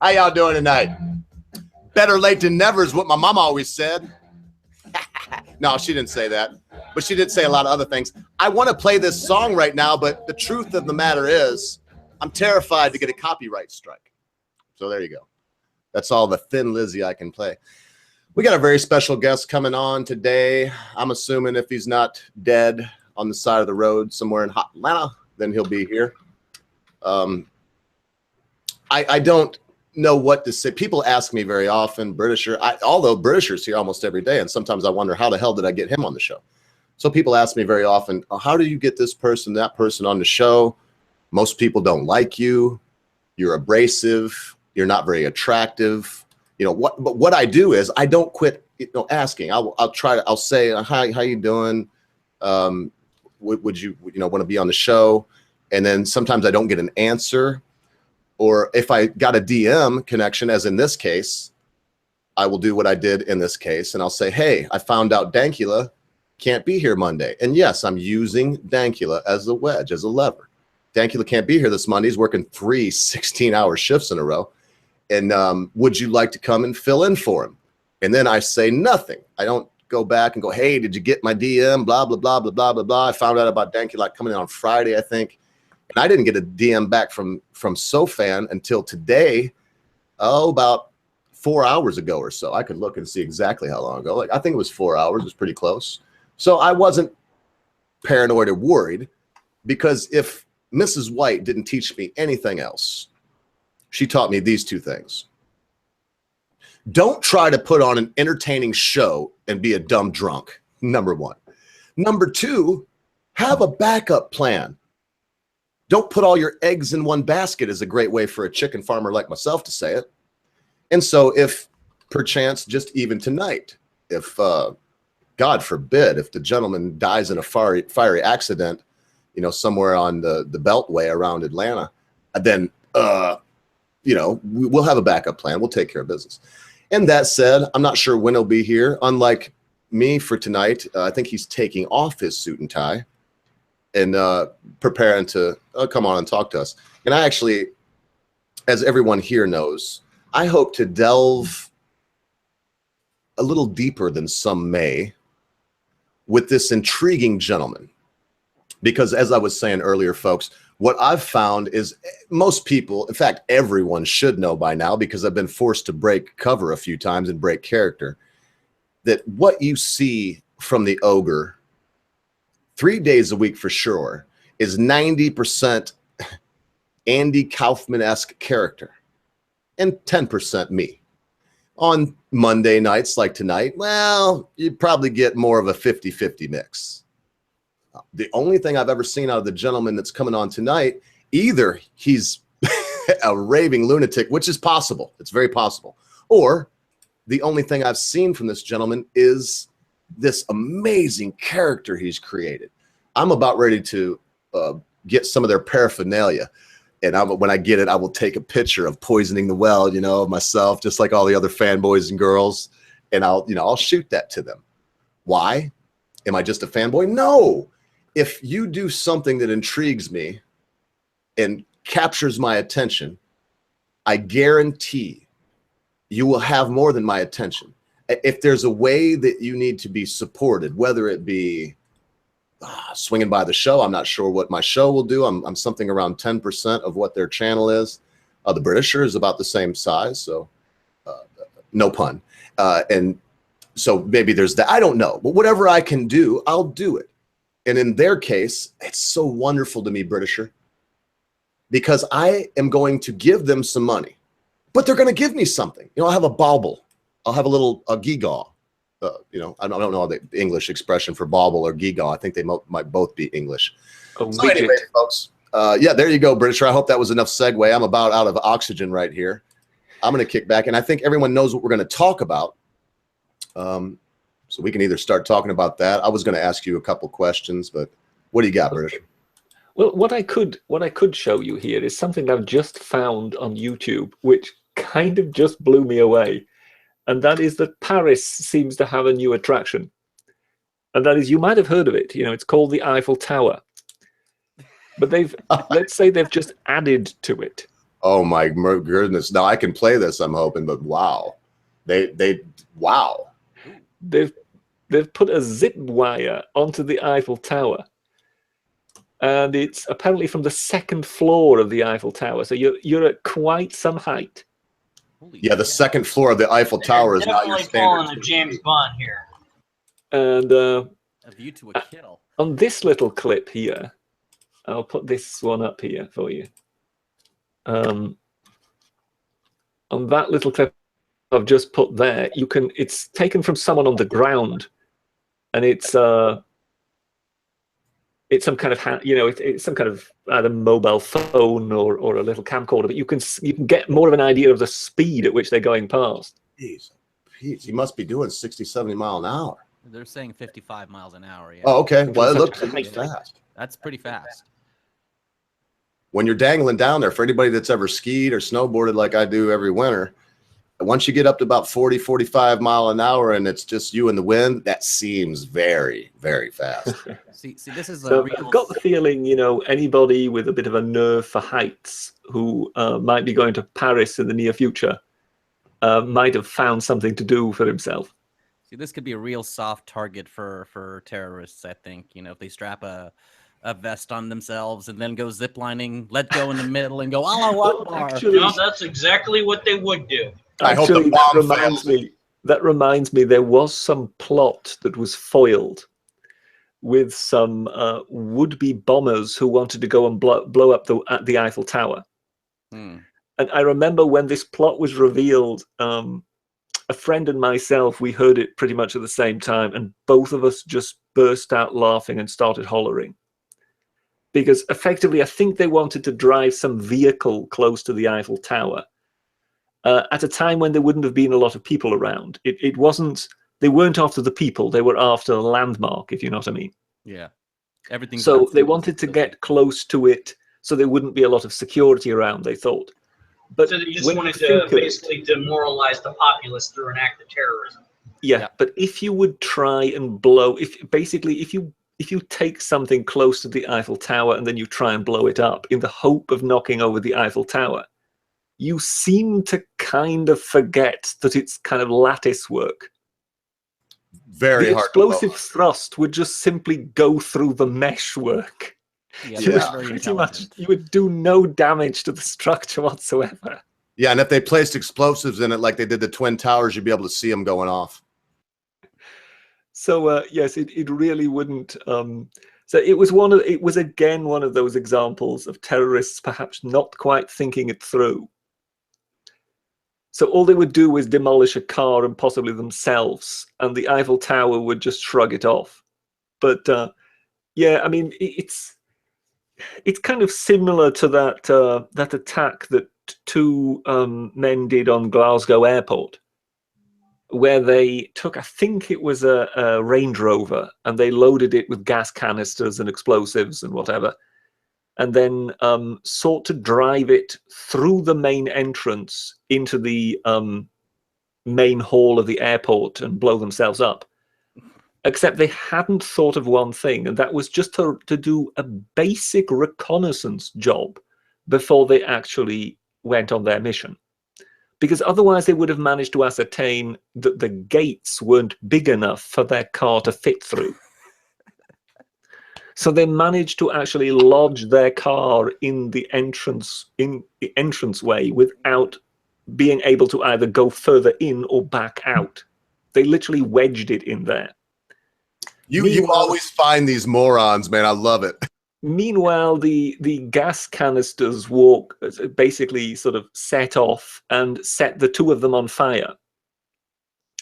How y'all doing tonight? Better late than never is what my mom always said. No, she didn't say that, but she did say a lot of other things. I want to play this song right now, but the truth of the matter is I'm terrified to get a copyright strike. So there you go. That's all the Thin Lizzy I can play. We got a very special guest coming on today. I'm assuming if he's not dead on the side of the road somewhere in hot Atlanta, then he'll be here. I don't know what to say. People ask me very often, Britisher, although Britisher's here almost every day, and sometimes I wonder how the hell did I get him on the show? So people ask me very often, how do you get this person, that person on the show? Most people don't like you. You're abrasive. You're not very attractive. You know what? But what I do is I don't quit, asking. I'll say, hi, how you doing? Would you want to be on the show? And then sometimes I don't get an answer. Or if I got a DM connection, as in this case, I will do what I did in this case. And I'll say, hey, I found out Dankula can't be here Monday. And yes, I'm using Dankula as a wedge, as a lever. Dankula can't be here this Monday. He's working 3 16-hour shifts in a row. And would you like to come and fill in for him? And then I say nothing. I don't go back and go, hey, did you get my DM? Blah, blah, blah, blah, blah, blah, blah. I found out about Dankula coming in on Friday, I think. And I didn't get a DM back from SoFan until today, about 4 hours ago or so. I could look and see exactly how long ago. I think it was 4 hours. It was pretty close. So I wasn't paranoid or worried, because if Mrs. White didn't teach me anything else, she taught me these 2 things. Don't try to put on an entertaining show and be a dumb drunk, number 1. Number 2, have a backup plan. Don't put all your eggs in one basket is a great way for a chicken farmer like myself to say it. And so if perchance, just even tonight, if God forbid, if the gentleman dies in a fiery accident, somewhere on the beltway around Atlanta, then, we'll have a backup plan. We'll take care of business. And that said, I'm not sure when he'll be here. Unlike me for tonight, I think he's taking off his suit and tie and preparing to come on and talk to us. And I actually, as everyone here knows, I hope to delve a little deeper than some may with this intriguing gentleman. Because as I was saying earlier, folks, what I've found is most people, in fact, everyone should know by now, because I've been forced to break cover a few times and break character, that what you see from the ogre 3 days a week for sure is 90% Andy Kaufman-esque character and 10% me. On Monday nights like tonight, well, you'd probably get more of a 50-50 mix. The only thing I've ever seen out of the gentleman that's coming on tonight, either he's a raving lunatic, which is possible. It's very possible. Or the only thing I've seen from this gentleman is this amazing character he's created. I'm about ready to get some of their paraphernalia. And when I get it, I will take a picture of poisoning the well, of myself, just like all the other fanboys and girls. And I'll shoot that to them. Why? Am I just a fanboy? No. If you do something that intrigues me and captures my attention, I guarantee you will have more than my attention. If there's a way that you need to be supported, whether it be swinging by the show, I'm not sure what my show will do. I'm something around 10% of what their channel is. The Britisher is about the same size, so no pun. And so maybe there's that. I don't know. But whatever I can do, I'll do it. And in their case, it's so wonderful to me, Britisher, because I am going to give them some money, but they're going to give me something. I'll have a bauble. I'll have a gewgaw. I don't know the English expression for bauble or gewgaw. I think they might both be English. So anyway, folks, yeah, there you go, Britisher. I hope that was enough segue. I'm about out of oxygen right here. I'm going to kick back, and I think everyone knows what we're going to talk about. So we can either start talking about that. I was going to ask you a couple questions, but what do you got, Britisher? Well, what I could show you here is something I've just found on YouTube, which kind of just blew me away. And that is that Paris seems to have a new attraction. And that is, you might have heard of it. It's called the Eiffel Tower. But let's say they've just added to it. Oh my goodness! Now I can play this. I'm hoping, but wow, wow. They've put a zip wire onto the Eiffel Tower, and it's apparently from the second floor of the Eiffel Tower. So you're at quite some height. Yeah, the second floor of the Eiffel Tower is not your standard. Definitely pulling a James Bond here. And a view to a kill. On this little clip here, I'll put this one up here for you. On that little clip I've just put there, you can. It's taken from someone on the ground, and it's some kind of it's some kind of either mobile phone or a little camcorder, but you can get more of an idea of the speed at which they're going past. Jeez, he must be doing 60, 70 mile an hour. They're saying 55 miles an hour. Yeah. Oh, okay. Well, it looks fast. That's pretty fast. When you're dangling down there, for anybody that's ever skied or snowboarded like I do every winter, once you get up to about 40, 45 mile an hour and it's just you and the wind, that seems very, very fast. see, this is so I've got the feeling, anybody with a bit of a nerve for heights who might be going to Paris in the near future might have found something to do for himself. See, this could be a real soft target for terrorists, I think. If they strap a vest on themselves and then go ziplining, let go in the middle and go, Allahu Akbar. Actually, no, that's exactly what they would do. Actually, that reminds me, there was some plot that was foiled with some would-be bombers who wanted to go and blow up the Eiffel Tower. And I remember when this plot was revealed, a friend and myself, we heard it pretty much at the same time, and both of us just burst out laughing and started hollering. Because effectively, I think they wanted to drive some vehicle close to the Eiffel Tower at a time when there wouldn't have been a lot of people around. It wasn't, they weren't after the people, they were after a landmark, if you know what I mean. Yeah. Everything. So they wanted to get close to it so there wouldn't be a lot of security around, they thought. But so they just wanted to basically demoralize the populace through an act of terrorism. Yeah, but if you would try and blow, if you take something close to the Eiffel Tower and then you try and blow it up in the hope of knocking over the Eiffel Tower, you seem to kind of forget that it's kind of lattice work. Very the hard. Explosive thrust would just simply go through the meshwork. Yeah, pretty much, you would do no damage to the structure whatsoever. Yeah, and if they placed explosives in it like they did the Twin Towers, you'd be able to see them going off. So yes, it really wouldn't. So it was again one of those examples of terrorists perhaps not quite thinking it through. So all they would do was demolish a car and possibly themselves, and the Eiffel Tower would just shrug it off. But yeah, I mean, it's kind of similar to that attack that two men did on Glasgow Airport, where they took, I think it was a Range Rover, and they loaded it with gas canisters and explosives and whatever, and then sought to drive it through the main entrance into the main hall of the airport and blow themselves up. Except they hadn't thought of one thing, and that was just to do a basic reconnaissance job before they actually went on their mission. Because otherwise they would have managed to ascertain that the gates weren't big enough for their car to fit through. So they managed to actually lodge their car in the entranceway without being able to either go further in or back out. They literally wedged it in there. You always find these morons, man. I love it. Meanwhile, the gas canisters basically sort of set off and set the two of them on fire.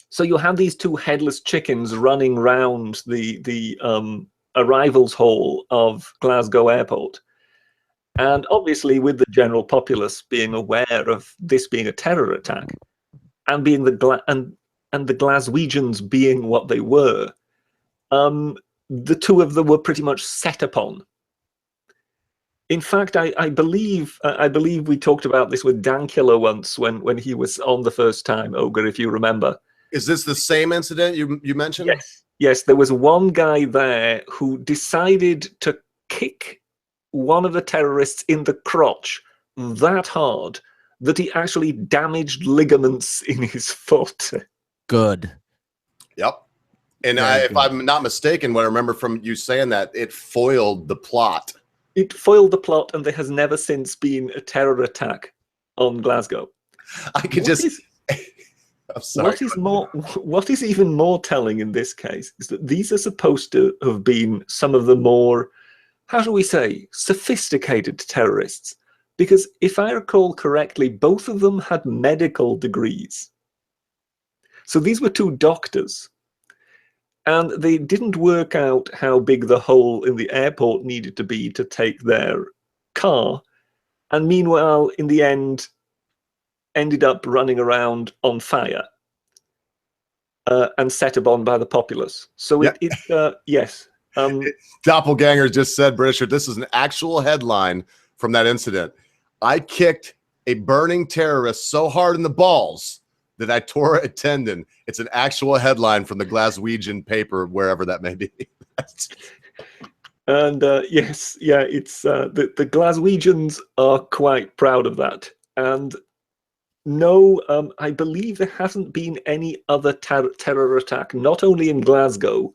So you have these two headless chickens running round the arrivals hall of Glasgow Airport. And obviously, with the general populace being aware of this being a terror attack, and being the Glaswegians being what they were, the two of them were pretty much set upon. In fact, I believe we talked about this with Dankula once when he was on the first time, Ogre, if you remember. Is this the same incident you mentioned? Yes, there was one guy there who decided to kick one of the terrorists in the crotch that hard that he actually damaged ligaments in his foot. Good. Yep. And Very if good. I'm not mistaken, what I remember from you saying that, it foiled the plot. It foiled the plot, and there has never since been a terror attack on Glasgow. I could I'm sorry. What is even more telling in this case is that these are supposed to have been some of the more, how shall we say, sophisticated terrorists. Because if I recall correctly, both of them had medical degrees. So these were two doctors. And they didn't work out how big the hole in the airport needed to be to take their car. And meanwhile, in the end, ended up running around on fire and set upon by the populace. So yes. Doppelganger just said, Britisher, this is an actual headline from that incident. I kicked a burning terrorist so hard in the balls that I tore a tendon. It's an actual headline from the Glaswegian paper, wherever that may be. And yes, yeah, it's the Glaswegians are quite proud of that. And no, I believe there hasn't been any other terror attack, not only in Glasgow,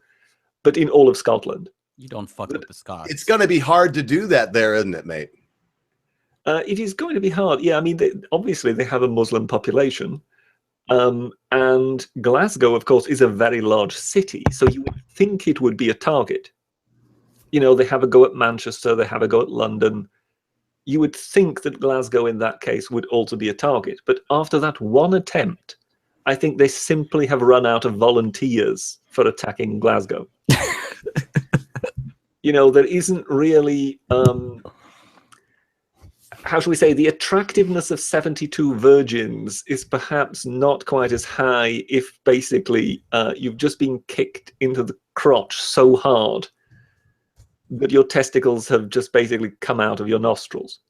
but in all of Scotland. You don't fuck with the Scots. It's going to be hard to do that there, isn't it, mate? It is going to be hard. Yeah, I mean, obviously they have a Muslim population. And Glasgow, of course, is a very large city. So you would think it would be a target. You know, they have a go at Manchester, they have a go at London. You would think that Glasgow in that case would also be a target. But after that one attempt, I think they simply have run out of volunteers for attacking Glasgow. You know, there isn't really, how shall we say, the attractiveness of 72 virgins is perhaps not quite as high if basically you've just been kicked into the crotch so hard that your testicles have just basically come out of your nostrils.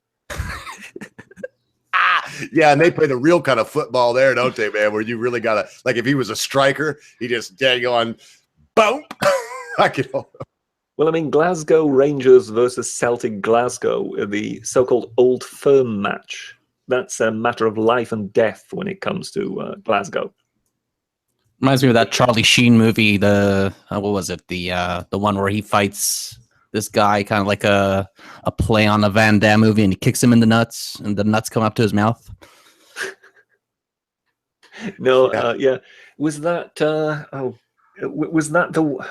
Yeah, and they play the real kind of football there, don't they, man? Where you really gotta, like, if he was a striker, he just dang on, boom. Well, I mean, Glasgow Rangers versus Celtic Glasgow, the so-called Old Firm match. That's a matter of life and death when it comes to Glasgow. Reminds me of that Charlie Sheen movie. What was it? The one where he fights this guy, kind of like a play on a Van Damme movie, and he kicks him in the nuts, and the nuts come up to his mouth. No, yeah. Was that? Was that the?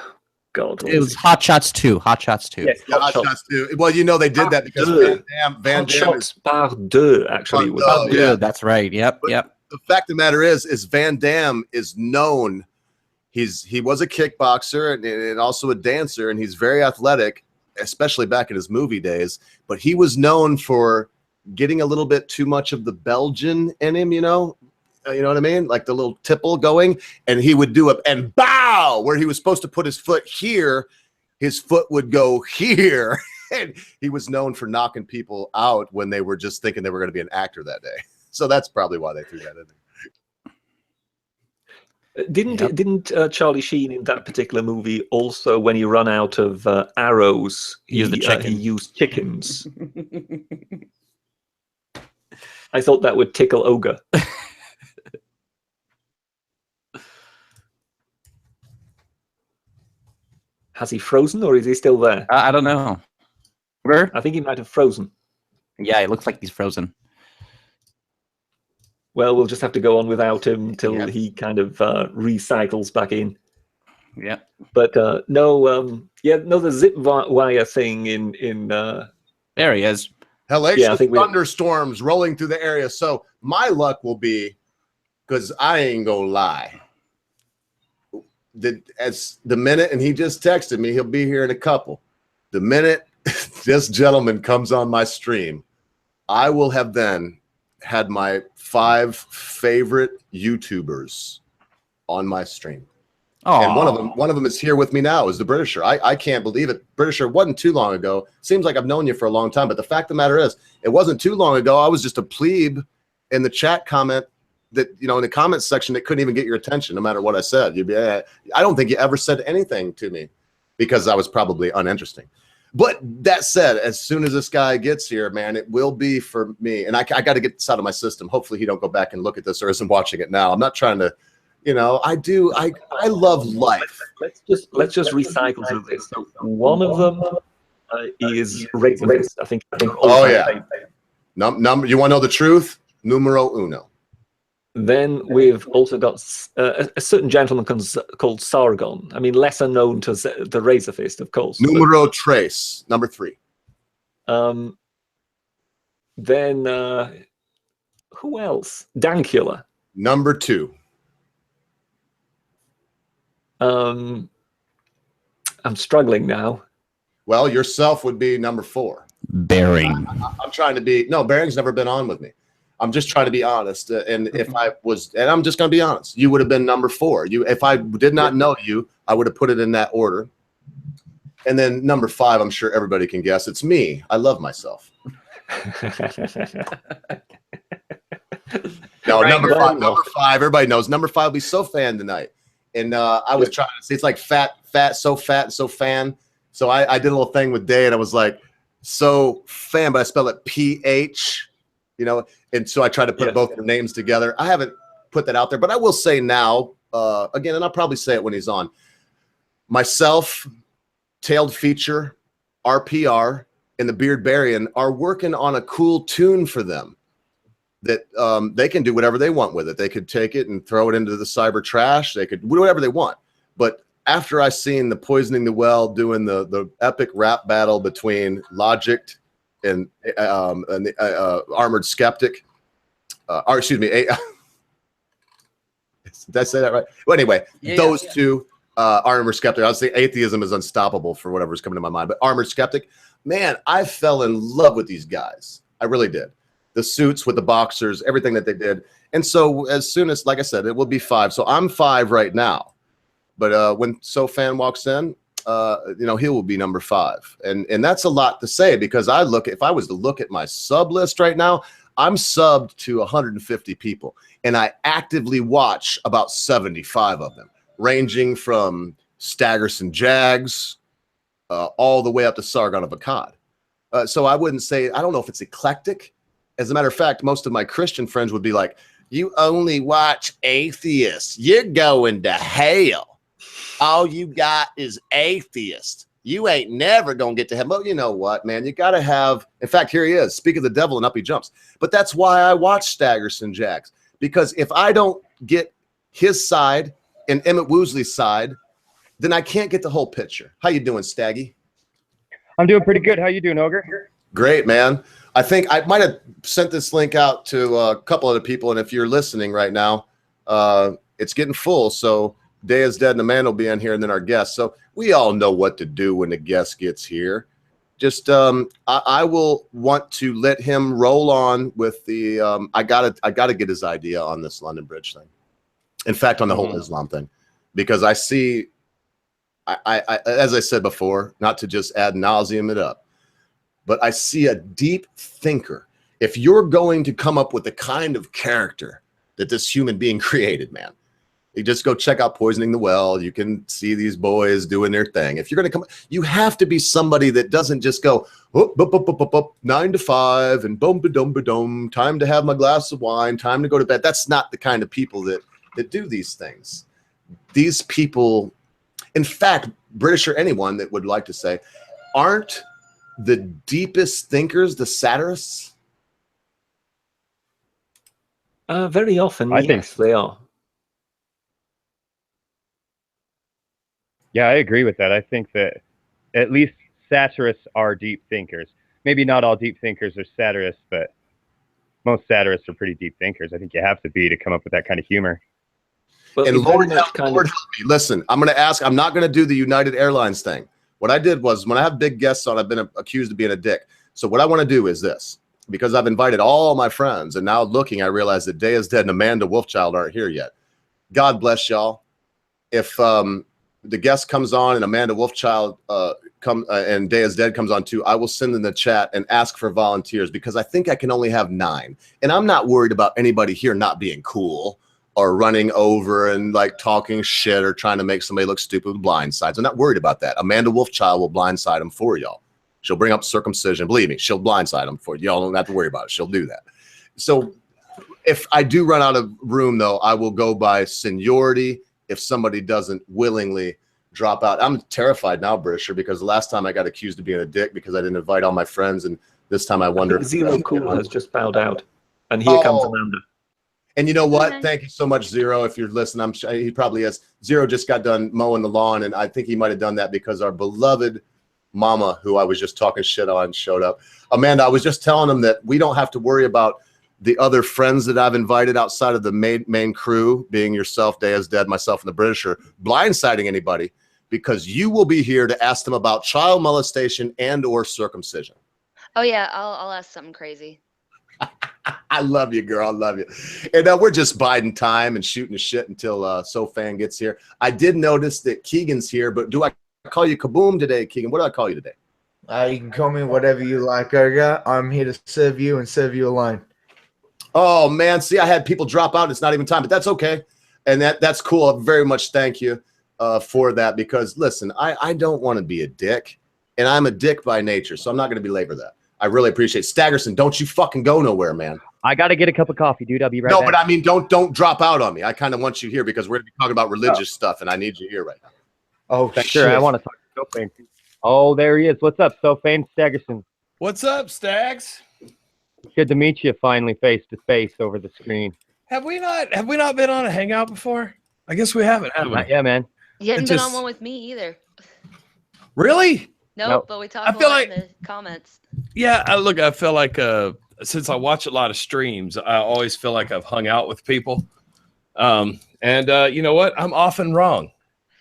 God, it was Hot Shots 2. Hot Shots 2. Yes, Hot Shots 2. Well, you know they did that because Van Damme Shots par deux, actually. Yeah, that's right. Yep, but yep. The fact of the matter is Van Damme is known. He was a kickboxer and also a dancer, and he's very athletic, especially back in his movie days. But he was known for getting a little bit too much of the Belgian in him, you know what I mean? Like the little tipple going, and he would do it and bow, where he was supposed to put his foot here, his foot would go here. And he was known for knocking people out when they were just thinking they were going to be an actor that day. So that's probably why they threw that in there. Didn't Charlie Sheen in that particular movie also, when he ran out of arrows, he used chickens? I thought that would tickle Ogre. Has he frozen, or is he still there? I don't know. Where? I think he might have frozen. Yeah, it looks like he's frozen. Well, we'll just have to go on without him till he kind of recycles back in. Yeah. But the zip wire thing in there he is. Hellacious thunderstorms rolling through the area. So my luck will be, because I ain't gonna lie, as the minute, and he just texted me, he'll be here in a couple. The minute this gentleman comes on my stream, I will have then had my 5 favorite YouTubers on my stream. Aww. And one of them is here with me now, is the Britisher. I can't believe it. Britisher, wasn't too long ago. Seems like I've known you for a long time, but the fact of the matter is, it wasn't too long ago. I was just a plebe in the chat comment that, in the comments section, that couldn't even get your attention no matter what I said. You'd be, I don't think you ever said anything to me because I was probably uninteresting. But that said, as soon as this guy gets here, man, it will be for me. And I got to get this out of my system. Hopefully he don't go back and look at this or isn't watching it now. I'm not trying to, I love life. Let's just recycle through this. So one of them is Razor Fist. I think. Oh yeah. Number. You want to know the truth? Numero uno. Then we've also got a certain gentleman called Sargon. I mean, lesser known to the Razor Fist, of course. Numero tres, number 3. Then who else? Dankula. Number 2. I'm struggling now. Well, yourself would be number 4. Bearing. I'm trying to be. No, Bearing's never been on with me. I'm just trying to be honest. And if I was, and I'm just going to be honest, you would have been number 4. If I did not know you, I would have put it in that order. And then number 5, I'm sure everybody can guess. It's me. I love myself. No, Right, number 5. Number 5. Everybody knows. Number 5 will be so fan tonight. And I was trying to say it's like fat, so fan. So I did a little thing with Day, and I was like, so fan, but I spell it PH. And so I tried to put both their names together. I haven't put that out there, but I will say now, again, and I'll probably say it when he's on. Myself, Tailed Feature, RPR, and the Beard Barian are working on a cool tune for them that they can do whatever they want with it. They could take it and throw it into the cyber trash. They could do whatever they want. But after I seen the Poisoning the Well doing the epic rap battle between Logic and the Armored Skeptic, or excuse me, did I say that right? Well, anyway, those two, Armored Skeptic, I would say Atheism is Unstoppable for whatever's coming to my mind, but Armored Skeptic, man, I fell in love with these guys. I really did. The suits with the boxers, everything that they did. And so as soon as, like I said, it will be 5. So I'm 5 right now. But when SoFan walks in, he will be number 5. And that's a lot to say, because if I was to look at my sub list right now, I'm subbed to 150 people, and I actively watch about 75 of them, ranging from Staggerson Jags all the way up to Sargon of Akkad. So I wouldn't say, I don't know if it's eclectic. As a matter of fact, most of my Christian friends would be like, you only watch atheists. You're going to hell. All you got is atheists. You ain't never going to get to heaven. Well, you know what, man? You got to have, in fact, here he is. Speak of the devil and up he jumps. But that's why I watch Staggerson Jags. Because if I don't get his side and Emmett Woosley's side, then I can't get the whole picture. How you doing, Staggy? I'm doing pretty good. How you doing, Ogre? Great, man. I think I might have sent this link out to a couple other people. And if you're listening right now, it's getting full. So Day is Dead and Amanda will be in here, and then our guest. So we all know what to do when the guest gets here. Just I will want to let him roll on with the I gotta get his idea on this London Bridge thing. In fact, on the whole Islam thing, because I see, I as I said before, not to just ad nauseum it up, but I see a deep thinker. If you're going to come up with the kind of character that this human being created, man, you just go check out Poisoning the Well. You can see these boys doing their thing. If you're going to come, you have to be somebody that doesn't just go, 9 to 5 and boom, ba-dum, ba-dum, time to have my glass of wine, time to go to bed. That's not the kind of people that do these things. These people, in fact, British or anyone that would like to say, aren't the deepest thinkers the satirists? Very often, I yes, think they are. Yeah, I agree with that. I think that at least satirists are deep thinkers. Maybe not all deep thinkers are satirists, but most satirists are pretty deep thinkers. I think you have to be to come up with that kind of humor. Well, And Lord help me. Listen, I'm going to ask. I'm not going to do the United Airlines thing. What I did was, when I have big guests on, I've been accused of being a dick. So what I want to do is this, because I've invited all my friends, and now looking, I realize that Day is Dead and Amanda Wolfchild aren't here yet. God bless y'all. If the guest comes on and Amanda Wolfchild and Day is Dead comes on too, I will send in the chat and ask for volunteers, because I think I can only have 9. And I'm not worried about anybody here not being cool or running over and like talking shit or trying to make somebody look stupid with blindsides. I'm not worried about that. Amanda Wolfchild will blindside them for y'all. She'll bring up circumcision. Believe me, she'll blindside them for you. Y'all don't have to worry about it. She'll do that. So if I do run out of room, though, I will go by seniority if somebody doesn't willingly drop out. I'm terrified now, Britisher, because the last time I got accused of being a dick because I didn't invite all my friends, and this time I wonder. Zero Cool has just bowed out, and here comes Amanda. And you know what? Thank you so much, Zero. If you're listening, I'm sure he probably is. Zero just got done mowing the lawn, and I think he might have done that because our beloved Mama, who I was just talking shit on, showed up. Amanda, I was just telling him that we don't have to worry about the other friends that I've invited outside of the main crew, being yourself, Dea's Dead, myself, and the Britisher, blindsiding anybody, because you will be here to ask them about child molestation and or circumcision. Oh yeah, I'll ask something crazy. I love you, girl. I love you. And we're just biding time and shooting the shit until SoFan gets here. I did notice that Keegan's here, but do I call you Kaboom today, Keegan? What do I call you today? You can call me whatever you like, Erga. I'm here to serve you and serve you alone. Oh, man. See, I had people drop out. It's not even time, but that's okay. And that's cool. I very much thank you for that because, listen, I don't want to be a dick, and I'm a dick by nature, so I'm not going to belabor that. I really appreciate it. Staggerson, don't you fucking go nowhere, man. I got to get a cup of coffee, dude. I'll be right back. No, but I mean, don't drop out on me. I kind of want you here because we're going to be talking about religious stuff, and I need you here right now. Oh, sure. I want to talk to SoFan. Oh, there he is. What's up, SoFan? Staggerson. What's up, Stags? Good to meet you finally face to face over the screen. Have we not been on a hangout before? I guess we haven't, have we? Yeah, man. You hadn't been on one with me either. Really? Nope, but we talked a lot in the comments. Yeah, I feel like since I watch a lot of streams, I always feel like I've hung out with people. And you know what? I'm often wrong.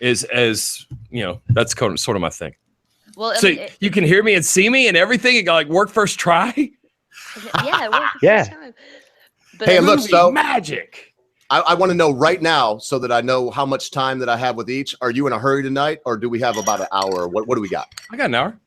As you know, that's sort of my thing. Well, so you can hear me and see me and everything. It like work first try. Yeah, it worked the first time. But Hey, look, so magic. I want to know right now so that I know how much time that I have with each. Are you in a hurry tonight, or do we have about an hour? What do we got? I got an hour.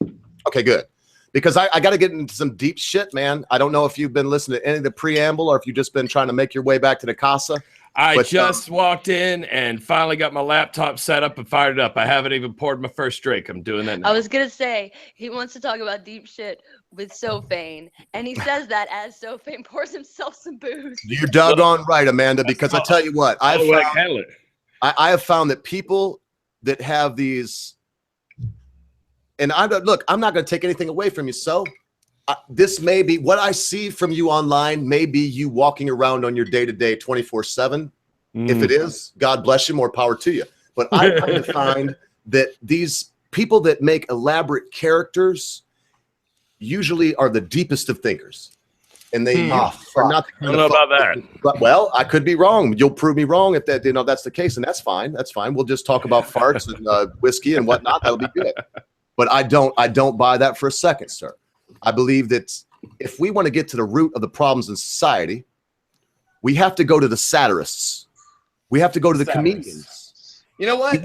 Okay, good. Because I got to get into some deep shit, man. I don't know if you've been listening to any of the preamble or if you've just been trying to make your way back to the casa. I just walked in and finally got my laptop set up and fired it up. I haven't even poured my first drink. I'm doing that now. I was going to say, he wants to talk about deep shit with SoFan, and he says that as SoFan pours himself some booze. You're doggone right, Amanda, because I tell you what, I have found that people that have these, and I'm not going to take anything away from you, so this may be what I see from you online, may be you walking around on your day-to-day 24/7. If it is, God bless you, more power to you. But I kind of find that these people that make elaborate characters usually are the deepest of thinkers. And they are not. I don't know about that. But, well, I could be wrong. You'll prove me wrong if that's the case, and that's fine. That's fine. We'll just talk about farts and whiskey and whatnot. That'll be good. But I don't buy that for a second, sir. I believe that if we want to get to the root of the problems in society, we have to go to the satirists. We have to go to the comedians. You know what,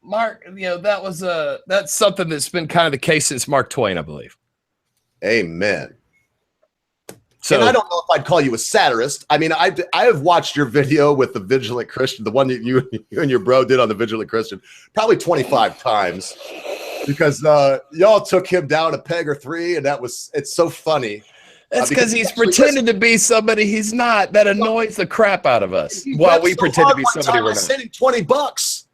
Mark? You know that's something that's been kind of the case since Mark Twain, I believe. Amen. So and I don't know if I'd call you a satirist. I mean, I have watched your video with the Vigilant Christian, the one that you and your bro did on the Vigilant Christian, probably 25 times. Because y'all took him down a peg or three, and it's so funny. That's because he's pretending to be somebody he's not. That annoys the crap out of us. While we pretend to be somebody we're not. I sent him $20.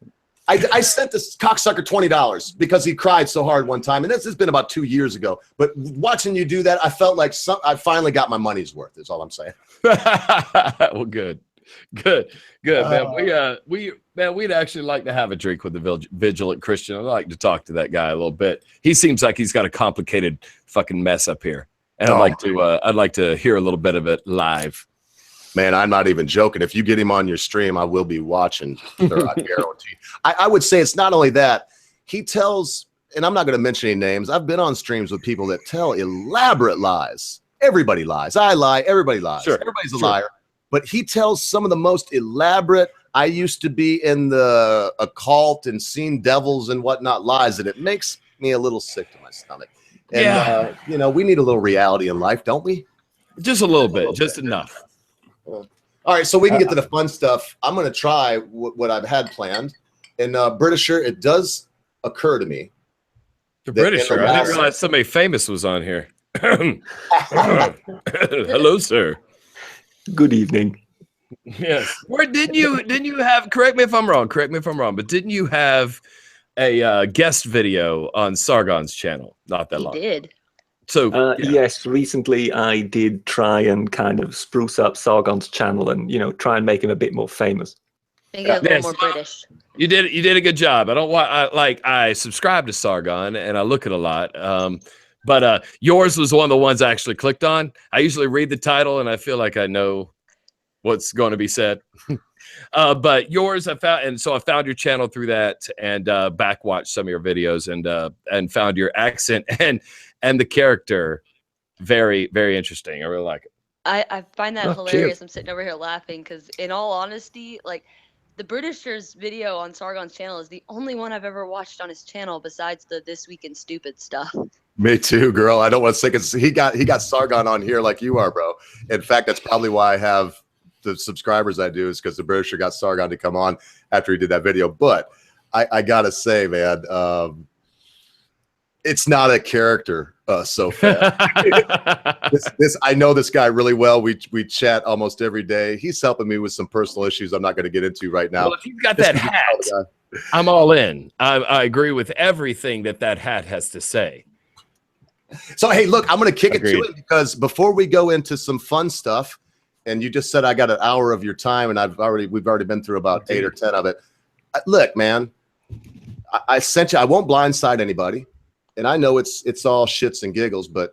I sent this cocksucker $20 because he cried so hard one time, and this has been about 2 years ago. But watching you do that, I felt like I finally got my money's worth. Is all I'm saying. Well, good, man. We'd actually like to have a drink with the Vigilant Christian. I'd like to talk to that guy a little bit. He seems like he's got a complicated fucking mess up here, and I'd like to hear a little bit of it live. Man, I'm not even joking. If you get him on your stream, I will be watching. I guarantee. I would say it's not only that he tells, and I'm not going to mention any names. I've been on streams with people that tell elaborate lies. Everybody lies. I lie. Everybody lies. Sure. Everybody's a liar. But he tells some of the most elaborate, I used to be in the occult and seen devils and whatnot lies, and it makes me a little sick to my stomach. And, we need a little reality in life, don't we? Just a little bit, just enough. All right, so we can get to the fun stuff. I'm going to try what I've had planned. And Britisher, it does occur to me The Britisher. I didn't realize somebody famous was on here. Hello, sir. Good evening. Yes. Where didn't you have? Correct me if I'm wrong. But didn't you have a guest video on Sargon's channel not that long? He did. So yes, recently I did try and kind of spruce up Sargon's channel and try and make him a bit more famous. Make it a little more British. You did a good job. I subscribe to Sargon and I look at a lot. But yours was one of the ones I actually clicked on. I usually read the title and I feel like I know what's going to be said. But yours I found, and so I found your channel through that and backwatched some of your videos and found your accent and the character very, very interesting. I really like it. I find that hilarious. Cheers. I'm sitting over here laughing because, in all honesty, like the Britishers video on Sargon's channel is the only one I've ever watched on his channel besides the This Week in Stupid stuff. Me too, girl. I don't want to say because he got Sargon on here like you are, bro. In fact, that's probably why I have the subscribers I do, is because the Britisher got Sargon to come on after he did that video. But I gotta say, man, it's not a character so far. this I know this guy really well. We chat almost every day. He's helping me with some personal issues I'm not going to get into right now. Well, if you've got that hat, I'm all in. I agree with everything that hat has to say. So hey, look, I'm going to kick it to it because before we go into some fun stuff, and you just said I got an hour of your time, and we've already been through about 8 or 10 of it. Look, man, I sent you. I won't blindside anybody. And I know it's all shits and giggles, but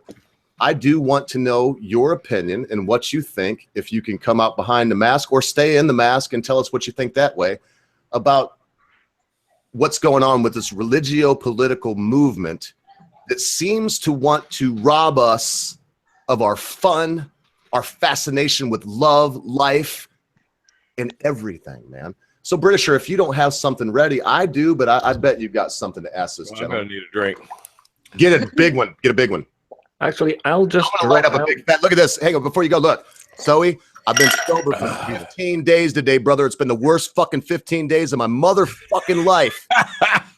I do want to know your opinion and what you think, if you can come out behind the mask or stay in the mask and tell us what you think that way about what's going on with this religio-political movement that seems to want to rob us of our fun, our fascination with love, life, and everything, man. So, Britisher, if you don't have something ready, I do, but I bet you've got something to ask this gentleman. I'm going to need a drink. Get a big one. Get a big one. Actually, I'll just light up a big fat. Look at this. Hang on, before you go, look. Zoe, I've been sober for 15 days today, brother. It's been the worst fucking 15 days of my motherfucking life.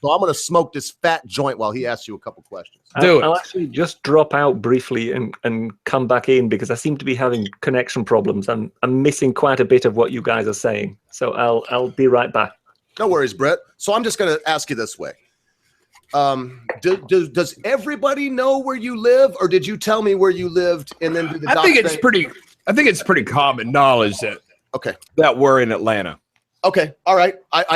So I'm going to smoke this fat joint while he asks you a couple questions. I'll actually just drop out briefly and come back in because I seem to be having connection problems. I'm missing quite a bit of what you guys are saying. So I'll be right back. No worries, Brett. So I'm just going to ask you this way. Does everybody know where you live, or did you tell me where you lived and then do the I think it's pretty common knowledge that we're in Atlanta. Okay, all right. And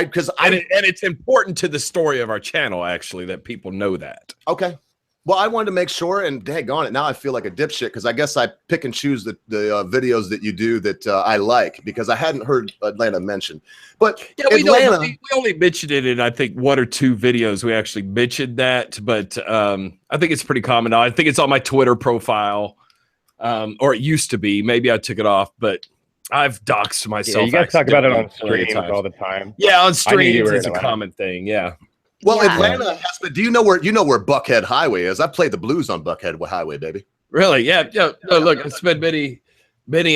it's important to the story of our channel actually that people know that. Okay. Well, I wanted to make sure, and daggone it, now I feel like a dipshit because I guess I pick and choose the videos that you do that I like because I hadn't heard Atlanta mentioned. But yeah, we only mentioned it in I think 1 or 2 videos. We actually mentioned that, but I think it's pretty common now. I think it's on my Twitter profile, or it used to be. Maybe I took it off, but I've doxed myself. Yeah, you guys talk about it on streams all the time. Yeah, on streams it's a common thing. Yeah. Well, yeah. Atlanta has, but do you know where Buckhead Highway is? I played the blues on Buckhead Highway, baby. Really? Yeah. No, look, I spent many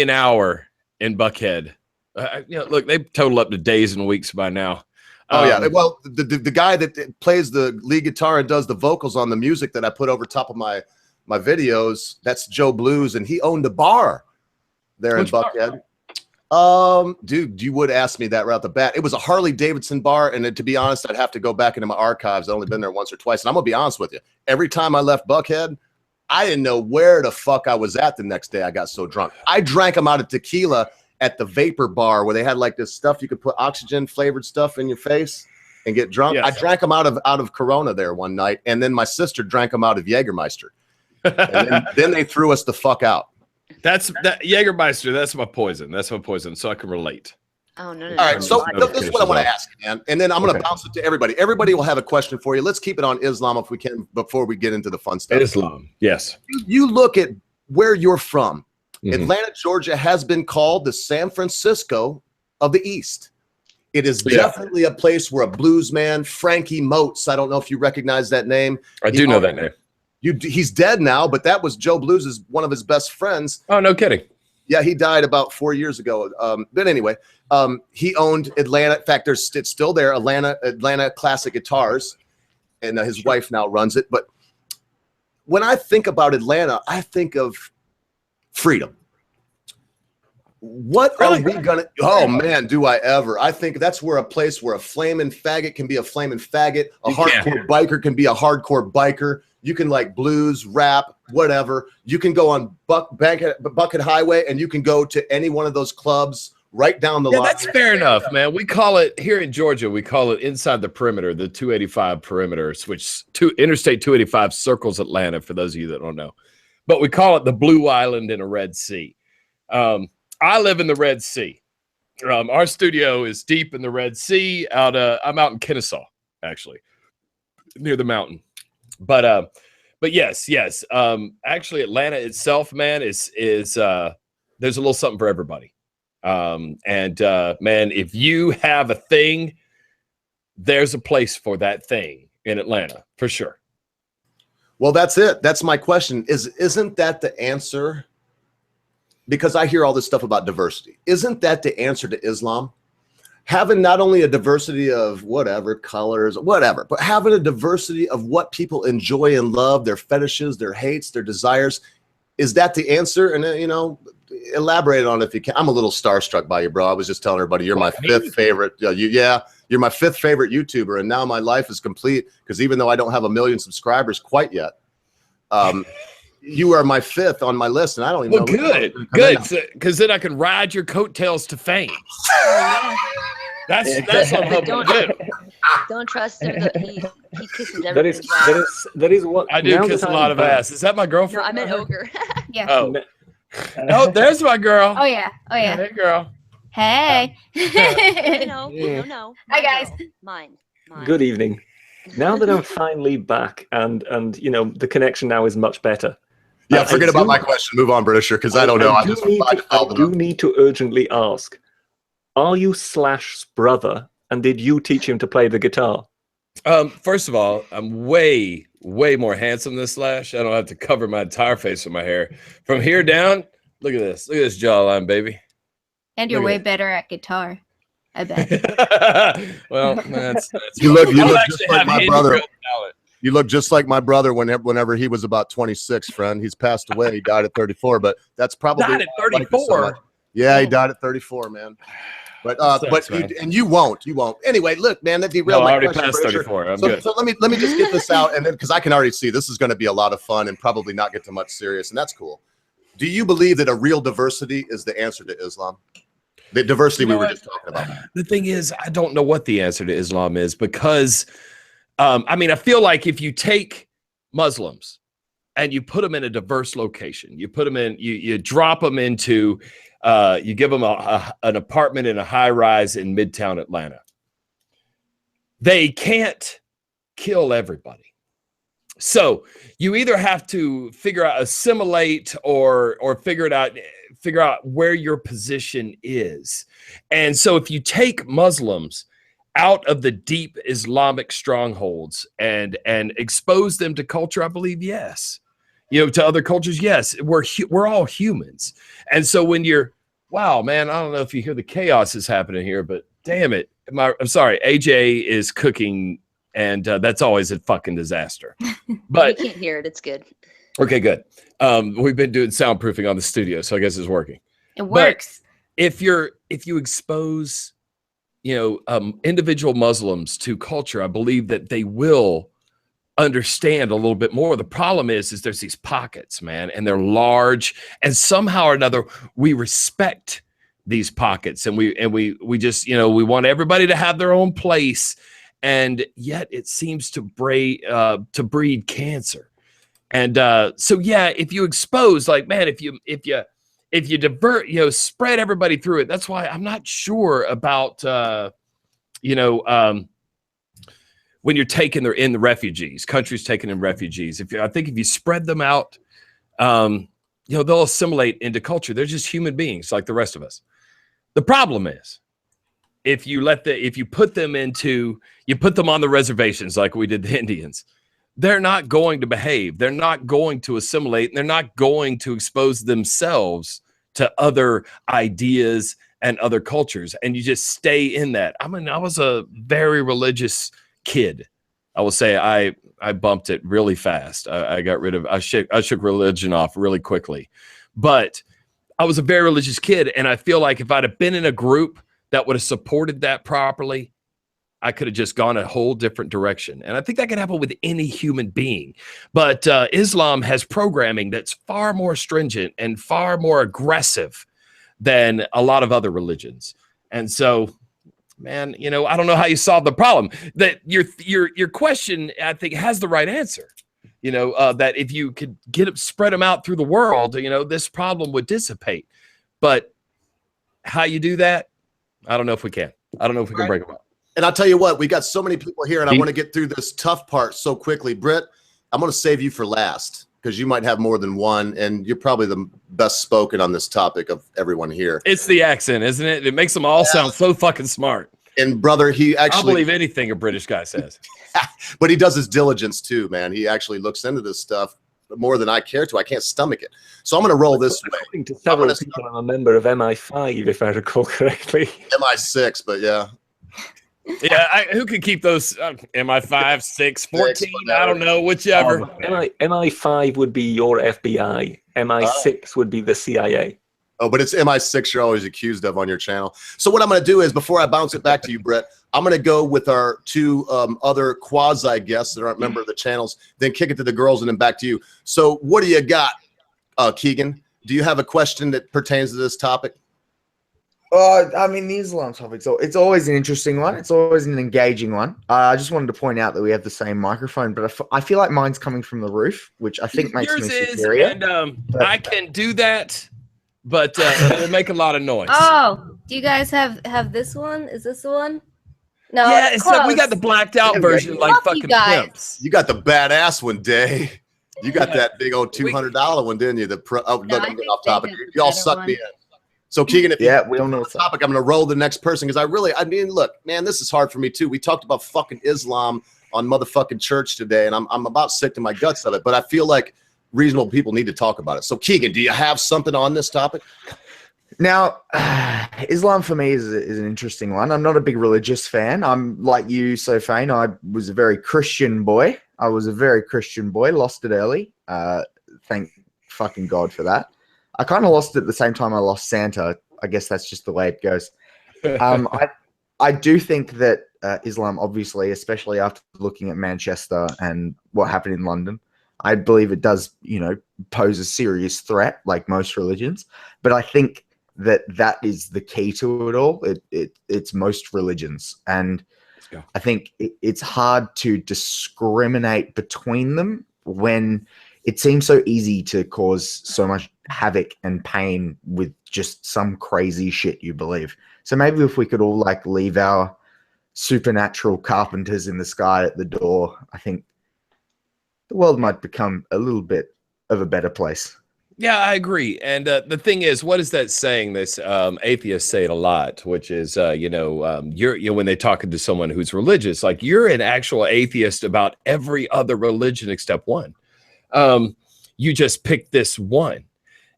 an hour in Buckhead. Look, they total up to days and weeks by now. Oh yeah. Well, the guy that plays the lead guitar and does the vocals on the music that I put over top of my videos, that's Joe Blues, and he owned a bar there in Buckhead. Bar? Dude, you would ask me that right off the bat. It was a Harley Davidson bar, and to be honest, I'd have to go back into my archives. I've only been there once or twice, and I'm gonna be honest with you. Every time I left Buckhead, I didn't know where the fuck I was at the next day. I got so drunk. I drank them out of tequila at the Vapor Bar where they had like this stuff you could put oxygen flavored stuff in your face and get drunk. Yes. I drank them out of Corona there one night, and then my sister drank them out of Jägermeister. And then they threw us the fuck out. That Jägermeister, that's my poison, so I can relate. Oh, no. All right, so this is what I want to ask, man. And then I'm going to bounce it to everybody. Everybody will have a question for you. Let's keep it on Islam if we can before we get into the fun stuff. Islam, yes. You look at where you're from. Mm-hmm. Atlanta, Georgia has been called the San Francisco of the East. It is definitely a place where a blues man, Frankie Moats, I don't know if you recognize that name. I do know that name. He's dead now, but that was Joe Blues' one of his best friends. Oh, no kidding. Yeah, he died about 4 years ago. But anyway, he owned Atlanta. In fact, it's still there, Atlanta Classic Guitars, and his wife now runs it. But when I think about Atlanta, I think of freedom. What are we gonna? Oh man, do I ever? I think that's where a place where a flaming faggot can be a flaming faggot, a hardcore biker can be a hardcore biker. You can like blues, rap, whatever. You can go on Bucket Highway, and you can go to any one of those clubs right down the line. That's fair enough, man. We call it here in Georgia. We call it inside the perimeter, the 285 perimeter, which Interstate 285 circles Atlanta. For those of you that don't know, but we call it the Blue Island in a Red Sea. I live in the Red Sea. Our studio is deep in the Red Sea. I'm out in Kennesaw, actually, near the mountain. But yes. Actually, Atlanta itself, man, is there's a little something for everybody. Man, if you have a thing, there's a place for that thing in Atlanta for sure. Well, that's it. That's my question. Isn't that the answer? Because I hear all this stuff about diversity. Isn't that the answer to Islam? Having not only a diversity of whatever, colors, whatever, but having a diversity of what people enjoy and love, their fetishes, their hates, their desires. Is that the answer? And, elaborate on it if you can. I'm a little starstruck by you, bro. I was just telling everybody, you're my fifth favorite. You're my fifth favorite YouTuber. And now my life is complete because even though I don't have 1 million subscribers quite yet, you are my fifth on my list, and I don't even know. Good, because then I can ride your coattails to fame. That's what I'm hoping to do. Don't trust him. He kisses everything. That is what I do. Kiss a lot of ass. Is that my girlfriend? No, I meant ogre. Yeah. Oh, there's my girl. Oh yeah. Hey, girl. Hey. No. Hi guys. Mine. Good evening. Now that I'm finally back, and the connection now is much better. Yeah, forget about my question. Move on, Britisher, because I don't know. I do need to urgently ask: are you Slash's brother, and did you teach him to play the guitar? First of all, I'm way more handsome than Slash. I don't have to cover my entire face with my hair. From here down, look at this jawline, baby. And you're way better at guitar, I bet. Well, that's you look just like my brother. You look just like my brother whenever he was about 26, friend. He's passed away. He died at 34, but that's probably died at 34. Yeah, he died at 34, man. But you won't. Anyway, look, man, that derailed my already question. Passed 34. I'm good. So let me just get this out, and then because I can already see this is going to be a lot of fun and probably not get to much serious, and that's cool. Do you believe that a real diversity is the answer to Islam? The diversity we were just talking about. The thing is, I don't know what the answer to Islam is because, I feel like if you take Muslims and you put them in a diverse location, you put them in, you drop them into, you give them an apartment in a high rise in Midtown Atlanta. They can't kill everybody. So you either have to assimilate or figure out where your position is. And so if you take Muslims out of the deep Islamic strongholds and expose them to culture, I believe, yes. To other cultures, yes. We're all humans. And so when wow, man, I don't know if you hear the chaos is happening here, but damn it. I'm sorry, AJ is cooking, and that's always a fucking disaster. But you can't hear it. It's good. Okay, good. We've been doing soundproofing on the studio, so I guess it's working. It works. But if you expose, individual Muslims to culture, I believe that they will understand a little bit more. The problem is there's these pockets, man, and they're large, and somehow or another we respect these pockets, and we just we want everybody to have their own place, and yet it seems to breed cancer. And so yeah, if you expose, like, man, if you divert, spread everybody through it. That's why I'm not sure about when you're taking in the refugees, countries taking in refugees. I think if you spread them out, they'll assimilate into culture. They're just human beings like the rest of us. The problem is if you put them on the reservations like we did the Indians, they're not going to behave. They're not going to assimilate, and they're not going to expose themselves to other ideas and other cultures. And you just stay in that. I was a very religious kid. I will say I bumped it really fast. I got rid of I shook religion off really quickly, but I was a very religious kid, and I feel like if I'd have been in a group that would have supported that properly, I could have just gone a whole different direction. And I think that can happen with any human being. But Islam has programming that's far more stringent and far more aggressive than a lot of other religions. And so, man, you know, I don't know how you solve the problem. That your question, I think, has the right answer. You know, that if you could spread them out through the world, you know, this problem would dissipate. But how you do that, I don't know if we can. I don't know if we can break them up. And I'll tell you what, we got so many people here, and I want to get through this tough part so quickly. Britt, I'm going to save you for last because you might have more than one, and you're probably the best spoken on this topic of everyone here. It's the accent, isn't it? It makes them all sound so fucking smart. And brother, he actually— I'll believe anything a British guy says. But he does his diligence too, man. He actually looks into this stuff more than I care to. I can't stomach it. So I'm going to roll this way. According to several people, I'm a member of MI5, if I recall correctly. MI6, but yeah. Yeah, who can keep those? MI5, 6, 14, I don't know, whichever. MI5 would be your FBI. MI6 would be the CIA. Oh, but it's MI6 you're always accused of on your channel. So what I'm going to do is, before I bounce it back to you, Brett, I'm going to go with our two other quasi guests that aren't member of the channels, then kick it to the girls, and then back to you. So what do you got, Keegan? Do you have a question that pertains to this topic? I mean, the Islam topic, so it's always an interesting one. It's always an engaging one. I just wanted to point out that we have the same microphone, but I feel like mine's coming from the roof, which I think makes me superior. And I can do that, but it'll make a lot of noise. Oh, do you guys have this one? Is this the one? No. Yeah, it's like we got the blacked out version, like fucking pimps. You got the badass one, Day. You got that big old $200 one, didn't you? The I'm getting off topic. Y'all suck me in. So Keegan, if we don't know the topic, I'm going to roll the next person because I mean, look, man, this is hard for me too. We talked about fucking Islam on motherfucking church today, and I'm about sick to my guts of it. But I feel like reasonable people need to talk about it. So Keegan, do you have something on this topic? Now, Islam for me is an interesting one. I'm not a big religious fan. I'm like you, Sophane. I was a very Christian boy. Lost it early. Thank fucking God for that. I kind of lost it at the same time I lost Santa. I guess that's just the way it goes. I do think that Islam, obviously, especially after looking at Manchester and what happened in London, I believe it does, you know, pose a serious threat, like most religions. But I think that is the key to it all. It's most religions, and I think it's hard to discriminate between them when it seems so easy to cause so much havoc and pain with just some crazy shit you believe. So maybe if we could all like leave our supernatural carpenters in the sky at the door, I think the world might become a little bit of a better place. Yeah, I agree. And the thing is, what is that saying? This atheists say it a lot, which is, you're when they're talking to someone who's religious, like you're an actual atheist about every other religion except one. You just pick this one.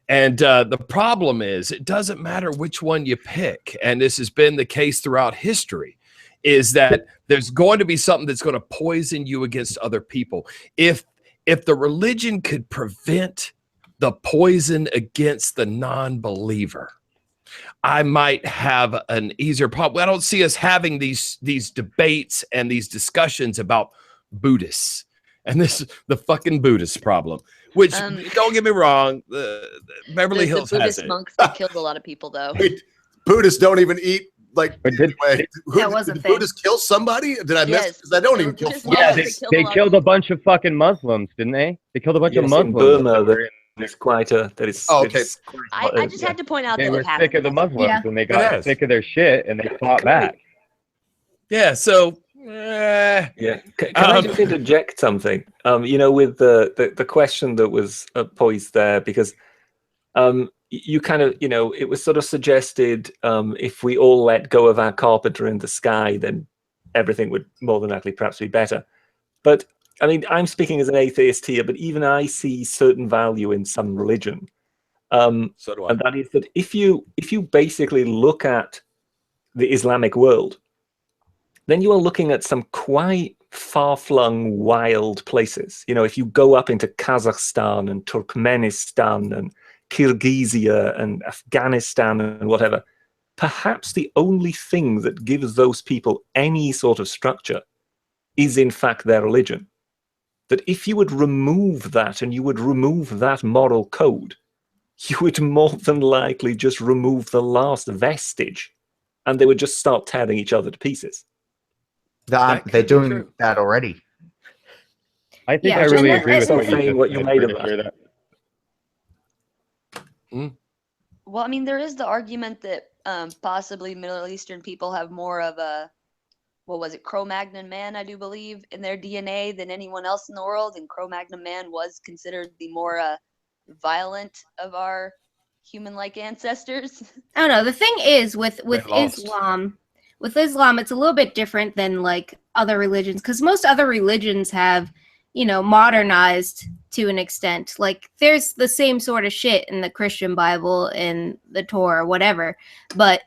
And the problem is, it doesn't matter which one you pick. And this has been the case throughout history, is that there's going to be something that's going to poison you against other people. If the religion could prevent the poison against the non-believer, I might have an easier problem. I don't see us having these debates and these discussions about Buddhists. And this is the fucking Buddhist problem, which don't get me wrong, the Beverly Hills the has Buddhist it. monks that killed a lot of people, though. Wait, Buddhists don't even eat, like, anyway. That was a did thing. Buddhists kill somebody? Did I miss? Because I don't even kill Yeah, flies. they killed a bunch of fucking Muslims, didn't they? They killed a bunch of Yes, Muslims. in Burma, there's quite a... That is, Oh, okay. it's quite I just had to point out They that were it happened. sick of the Muslims, Yeah. and they got Yes. sick of their shit, and they fought back. Yeah, so Yeah. Can I just interject something? With the question that was posed there, because you kind of, it was sort of suggested if we all let go of our carpenter in the sky, then everything would more than likely perhaps be better. But I mean, I'm speaking as an atheist here, but even I see certain value in some religion. so do I. And that is that if you basically look at the Islamic world, then you are looking at some quite far-flung, wild places. You know, if you go up into Kazakhstan and Turkmenistan and Kyrgyzia and Afghanistan and whatever, perhaps the only thing that gives those people any sort of structure is in fact their religion. That if you would remove that and you would remove that moral code, you would more than likely just remove the last vestige and they would just start tearing each other to pieces. They're doing that already. I think Yeah, I really and agree with stop what you saying just what you said, made of Britisher, that. Well, I mean, there is the argument that possibly Middle Eastern people have more of a, what was it, Cro-Magnon man, I do believe, in their DNA than anyone else in the world. And Cro-Magnon man was considered the more violent of our human-like ancestors. I don't know. The thing is with lost. Islam, it's a little bit different than like other religions, because most other religions have, you know, modernized to an extent. Like there's the same sort of shit in the Christian Bible and the Torah, whatever, but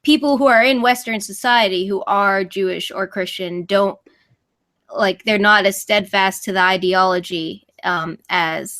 people who are in Western society who are Jewish or Christian don't, like, they're not as steadfast to the ideology as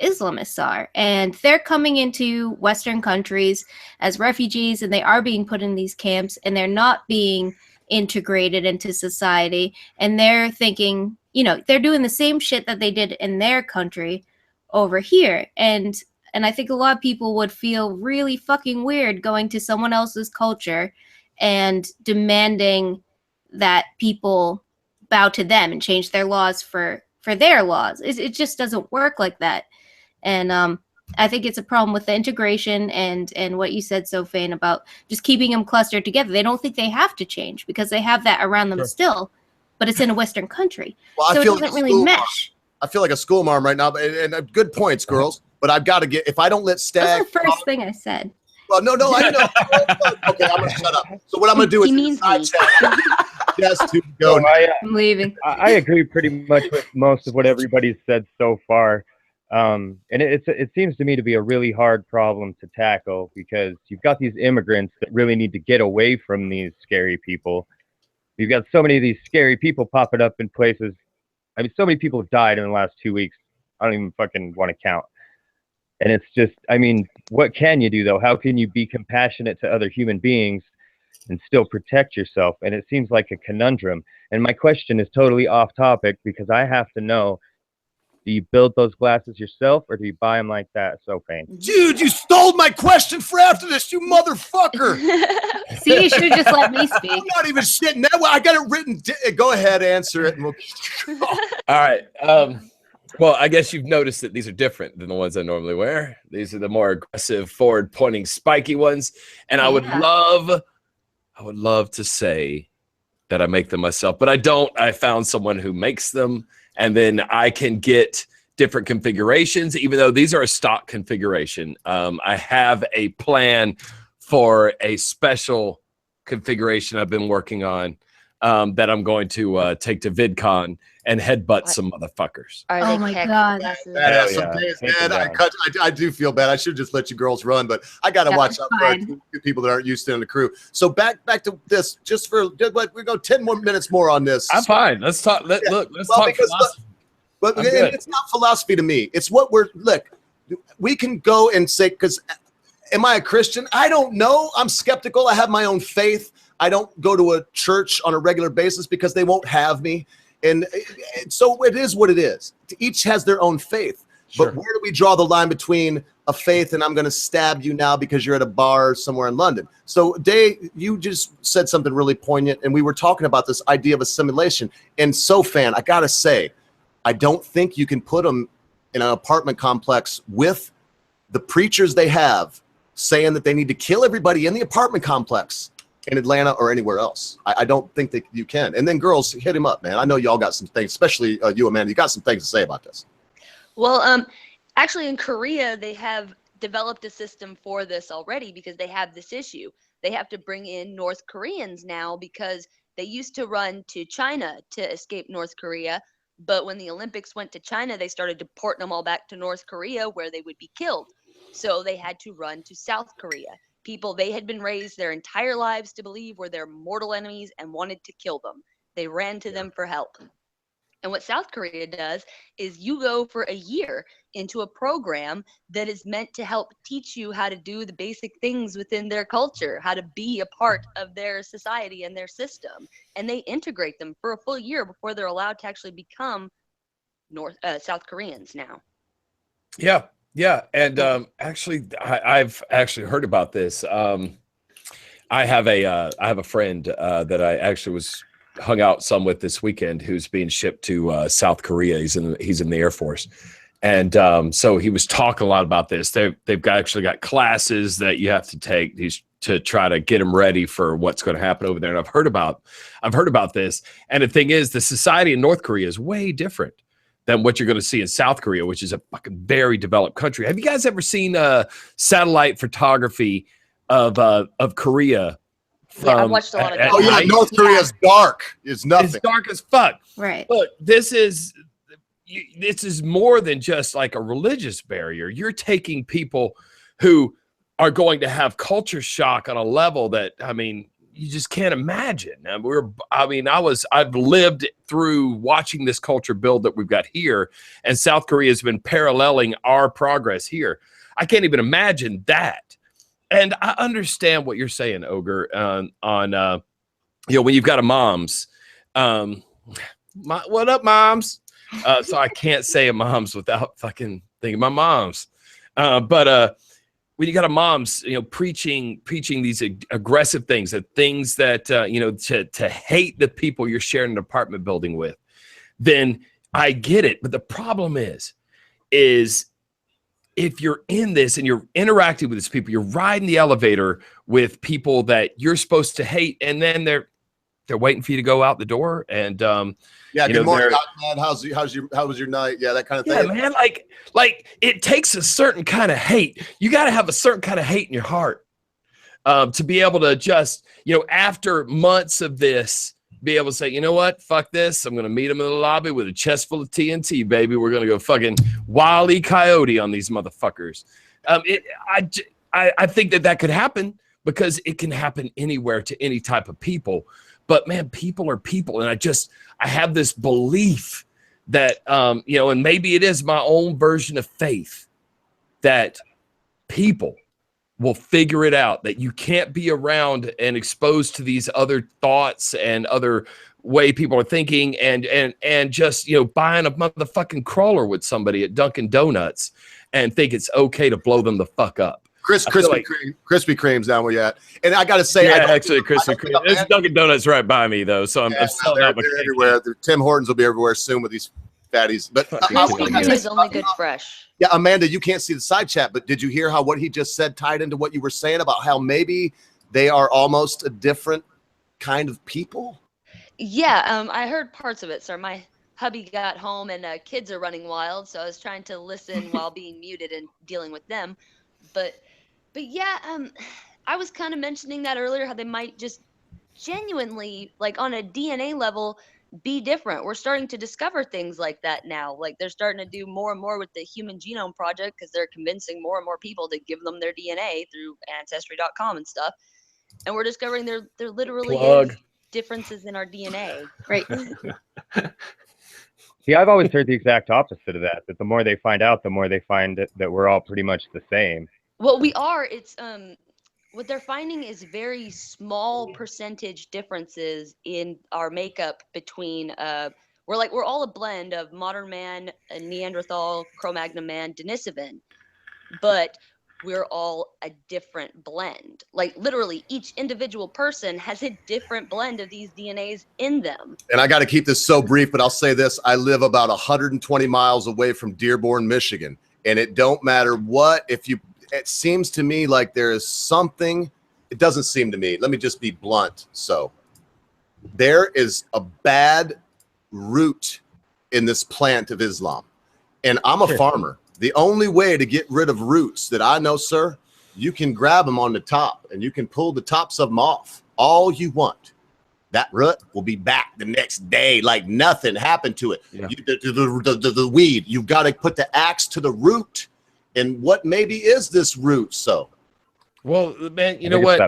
Islamists are, and they're coming into Western countries as refugees, and they are being put in these camps, and they're not being integrated into society, and they're thinking, you know, they're doing the same shit that they did in their country over here, and I think a lot of people would feel really fucking weird going to someone else's culture and demanding that people bow to them and change their laws for their laws. It just doesn't work like that. And I think it's a problem with the integration and what you said, Sophane, about just keeping them clustered together. They don't think they have to change because they have that around them still, but it's in a Western country. Well, so I it feel doesn't like really mesh. I feel like a school mom right now, and good points, girls. But I've got to get, if I don't let Stag. That's the first thing I said. Well, no, I know. Okay, I'm gonna shut up. So what I'm gonna do is He means me. just to go. No, I'm leaving. I agree pretty much with most of what everybody's said so far. And it seems to me to be a really hard problem to tackle because you've got these immigrants that really need to get away from these scary people. You've got so many of these scary people popping up in places. I mean, so many people have died in the last 2 weeks. I don't even fucking want to count. And it's just, I mean, what can you do though? How can you be compassionate to other human beings and still protect yourself? And it seems like a conundrum. And my question is totally off topic because I have to know, do you build those glasses yourself or do you buy them like that? Sophane. Dude, you stole my question for after this, you motherfucker. See, you should have just let me speak. I'm not even shitting that way. I got it written. Go ahead, answer it. And we'll... All right. Well, I guess you've noticed that these are different than the ones I normally wear. These are the more aggressive, forward-pointing, spiky ones. And I would love to say that I make them myself, but I don't. I found someone who makes them, and then I can get different configurations, even though these are a stock configuration. I have a plan for a special configuration I've been working on that I'm going to take to VidCon and headbutt some motherfuckers. Are Oh they my khaki God. glasses? That has Hell some yeah. days, Take it man. down. I do feel bad. I should just let you girls run, but I got to watch out for fine. people that aren't used to it in the crew. So back to this, just for we go 10 more minutes more on this. I'm fine. Let's talk. Let's talk because philosophy. but I'm good. it's not philosophy to me. It's what look. We can go and say, because am I a Christian? I don't know. I'm skeptical. I have my own faith. I don't go to a church on a regular basis because they won't have me. And so it is what it is. Each has their own faith. Sure. But where do we draw the line between a faith and I'm going to stab you now because you're at a bar somewhere in London? So, Dave, you just said something really poignant, and we were talking about this idea of assimilation. And Sophane, I got to say, I don't think you can put them in an apartment complex with the preachers they have saying that they need to kill everybody in the apartment complex in Atlanta or anywhere else. I don't think that you can. And then girls, hit him up, man. I know y'all got some things, especially you, Amanda. You got some things to say about this. Well, actually in Korea, they have developed a system for this already because they have this issue. They have to bring in North Koreans now because they used to run to China to escape North Korea. But when the Olympics went to China, they started deporting them all back to North Korea where they would be killed. So they had to run to South Korea. People they had been raised their entire lives to believe were their mortal enemies and wanted to kill them. They ran to them for help. And what South Korea does is you go for a year into a program that is meant to help teach you how to do the basic things within their culture, how to be a part of their society and their system. And they integrate them for a full year before they're allowed to actually become South Koreans now. Yeah, yeah, and actually, I've actually heard about this. I have a friend that I actually hung out some with this weekend who's being shipped to South Korea. He's in the Air Force, and so he was talking a lot about this. They've actually got classes that you have to take to try to get them ready for what's going to happen over there. And I've heard about this. And the thing is, the society in North Korea is way different than what you're going to see in South Korea, which is a fucking very developed country. Have you guys ever seen satellite photography of Korea? Yeah, I watched a lot of that. Oh yeah, North Korea's dark. It's nothing. It's dark as fuck. Right. Look, this is more than just like a religious barrier. You're taking people who are going to have culture shock on a level that, I mean, you just can't imagine. I've lived through watching this culture build that we've got here, and South Korea has been paralleling our progress here. I can't even imagine that. And I understand what you're saying, Ogre, on when you've got a mom's, what up, moms? So I can't say a mom's without fucking thinking my mom's. But when you got a mom's, preaching these aggressive things, that to hate the people you're sharing an apartment building with, then I get it. But the problem is if you're in this and you're interacting with these people, you're riding the elevator with people that you're supposed to hate, and then they're waiting for you to go out the door. And good morning, man. How was your night? Yeah, that kind of thing. Yeah, man. Like it takes a certain kind of hate. You got to have a certain kind of hate in your heart to be able to just, after months of this, be able to say, you know what, fuck this. I'm going to meet him in the lobby with a chest full of TNT, baby. We're going to go fucking Wile E. Coyote on these motherfuckers. I think that could happen because it can happen anywhere to any type of people. But man, people are people. And I have this belief that, and maybe it is my own version of faith, that people will figure it out, that you can't be around and exposed to these other thoughts and other way people are thinking and just, buying a motherfucking crawler with somebody at Dunkin' Donuts and think it's okay to blow them the fuck up. Krispy Kreme's down where you at. And I got to say, actually, Krispy Kreme. There's Dunkin' Donuts right by me, though, so I'm selling out. They're everywhere. Tim Hortons will be everywhere soon with these fatties. But is only good fresh. Yeah, Amanda, you can't see the side chat, but did you hear how what he just said tied into what you were saying about how maybe they are almost a different kind of people? Yeah, I heard parts of it, sir. My hubby got home and kids are running wild, so I was trying to listen while being muted and dealing with them. But yeah, I was kind of mentioning that earlier, how they might just genuinely, like on a DNA level, be different. We're starting to discover things like that now. Like they're starting to do more and more with the Human Genome Project because they're convincing more and more people to give them their DNA through Ancestry.com and stuff. And we're discovering there literally is differences in our DNA. Right. See, I've always heard the exact opposite of that the more they find out, the more they find that we're all pretty much the same. Well, we are. It's what they're finding is very small percentage differences in our makeup between we're all a blend of modern man, a Neanderthal, Cro-Magnon man, Denisovan, but we're all a different blend. Like literally each individual person has a different blend of these DNAs in them. And I got to keep this so brief, but I'll say this. I live about 120 miles away from Dearborn, Michigan, and it don't matter what, it seems to me like there is something. It doesn't seem to me. Let me just be blunt. So there is a bad root in this plant of Islam. And I'm a farmer. The only way to get rid of roots that I know, sir, you can grab them on the top and you can pull the tops of them off all you want. That root will be back the next day like nothing happened to it. Yeah. The weed, you've got to put the axe to the root. And what maybe is this root? So, well, man, you know what?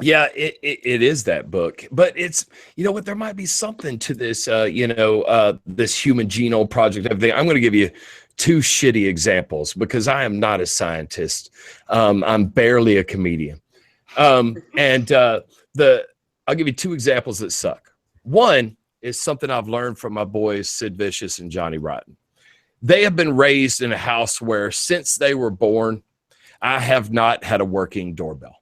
Yeah, it is that book, but it's, you know what, there might be something to this, this human genome project. Everything. I'm going to give you two shitty examples because I am not a scientist. I'm barely a comedian. I'll give you two examples that suck. One is something I've learned from my boys, Sid Vicious and Johnny Rotten. They have been raised in a house where since they were born, I have not had a working doorbell.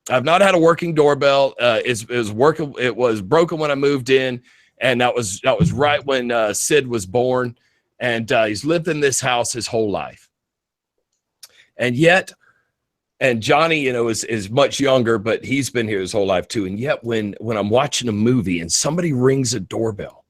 I've not had a working doorbell. It was broken when I moved in, and that was right when Sid was born, and he's lived in this house his whole life. And yet, and Johnny, is much younger, but he's been here his whole life too. And yet, when I'm watching a movie and somebody rings a doorbell,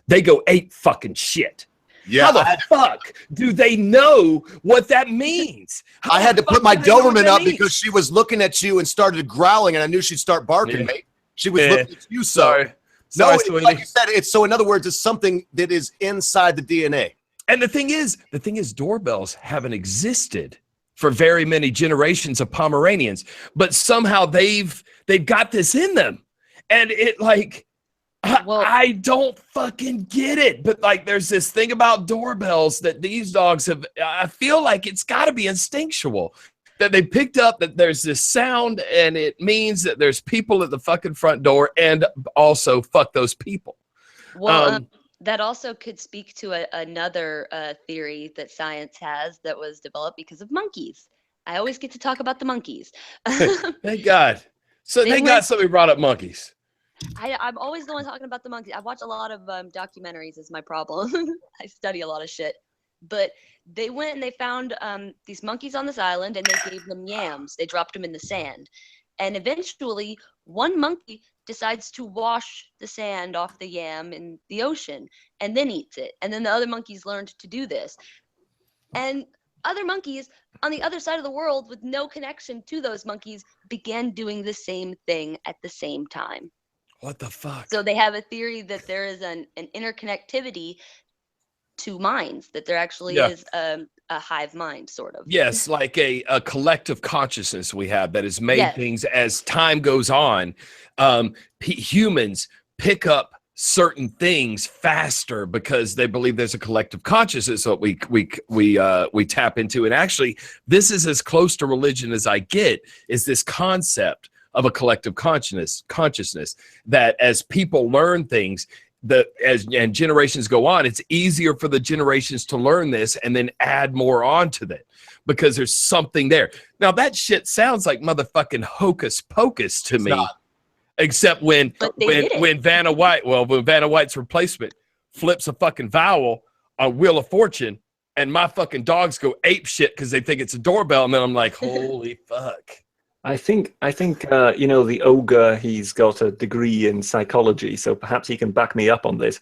they go ape fucking shit. Yeah, how the fuck do they know what that means? I had to put my Doberman up because she was looking at you and started growling, and I knew she'd start barking, mate. She was looking at you, Sorry, sweetie. Like you said, so in other words, it's something that is inside the DNA. And the thing is, doorbells haven't existed for very many generations of Pomeranians, but somehow they've got this in them, and it like. I don't fucking get it, but like there's this thing about doorbells that these dogs have. I feel like it's got to be instinctual that they picked up that there's this sound and it means that there's people at the fucking front door, and also fuck those people. Well, that also could speak to another theory that science has that was developed because of monkeys. I always get to talk about the monkeys. Thank God. So thank God somebody brought up monkeys. I'm always the one talking about the monkeys. I watch a lot of documentaries is my problem. I study a lot of shit. But they went and they found these monkeys on this island, and they gave them yams. They dropped them in the sand. And eventually, one monkey decides to wash the sand off the yam in the ocean and then eats it. And then the other monkeys learned to do this. And other monkeys on the other side of the world with no connection to those monkeys began doing the same thing at the same time. What the fuck? So they have a theory that there is an interconnectivity to minds, that there actually is a hive mind, sort of. Yes, like a collective consciousness we have that has made things as time goes on. Humans pick up certain things faster because they believe there's a collective consciousness that we tap into. And actually, this is as close to religion as I get, is this concept of a collective consciousness that as people learn things, and generations go on, it's easier for the generations to learn this and then add more onto that because there's something there. Now that shit sounds like motherfucking hocus pocus to me, except when Vanna White's replacement flips a fucking vowel on Wheel of Fortune, and my fucking dogs go ape shit because they think it's a doorbell, and then I'm like, holy fuck. I think the ogre, he's got a degree in psychology, so perhaps he can back me up on this.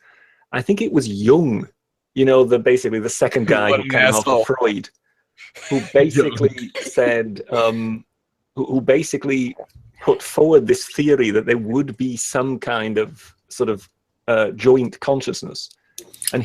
I think it was Jung, basically the second guy who came after Freud, who basically said, who basically put forward this theory that there would be some kind of sort of joint consciousness, and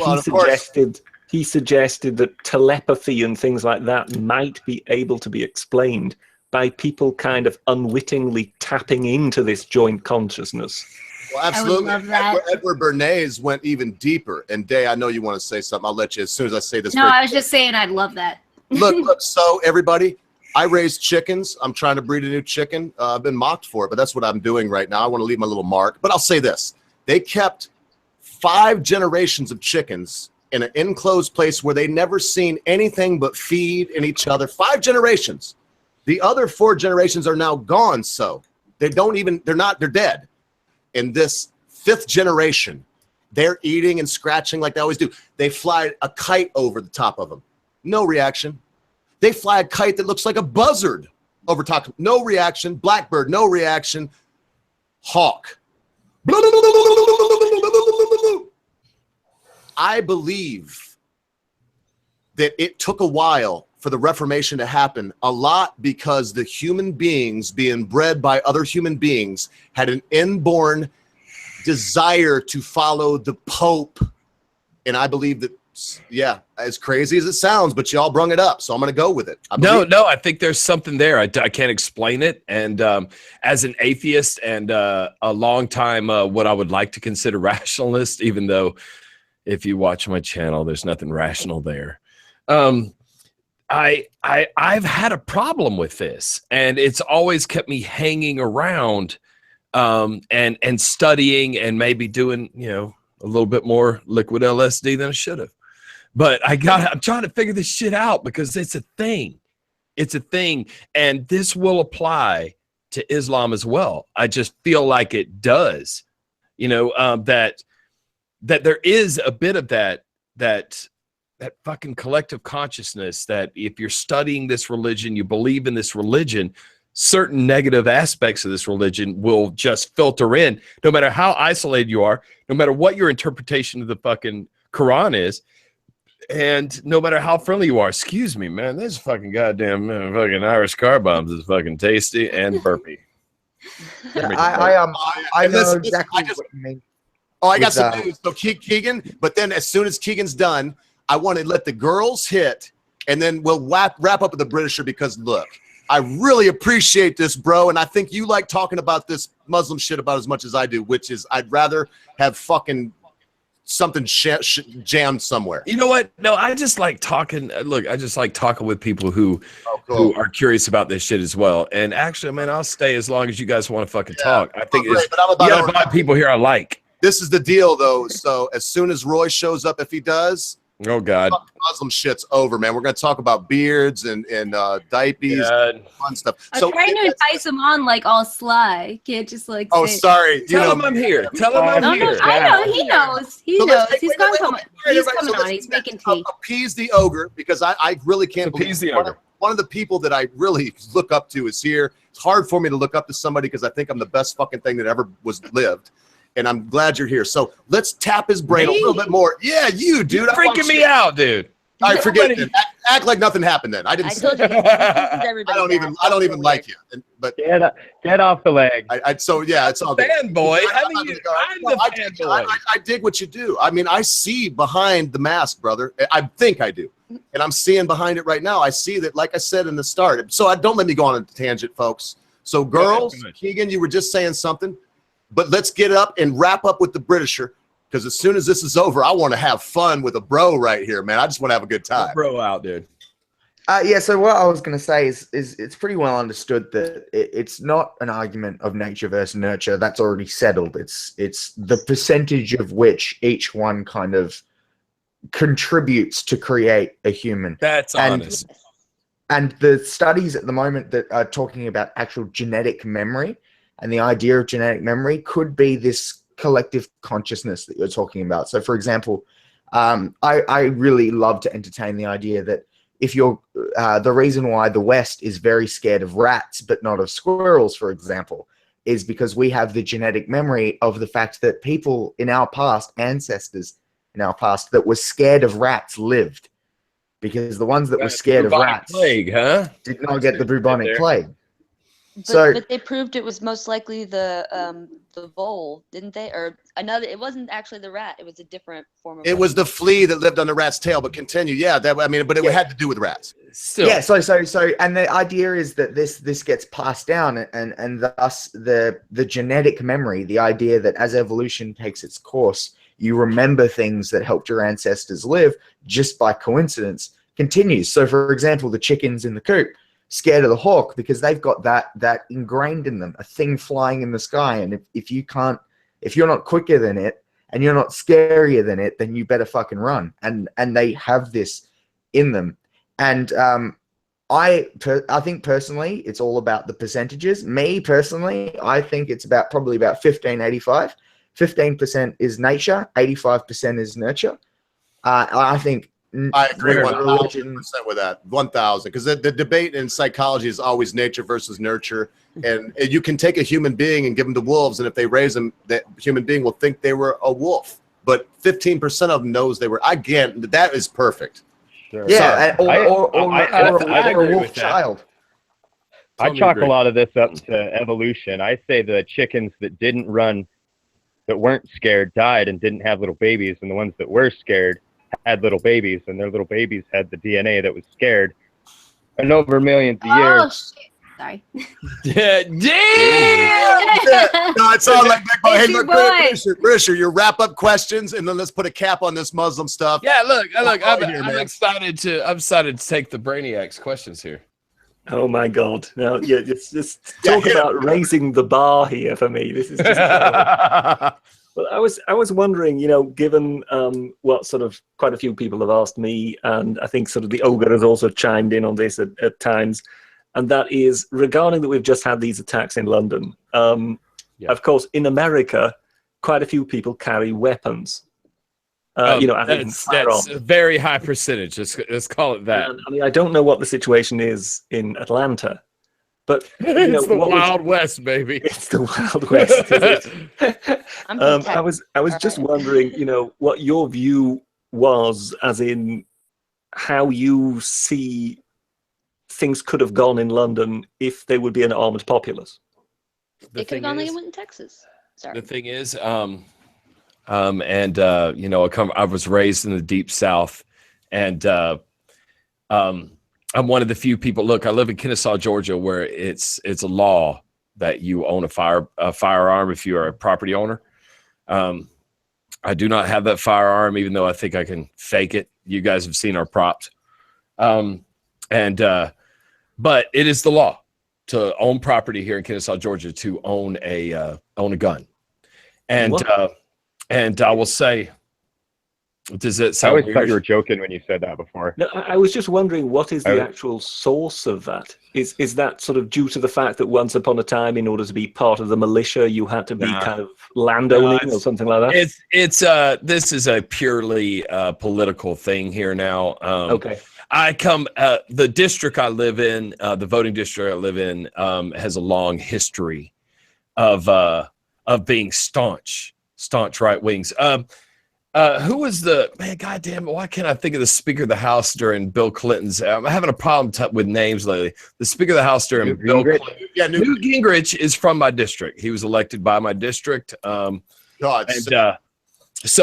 he suggested that telepathy and things like that might be able to be explained by people kind of unwittingly tapping into this joint consciousness. Well, absolutely. I would love that. Edward Bernays went even deeper. And Day, I know you want to say something. I'll let you as soon as I say this. No, I was just saying I'd love that. Look, so everybody, I raise chickens. I'm trying to breed a new chicken. I've been mocked for it, but that's what I'm doing right now. I want to leave my little mark. But I'll say this. They kept 5 generations of chickens in an enclosed place where they never seen anything but feed in each other. 5 generations. The other 4 generations are now gone, so they're dead. In this 5th generation, they're eating and scratching like they always do. They fly a kite over the top of them. No reaction. They fly a kite that looks like a buzzard over top. No reaction. Blackbird, no reaction. Hawk. I believe that it took a while for the Reformation to happen, a lot because the human beings being bred by other human beings had an inborn desire to follow the Pope. And I believe that yeah, as crazy as it sounds, but y'all brung it up, so I'm going to go with it. No, I think there's something there. I can't explain it. And as an atheist and a long time, what I would like to consider rationalist, even though if you watch my channel, there's nothing rational there. I've had a problem with this, and it's always kept me hanging around and studying and maybe doing, a little bit more liquid LSD than I should have. But I'm trying to figure this shit out because it's a thing. It's a thing. And this will apply to Islam as well. I just feel like it does, that there is a bit of that fucking collective consciousness that if you're studying this religion, you believe in this religion, certain negative aspects of this religion will just filter in, no matter how isolated you are, no matter what your interpretation of the fucking Quran is, and no matter how friendly you are. Excuse me, man, this fucking goddamn fucking Irish car bombs is fucking tasty and burpy. I know exactly what you mean. Oh, I got some news. So Keegan, but then as soon as Keegan's done, I want to let the girls hit, and then we'll wrap up with the Britisher, because look, I really appreciate this, bro, and I think you like talking about this Muslim shit about as much as I do, which is I'd rather have fucking something jammed somewhere. You know what? No, I just like talking. Look, I just like talking with people who are curious about this shit as well. And actually, man, I'll stay as long as you guys want to fucking talk. I think you got a lot of people here I like. This is the deal, though. So as soon as Roy shows up, if he does, oh god, Muslim shit's over, man. We're gonna talk about beards and diapers, and fun stuff. I'm trying to entice him on like all sly. Can't just like. Oh, sorry. Tell him I'm here. Tell him I'm here. I know. He knows. He knows. He's going to come. He's coming on. He's making tea. Appease the ogre, because I really can't believe the ogre. One of the people that I really look up to is here. It's hard for me to look up to somebody because I think I'm the best fucking thing that ever was lived. And I'm glad you're here. So let's tap his brain a little bit more. Yeah, you, dude. You're freaking me out, dude. All right, forget it. Act like nothing happened then. I didn't say I don't even like you. But get off the leg. So yeah, it's all good. Fanboy. I'm the fanboy. I dig what you do. I mean, I see behind the mask, brother. I think I do. And I'm seeing behind it right now. I see that, like I said in the start. So don't let me go on a tangent, folks. So girls, Keegan, you were just saying something. But let's get up and wrap up with the Britisher, because as soon as this is over, I want to have fun with a bro right here, man. I just want to have a good time. Bro out, dude. Yeah, so what I was going to say is it's pretty well understood that it's not an argument of nature versus nurture. That's already settled. It's the percentage of which each one kind of contributes to create a human. That's honest. And the studies at the moment that are talking about actual genetic memory, and the idea of genetic memory could be this collective consciousness that you're talking about. So, for example, I really love to entertain the idea that if you're the reason why the West is very scared of rats but not of squirrels, for example, is because we have the genetic memory of the fact that people in our past, ancestors in our past, that were scared of rats lived, because the ones that were scared of rats did not get the bubonic plague. But they proved it was most likely the vole, didn't they? Or another? It wasn't actually the rat. It was a different form of. It was the flea that lived on the rat's tail. But continue, yeah. But it had to do with rats. Still. Yeah. So, and the idea is that this gets passed down, and thus the genetic memory, the idea that as evolution takes its course, you remember things that helped your ancestors live just by coincidence, continues. So, for example, the chickens in the coop scared of the hawk because they've got that ingrained in them, a thing flying in the sky. And if you're not quicker than it and you're not scarier than it, then you better fucking run. And they have this in them. And I think personally, it's all about the percentages. Me personally, I think it's probably about 15-85. 15% is nature, 85% is nurture. I think. I agree 1,000% with that. 1,000, because the debate in psychology is always nature versus nurture, and you can take a human being and give them to wolves, and if they raise them, that human being will think they were a wolf. But 15% of them knows they were. Again, that is perfect. Sure. Yeah, or a wolf child. I chalk a lot of this up to evolution. I say the chickens that didn't run, that weren't scared, died and didn't have little babies, and the ones that were scared had little babies, and their little babies had the DNA that was scared. And over millions of years. shit. Sorry. Yeah, damn. No, it sounds like Big Boy. Hey, Big look, Boy. Brisher, your wrap up questions, and then let's put a cap on this Muslim stuff. Yeah, look, I'm man. excited to take the Brainiac's questions here. Oh my God! Now, yeah, just talk Yeah. about raising the bar here for me. This is just. Well, I was wondering, given what sort of quite a few people have asked me, and I think sort of the ogre has also chimed in on this at times, and that is regarding that we've just had these attacks in London. Of course, in America, quite a few people carry weapons. That's a very high percentage. Let's call it that. And, I mean, I don't know what the situation is in Atlanta, but It's the Wild West, baby. It's the Wild West. Isn't it? I'm I was just wondering, what your view was, as in how you see things could have gone in London if there would be an armed populace. It could have gone like it went in Texas. Sorry. The thing is, I was raised in the deep South, and I'm one of the few people. Look, I live in Kennesaw, Georgia, where it's a law that you own a firearm if you are a property owner. I do not have that firearm, even though I think I can fake it. You guys have seen our props, but it is the law to own property here in Kennesaw, Georgia, to own a gun, and I will say, does it I sound always weird? thought you were joking when you said that before. No, I was just wondering, what is the actual source of that? Is that sort of due to the fact that once upon a time, in order to be part of the militia, you had to be kind of landowning or something like that? This is a purely political thing here now. Okay. The district I live in, the voting district I live in, has a long history of being staunch right wings. Who was the man? Goddamn! Why can't I think of the Speaker of the House during Bill Clinton's? I'm having a problem with names lately. The Speaker of the House during Bill Clinton. Yeah, Newt Gingrich is from my district. He was elected by my district. So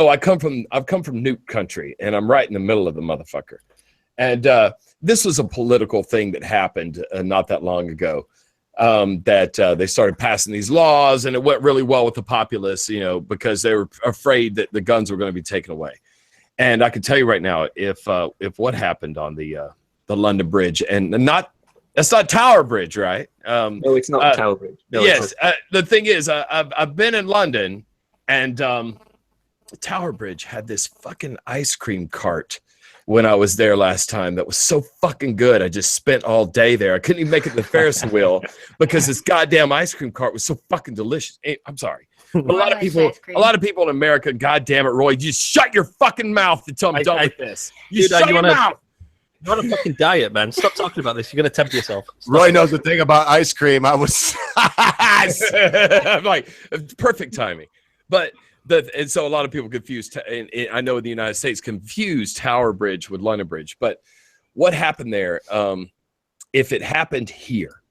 I've come from Newt country, and I'm right in the middle of the motherfucker. And this was a political thing that happened not that long ago. They started passing these laws, and it went really well with the populace, because they were afraid that the guns were going to be taken away. And I can tell you right now, if what happened on the London Bridge, and that's not Tower Bridge, right? No, it's not Tower Bridge. No, yes, the thing is, I've been in London, and Tower Bridge had this fucking ice cream cart when I was there last time that was so fucking good. I just spent all day there. I couldn't even make it to the Ferris wheel because this goddamn ice cream cart was so fucking delicious. I'm sorry. But a lot of people in America, goddamn it, Roy, just shut your fucking mouth until I'm done with this. Shut your mouth. You're on a fucking diet, man. Stop talking about this. You're going to tempt yourself. Roy knows the thing about ice cream. I'm like, perfect timing. But and so a lot of people confuse, and I know in the United States, confuse Tower Bridge with London Bridge. But what happened there, if it happened here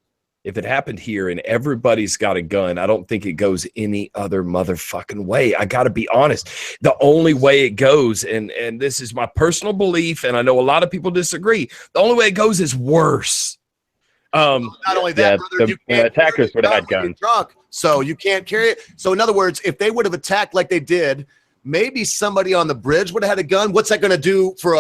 and everybody's got a gun, I don't think it goes any other motherfucking way. I got to be honest. The only way it goes, and this is my personal belief, and I know a lot of people disagree, the only way it goes is worse. Not only that, brother, the attackers would have had guns. Drunk, so you can't carry it. So in other words, if they would have attacked like they did, maybe somebody on the bridge would have had a gun. What's that going to do for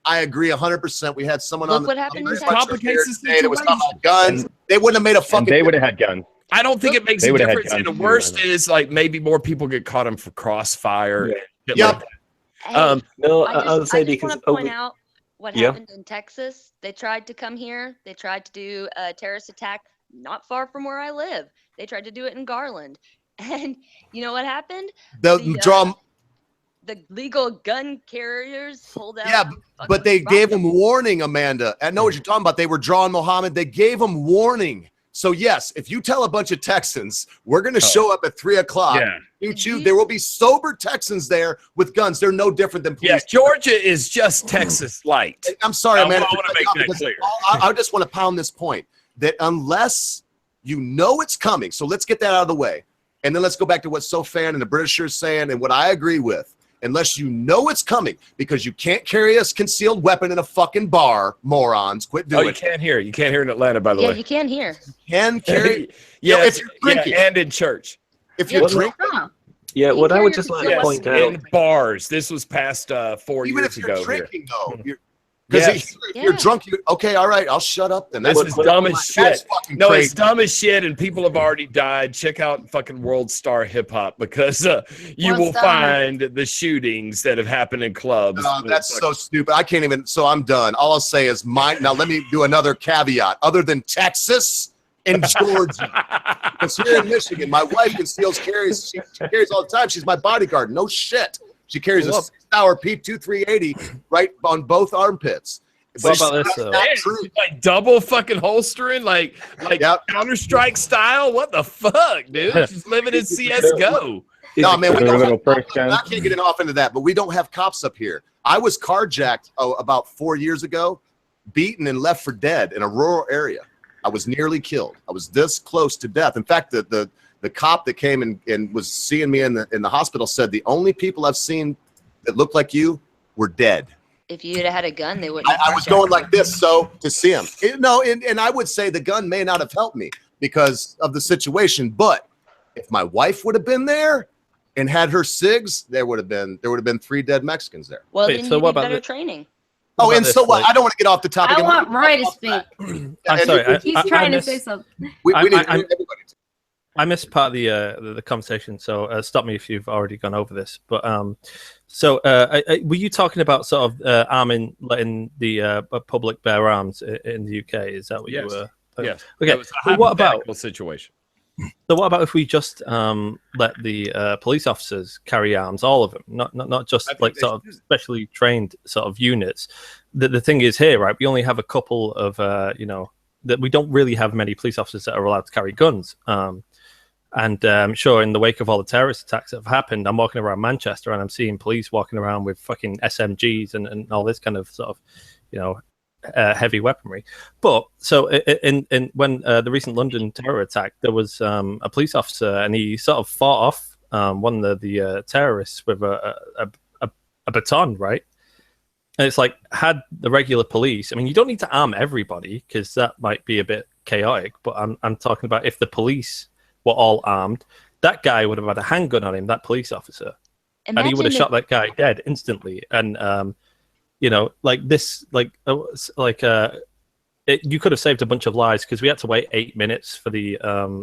I agree 100%. We had someone on the what happened in complicates the situation. That was talking about guns. They wouldn't have made a fucking. And they would have had guns. I don't think it makes a difference. And the worst is, like, maybe more people get caught in for crossfire. Yep. No, I would say just because want to point out what happened in Texas. They tried to come here. They tried to do a terrorist attack not far from where I live. They tried to do it in Garland. And you know what happened? The legal gun carriers pulled out. Yeah, but they gave them warning, Amanda. I know what you're talking about. They were drawing Mohammed. They gave them warning. So yes, if you tell a bunch of Texans, we're going to show up at 3:00, there will be sober Texans there with guns. They're no different than police. Yeah, Georgia is just Texas light. I'm sorry, Amanda. I want to make that clear. I just want to pound this point that unless you know it's coming, so let's get that out of the way. And then let's go back to what Sofan and the British are saying and what I agree with. unless you know it's coming, because you can't carry a concealed weapon in a fucking bar, morons. Quit doing you it. can't hear. You can't hear in Atlanta, by the Yeah, way. you can hear. Can carry. Yeah, if you're drinking. and in church. If you're Well, drinking. Oh, Yeah, You what I carry would your just like to concealed point weapon. out. In bars. This was past 4 Even years if you're ago here. drinking, though. Because Yes. if you're Yeah. drunk, okay, all right, I'll shut up then. This is dumb as That's shit. fucking No, crazy. it's dumb as shit, and people have already died. Check out fucking World Star Hip Hop, because you World will Star. find the shootings that have happened in clubs. That's so stupid. I can't even. So I'm done. All I'll say is mine. Now let me do another caveat. Other than Texas and Georgia, because here in Michigan, my wife conceals carries. She carries all the time. She's my bodyguard. No shit. She carries a 6-hour P2380 right on both armpits. What about this, that's though? not Man, true. like double fucking holstering, like Yep. Counter-Strike style. What the fuck, dude? She's living in CS:GO. No, man, we Their don't little have, first gun. I can't get off into that, but we don't have cops up here. I was carjacked about 4 years ago, beaten and left for dead in a rural area. I was nearly killed. I was this close to death. In fact, the cop that came and was seeing me in the hospital said the only people I've seen that looked like you were dead. If you'd have had a gun, they wouldn't. I was going like this, so to see him. And I would say the gun may not have helped me because of the situation, but if my wife would have been there and had her SIGs, there would have been 3 dead Mexicans there. Well, Wait, then so you what need about better the- training. Oh, about and this, so what? like- I don't want to get off the topic. I and want we- Roy to speak. I'm and sorry. He's I trying to missed- say something. we need I- everybody to. I missed part of the conversation, so stop me if you've already gone over this. But were you talking about sort of letting the public bear arms in the UK? Is that what Yes. you were? Yes. Okay. That was a Well, what about hypothetical situation? so? What about if we just let the police officers carry arms, all of them, not just I think like they sort of should. specially trained sort of units? The thing is here, right? We only have a couple of that we don't really have many police officers that are allowed to carry guns. And sure, in the wake of all the terrorist attacks that have happened, I'm walking around Manchester and I'm seeing police walking around with fucking SMGs and all this kind of sort of, heavy weaponry. But so in when the recent London terror attack, there was a police officer and he sort of fought off one of the terrorists with a baton, right? And it's like, had the regular police, I mean, you don't need to arm everybody because that might be a bit chaotic, but I'm talking about if the police were all armed, that guy would have had a handgun on him, that police officer, and he would have shot that guy dead instantly. And you could have saved a bunch of lives because we had to wait 8 minutes for the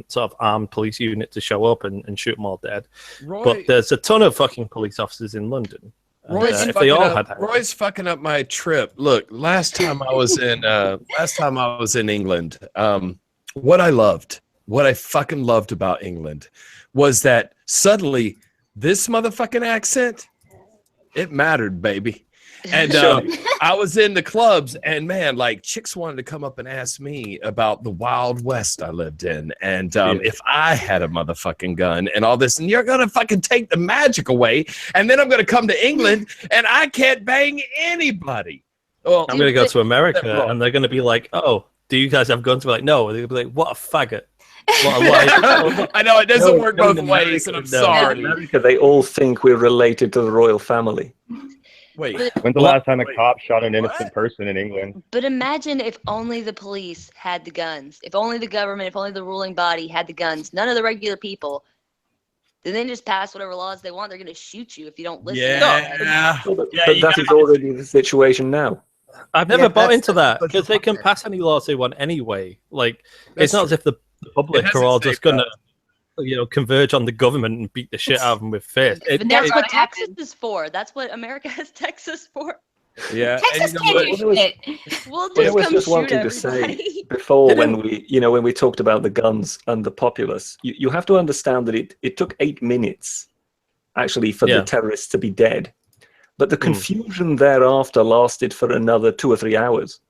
sort of armed police unit to show up and shoot them all dead. But there's a ton of fucking police officers in London. Roy's, if they all had Roy's fucking up my trip. Look, last time I was in England, what I fucking loved about England was that suddenly this motherfucking accent, it mattered, baby. And I was in the clubs and man, like chicks wanted to come up and ask me about the Wild West I lived in. And if I had a motherfucking gun and all this, and you're going to fucking take the magic away. And then I'm going to come to England and I can't bang anybody. Well, I'm going to go to America and they're going to be like, oh, do you guys have guns? We're like, no. They'll be like, what a faggot. I know it doesn't work both ways, and I'm sorry. In America, they all think we're related to the royal family. Wait, when's the last time a cop shot an innocent person in England? But imagine if only the police had the guns. If only the government, if only the ruling body had the guns. None of the regular people. Then they just pass whatever laws they want. They're going to shoot you if you don't listen. But that is already the situation now. I've never bought into that because they can pass any laws they want anyway. Like, it's not as if the public are all just going to, converge on the government and beat the shit out of them with fists. But that's what Texas is for. That's what America has Texas for. Yeah. Texas can't do shit. We'll I just was come just shoot wanting to everybody. say before when we talked about the guns and the populace, you have to understand that it took 8 minutes actually for the terrorists to be dead. But the confusion thereafter lasted for another 2 or 3 hours.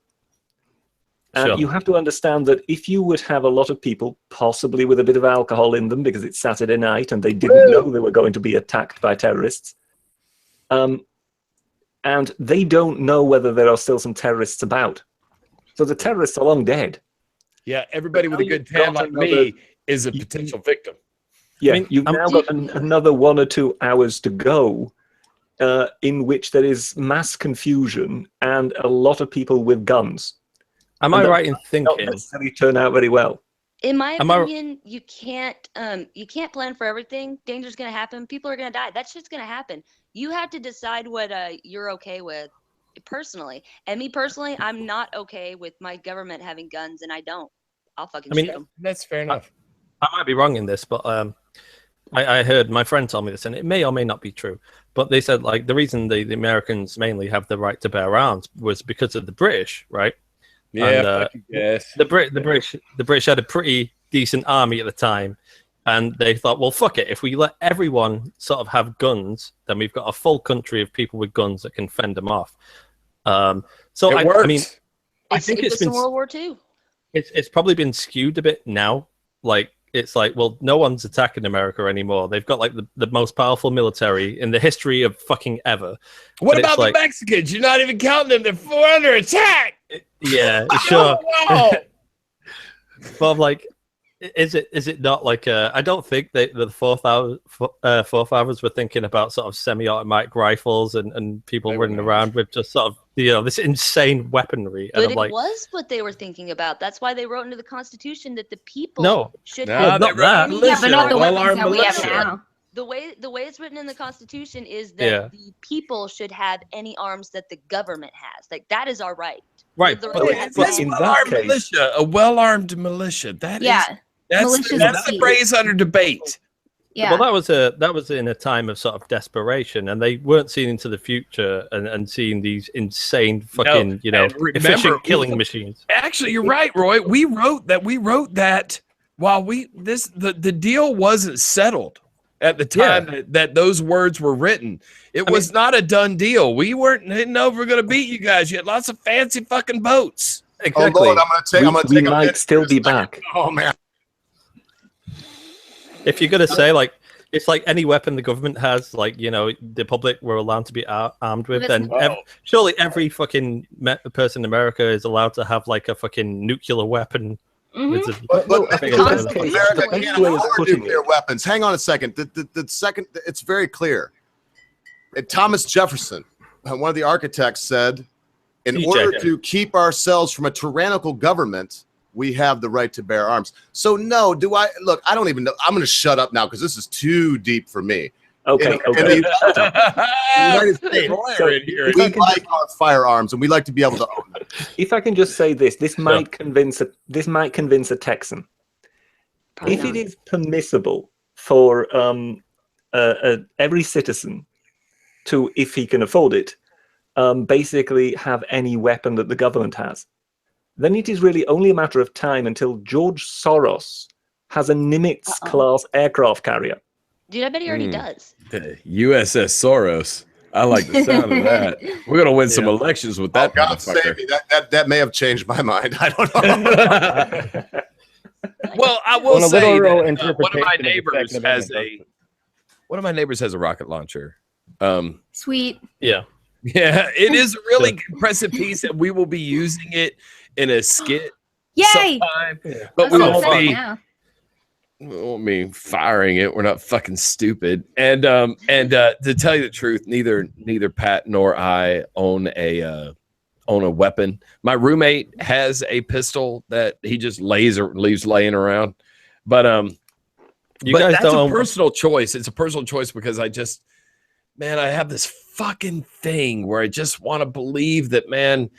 And you have to understand that if you would have a lot of people, possibly with a bit of alcohol in them because it's Saturday night and they didn't know they were going to be attacked by terrorists, and they don't know whether there are still some terrorists about. So the terrorists are long dead. Yeah, everybody with a good tan like me is a potential victim. Yeah, you've now got another 1 or 2 hours to go in which there is mass confusion and a lot of people with guns. Am And I that right in Not thinking? necessarily turn out very well. In my Am I- opinion, you can't plan for everything. Danger's gonna happen. People are gonna die. That shit's gonna happen. You have to decide what you're okay with personally. And me personally, I'm not okay with my government having guns, and I don't. I'll fucking I mean, shoot them. That's fair enough. I might be wrong in this, but I heard my friend tell me this, and it may or may not be true. But they said like the reason the Americans mainly have the right to bear arms was because of the British, right? Yeah, And, fuck you guys. The British had a pretty decent army at the time, and they thought, well, fuck it. If we let everyone sort of have guns, then we've got a full country of people with guns that can fend them off. So It I worked. mean, I It think saved it's us in been World War II. it's probably been skewed a bit now. Like it's like, well, no one's attacking America anymore. They've got like the most powerful military in the history of fucking ever. What But it's about like- the Mexicans? You're not even counting them. They're under attack. Yeah, sure. Wow. But I'm like, is it not like I don't think that the forefathers were thinking about sort of semi-automatic rifles and people They running weren't. around with just sort of this insane weaponry. And But I'm it like, was what they were thinking about. That's why they wrote into the Constitution that the people No. should No, have they not wrote that. any Yeah, but not the Well, weapons our that we have militia. now. The way it's written in the Constitution is that Yeah. the people should have any arms that the government has. Like that is our right. right, The but right it's- to but have in any- that Well-armed case- militia, a well-armed militia. That's Militia's the key. phrase under debate. Yeah. Well, that was in a time of sort of desperation, and they weren't seeing into the future and seeing these insane fucking and remember, efficient killing machines. Actually, you're right, Roy. We wrote that while the deal wasn't settled at the time that those words were written. It was not a done deal. We didn't know if we were going to beat you guys. You had lots of fancy fucking boats. Oh Exactly. Lord, I'm gonna We take a might minute still for a be second. back. Oh man. If you're gonna say like it's like any weapon the government has, like the public were allowed to be armed with, then surely every fucking person in America is allowed to have like a fucking nuclear weapon. Mhm. with a- But Constantly. America The can't best way of afford putting nuclear it- weapons. Hang on a second. The second, it's very clear. Thomas Jefferson, one of the architects, said, in TJ. order to keep ourselves from a tyrannical government, we have the right to bear arms. So no, I don't even know. I'm going to shut up now because this is too deep for me. Okay, In okay. the United States, So, in here. if I we can like our firearms and we like to be able to own them. If I can just say this might convince a Texan. Probably If not. it is permissible for every citizen to, if he can afford it, basically have any weapon that the government has, then it is really only a matter of time until George Soros has a Nimitz-class aircraft carrier. Dude, I bet he already does. The USS Soros. I like the sound of that. We're gonna win some elections with that. Oh, God save me. That may have changed my mind. I don't know. motherfucker. Well, I will On a say literal that, one of my interpretation of the neighbors Second has Amendment. one of my neighbors has a rocket launcher. Sweet. Yeah. Yeah, it is a really impressive piece, and we will be using it in a skit Yay! sometime. Yeah. But we I'm won't excited be. now. We won't be firing it. We're not fucking stupid. And to tell you the truth, neither Pat nor I own a weapon. My roommate has a pistol that he just leaves laying around. But You but guys that's don't a own- personal choice. It's a personal choice because I have this fucking thing where I just want to believe that, man,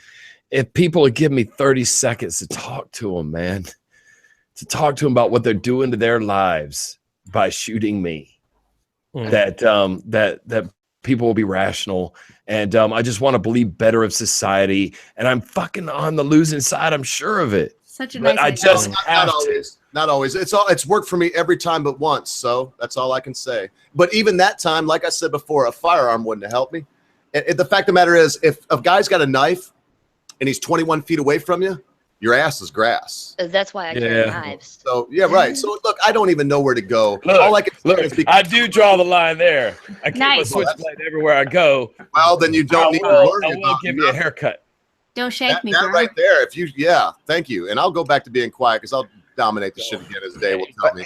if people would give me 30 seconds to talk to them, man, to talk to them about what they're doing to their lives by shooting me, that people will be rational. And I just want to believe better of society. And I'm fucking on the losing side. I'm sure of it. Such a But nice I idea. just Not have to. always. Not always. It's worked for me every time but once. So that's all I can say. But even that time, like I said before, a firearm wouldn't have helped me. The fact of the matter is, if a guy's got a knife and he's 21 feet away from you, your ass is grass. That's why I carry Yeah. knives. So yeah, right. So look, I don't even know where to go. Look, all I can say is I do draw the line there. I keep Nice. my switchblade everywhere I go. well, then you don't need to worry I will about give you a nothing. haircut. Don't shake me, that bro. right there. If you, yeah, thank you. And I'll go back to being quiet because I'll dominate the shit again as the day will tell me.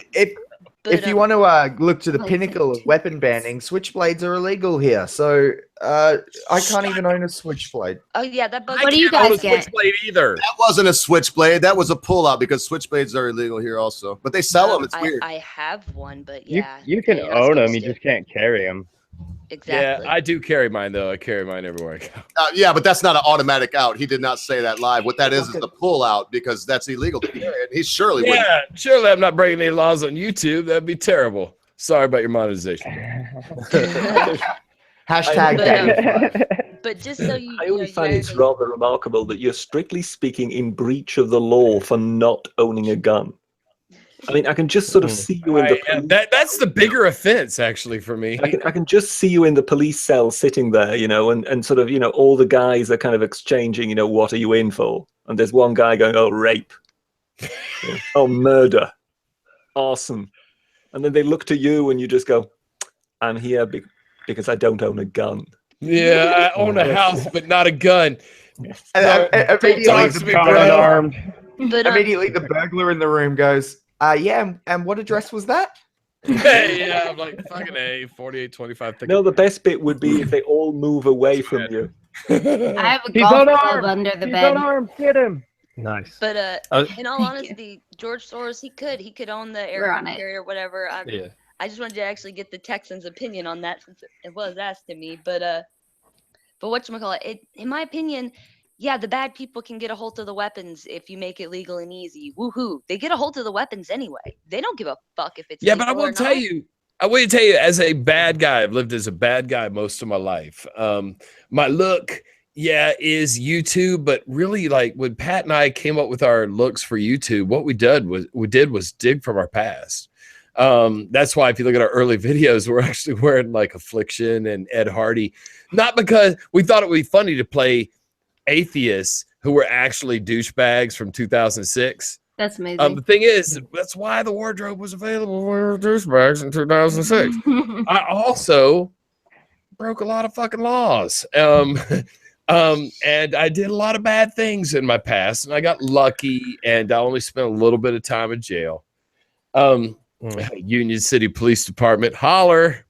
But, if you want to look to the Like pinnacle of that. weapon banning, switchblades are illegal here. So I can't even own a switchblade. oh yeah, that bugs What do me. you I don't guys own a get? switchblade either. That wasn't a switchblade. That was a pullout because switchblades are illegal here also. But they sell them. It's weird. I have one, but You yeah. you can you're not own them, supposed you to. just can't carry them. Exactly. Yeah, I do carry mine though. I carry mine everywhere I go. Yeah, but that's not an automatic out. He did not say that live. What that is the pullout because that's illegal to carry. And he surely wouldn't. Yeah, surely I'm not breaking any laws on YouTube. That'd be terrible. Sorry about your monetization. Hashtag But, Dave. but just so you, I you know, only you find it's guys- rather remarkable that you're strictly speaking in breach of the law for not owning a gun. I mean, I can just sort of see you in the That's the bigger offense, actually, for me. I can just see you in the police cell sitting there, you know, and sort of, you know, all the guys are kind of exchanging, you know, what are you in for? And there's one guy going, oh, rape. Oh, murder. Arson. And then they look to you and you just go, I'm here because I don't own a gun. Yeah, I own a house, but not a gun. And Don't talk to me, bro. Unarmed. But immediately the burglar in the room goes, yeah, and what address was that? Hey, yeah, I'm like, fucking A, 4825. No, the best bit would be if they all move away from you. I have a He's golf club unarmed. under the He's bed. unarmed. Get him. Nice. But Oh, in all honesty, George Soros, he could own the We're on aircraft it. carrier, whatever. Yeah. I just wanted to actually get the Texans' opinion on that since it was asked to me. But whatchamacallit, in my opinion, yeah, the bad people can get a hold of the weapons if you make it legal and easy. Woohoo! They get a hold of the weapons anyway. They don't give a fuck if it's Yeah, but I legal or will tell not. you, as a bad guy, I've lived as a bad guy most of my life. My look, yeah, is YouTube, but really, like when Pat and I came up with our looks for YouTube, what we did was dig from our past. That's why if you look at our early videos, we're actually wearing like Affliction and Ed Hardy, not because we thought it would be funny to play atheists who were actually douchebags from 2006. That's amazing. The thing is, that's why the wardrobe was available for douchebags in 2006. I also broke a lot of fucking laws. And I did a lot of bad things in my past, and I got lucky, and I only spent a little bit of time in jail. Union City Police Department, holler.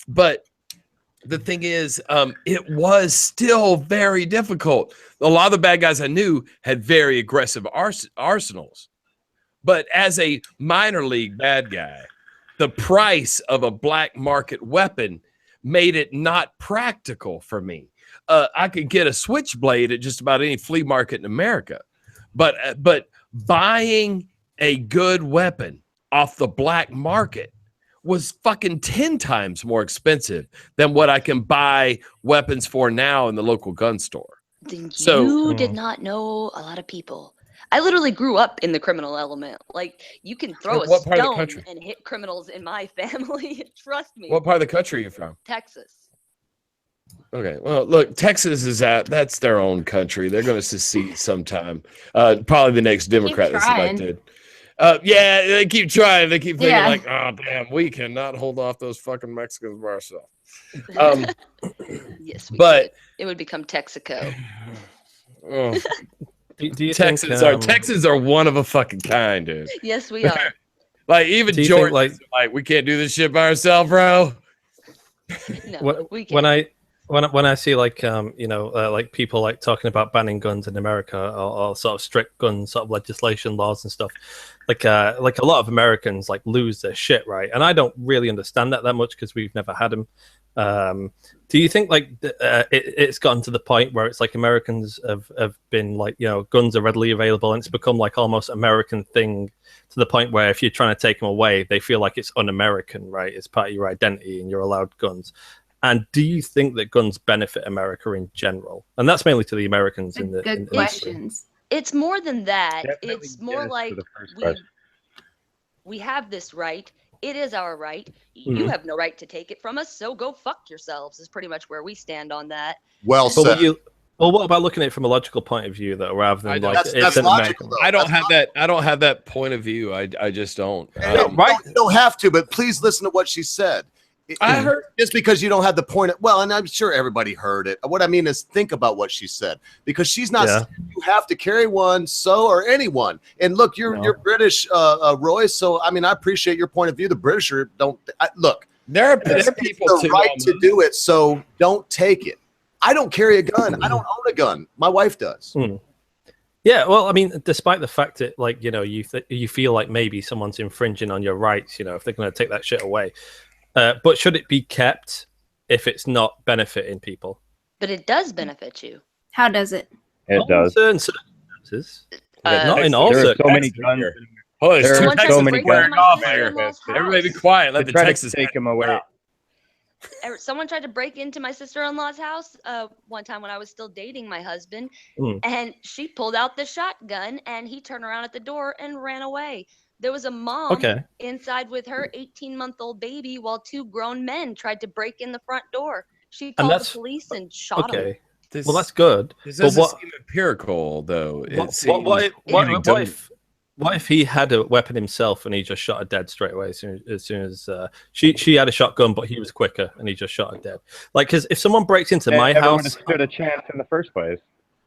But the thing is, it was still very difficult. A lot of the bad guys I knew had very aggressive arsenals. But as a minor league bad guy, the price of a black market weapon made it not practical for me. I could get a switchblade at just about any flea market in America. But buying a good weapon off the black market was fucking 10 times more expensive than what I can buy weapons for now in the local gun store. Then So- you did not know a lot of people. I literally grew up in the criminal element. Like, you can throw a What part of the stone country? and hit criminals in my family. Trust me. What part of the country are you from? Texas. Okay, well, look, Texas is that's their own country. They're going to secede sometime. Probably the next Democrat that's trying. elected. Yeah, they keep trying. They keep thinking Yeah. like, oh, damn, we cannot hold off those fucking Mexicans by ourselves. Yes, we But- could. It would become Texaco. Oh, Do you Texans think, Texans are one of a fucking kind, dude. Yes, we are. Like even Do you think, George, like- like we can't do this shit by ourselves, bro. No, we when can't. I see like like people like talking about banning guns in America or sort of strict gun sort of legislation laws and stuff, like a lot of Americans like lose their shit, right? And I don't really understand that much because we've never had them. Do you think like it's gotten to the point where it's like Americans have been like, you know, guns are readily available and it's become like almost American thing to the point where if you're trying to take them away, they feel like it's un-American, right? It's part of your identity and you're allowed guns. And do you think that guns benefit America in general? And that's mainly to the Americans in the Good in- questions. It's more than that. Definitely It's more yes like to the first we question. we have this right. It is our right. You Mhm. have no right to take it from us, so go fuck yourselves is pretty much where we stand on that. Well But said. what about looking at it from a logical point of view, though, rather than like That's it's an logical, American? though. I don't That's have logical. that. I don't have that point of view. I just don't. No, right. You don't have to, but please listen to what she said. I heard just because you don't have the point of, well, and I'm sure everybody heard it. What I mean is think about what she said, because she's not saying you have to carry one, so or anyone. And look, you're British, Roy. So I mean, I appreciate your point of view. The British look. There are people the right to do it, so don't take it. I don't carry a gun. I don't own a gun. My wife does. Yeah, well, I mean, despite the fact that, like, you know, you feel like maybe someone's infringing on your rights, you know, if they're going to take that shit away. But should it be kept if it's not benefiting people? But it does benefit you. How does it? It does. In certain circumstances. Not in all There are so many circumstances. guns. Oh, there's There two are Someone tried so to many break into guns. my off sister-in-law's here. Everybody be house. quiet. Let They the try Texas to take them away. Someone tried to break into my sister-in-law's house one time when I was still dating my husband, and she pulled out the shotgun, and he turned around at the door and ran away. There was a mom inside with her 18-month-old baby while two grown men tried to break in the front door. She called the police and shot him. This, well, that's good. This But doesn't seem empirical, though. What if he had a weapon himself and he just shot her dead straight away as soon as she had a shotgun, but he was quicker and he just shot her dead? Like, because if someone breaks into my everyone house, stood a chance in the first place.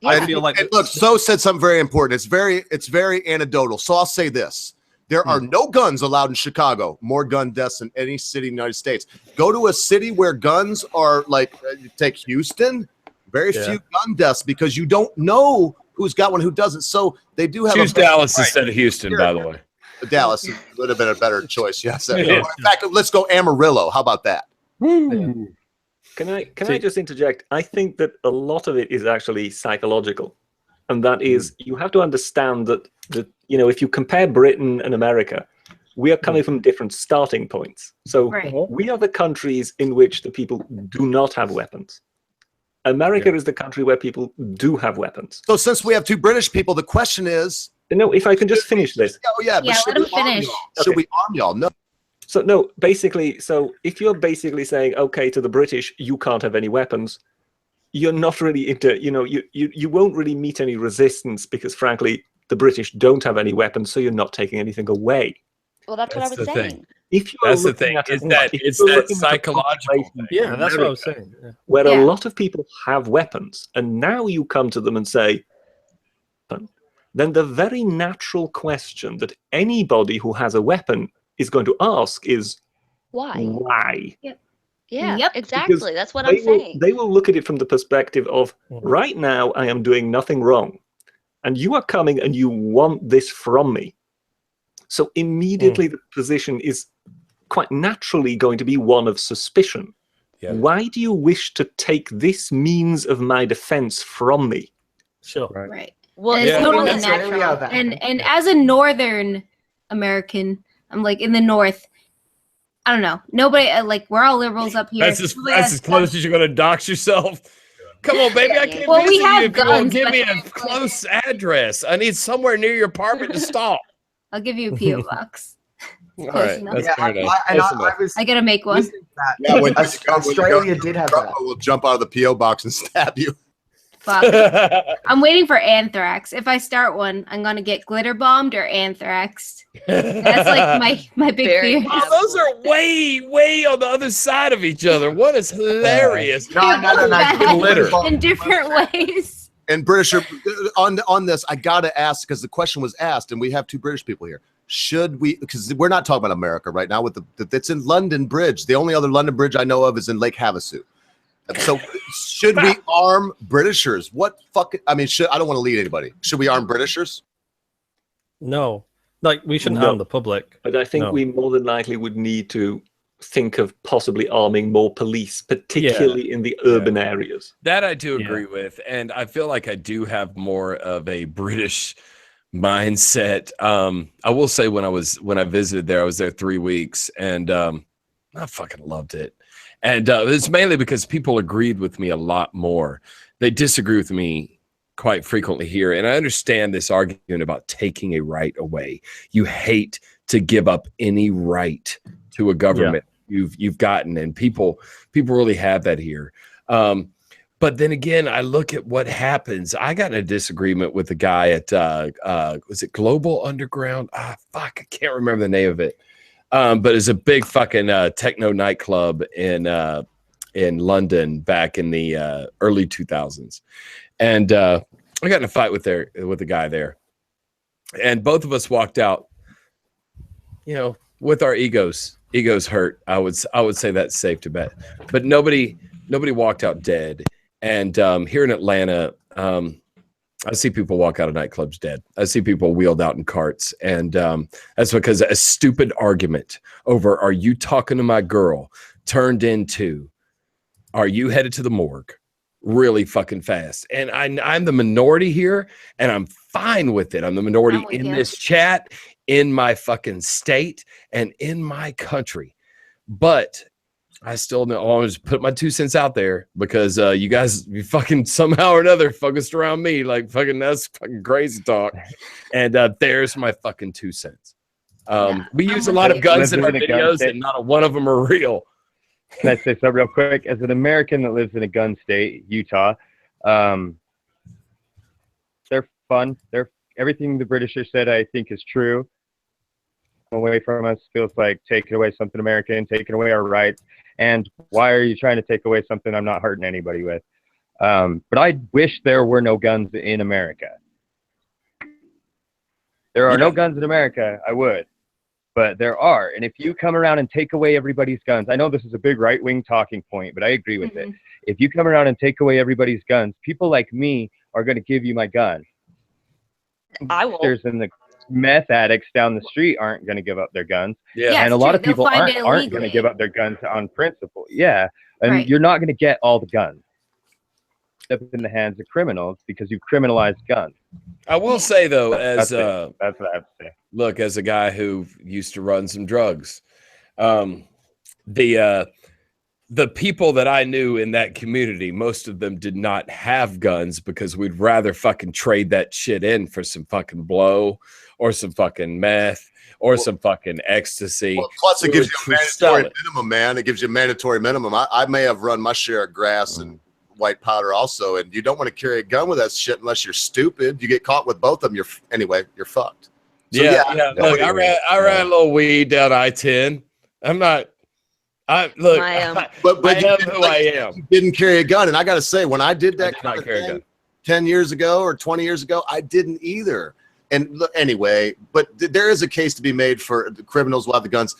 I feel like and look, So said something very important. It's very anecdotal. So I'll say this. There are no guns allowed in Chicago. More gun deaths than any city in the United States. Go to a city where guns are like, take Houston, very few gun deaths because you don't know who's got one, who doesn't. So they do have. Choose Dallas instead of Houston, by the way. Dallas would have been a better choice. Yes. In fact, let's go Amarillo. How about that? Can I just interject? I think that a lot of it is actually psychological, and that is you have to understand that if you compare Britain and America, we are coming from different starting points. So we are the countries in which the people do not have weapons. America is the country where people do have weapons. So since we have two British people, the question is... No, if I can just finish this. Oh, yeah, but should we arm y'all? Should we arm y'all? No. So, no, basically, so if you're basically saying, okay, to the British, you can't have any weapons, you're not really into, you won't really meet any resistance because, frankly, the British don't have any weapons, so you're not taking anything away. Well, that's what I was saying. If you that's the thing. It's that psychological thing. Yeah, that's what I was saying. Yeah. Where a lot of people have weapons, and now you come to them and say, then the very natural question that anybody who has a weapon is going to ask is, why? Yeah, exactly. Because that's what I'm saying. They will look at it from the perspective of, right now I am doing nothing wrong, and you are coming and you want this from me. So immediately the position is quite naturally going to be one of suspicion. Yeah. Why do you wish to take this means of my defense from me? Sure. Right. Well, it's totally natural. And as a Northern American, I'm like in the North, I don't know. Nobody, we're all liberals up here. That's as close as you're going to dox yourself. Come on, baby. I can't visit you if you won't guns, give me a close address. I need somewhere near your apartment to stop. I'll give you a P.O. box. All right. That's fair enough. I gotta make one. Yeah, when Australia did have that. We'll jump out of the P.O. box and stab you. Fuck. I'm waiting for anthrax. If I start one, I'm gonna get glitter bombed or anthrax. That's like my big fear. Oh, those are way on the other side of each other. What is hilarious? No. Glitter in different ways. And British on this, I gotta ask because the question was asked, and we have two British people here. Should we? Because we're not talking about America right now. That's in London Bridge. The only other London Bridge I know of is in Lake Havasu. So should we arm Britishers? What fucking? I mean, I don't want to lead anybody. Should we arm Britishers? No, we shouldn't harm the public. But I think we more than likely would need to think of possibly arming more police, particularly in the urban areas. That I do agree with, and I feel like I do have more of a British mindset. I will say when I visited there, I was there 3 weeks, and I fucking loved it. And it's mainly because people agreed with me a lot more. They disagree with me quite frequently here, and I understand this argument about taking a right away. You hate to give up any right to a government you've gotten, and people really have that here. But then again, I look at what happens. I got in a disagreement with a guy at was it Global Underground? Fuck, I can't remember the name of it. but it's a big fucking techno nightclub in London back in the early 2000s, and I got in a fight with a guy there, and both of us walked out, with our egos hurt. I would say that's safe to bet, but nobody walked out dead. And here in Atlanta, I see people walk out of nightclubs dead. I see people wheeled out in carts, and that's because a stupid argument over "Are you talking to my girl?" turned into "Are you headed to the morgue?" really fucking fast. And I'm the minority here, and I'm fine with it. I'm the minority in this chat, in my fucking state, and in my country. But I still know, I'll just put my 2 cents out there, because you guys, you fucking somehow or another focused around me, like fucking, that's fucking crazy talk. And there's my fucking 2 cents. We use a lot of guns in our videos, and not one of them are real. Can I say something real quick? As an American that lives in a gun state, Utah, they're fun. Everything the Britishers said, I think, is true. Away from us feels like taking away something American, taking away our rights. And why are you trying to take away something I'm not hurting anybody with? But I wish there were no guns in America. There are no guns in America, I would. But there are. And if you come around and take away everybody's guns, I know this is a big right-wing talking point, but I agree with it. If you come around and take away everybody's guns, people like me are going to give you my gun. I will. And the meth addicts down the street aren't going to give up their guns. Yeah, and a it's lot true. of people They'll find it aren't going to illegally. give up their guns on principle. Yeah. And Right. you're not going to get all the guns up in the hands of criminals because you've criminalized guns. I will say though, as That's what I have to say. look, as a guy who used to run some drugs, the people that I knew in that community, most of them did not have guns, because we'd rather fucking trade that shit in for some fucking blow or some fucking meth or some fucking ecstasy. Well, plus, it We gives would you a sell mandatory it. minimum, man. It gives you a mandatory minimum. I may have run my share of grass and white powder also, and you don't want to carry a gun with that shit unless you're stupid. You get caught with both of them, you're fucked. So, Yeah. nobody- Look, I ran a little weed down I-10. I'm not. I look. But I you am didn't- who I am. You didn't carry a gun, and I got to say, when I did that did kind not of carry a thing gun. 10 years ago or 20 years ago, I didn't either. And look, anyway, but there is a case to be made for the criminals who have the guns,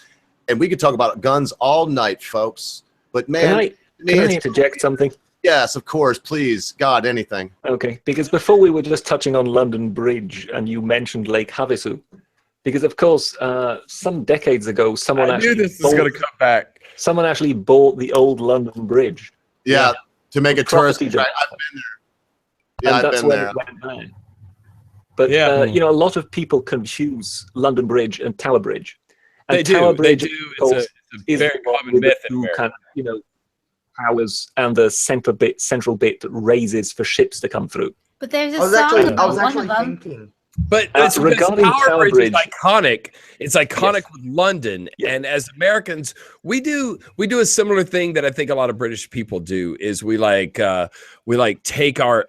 and we could talk about guns all night, folks. But man, Can I interject something? Yes, of course, please, God, anything. Okay, because before we were just touching on London Bridge, and you mentioned Lake Havasu, because of course, some decades ago, someone I knew actually this was going to come back. Someone actually bought the old London Bridge. Yeah, to make a tourist Property attraction. I've been there. Yeah, and I've that's been when there. it went down. But a lot of people confuse London Bridge and Tower Bridge. And They do. Tower They Bridge, do. of course, It's is a very the one common with the myth in two America. kind of, towers and the central bit that raises for ships to come through. But there's a I was song actually, I about was one actually of them. thinking. But it's because regarding Tower Tower Bridge is Bridge- iconic. It's iconic Yes. with London, and as Americans, we do a similar thing that I think a lot of British people do. Is we take our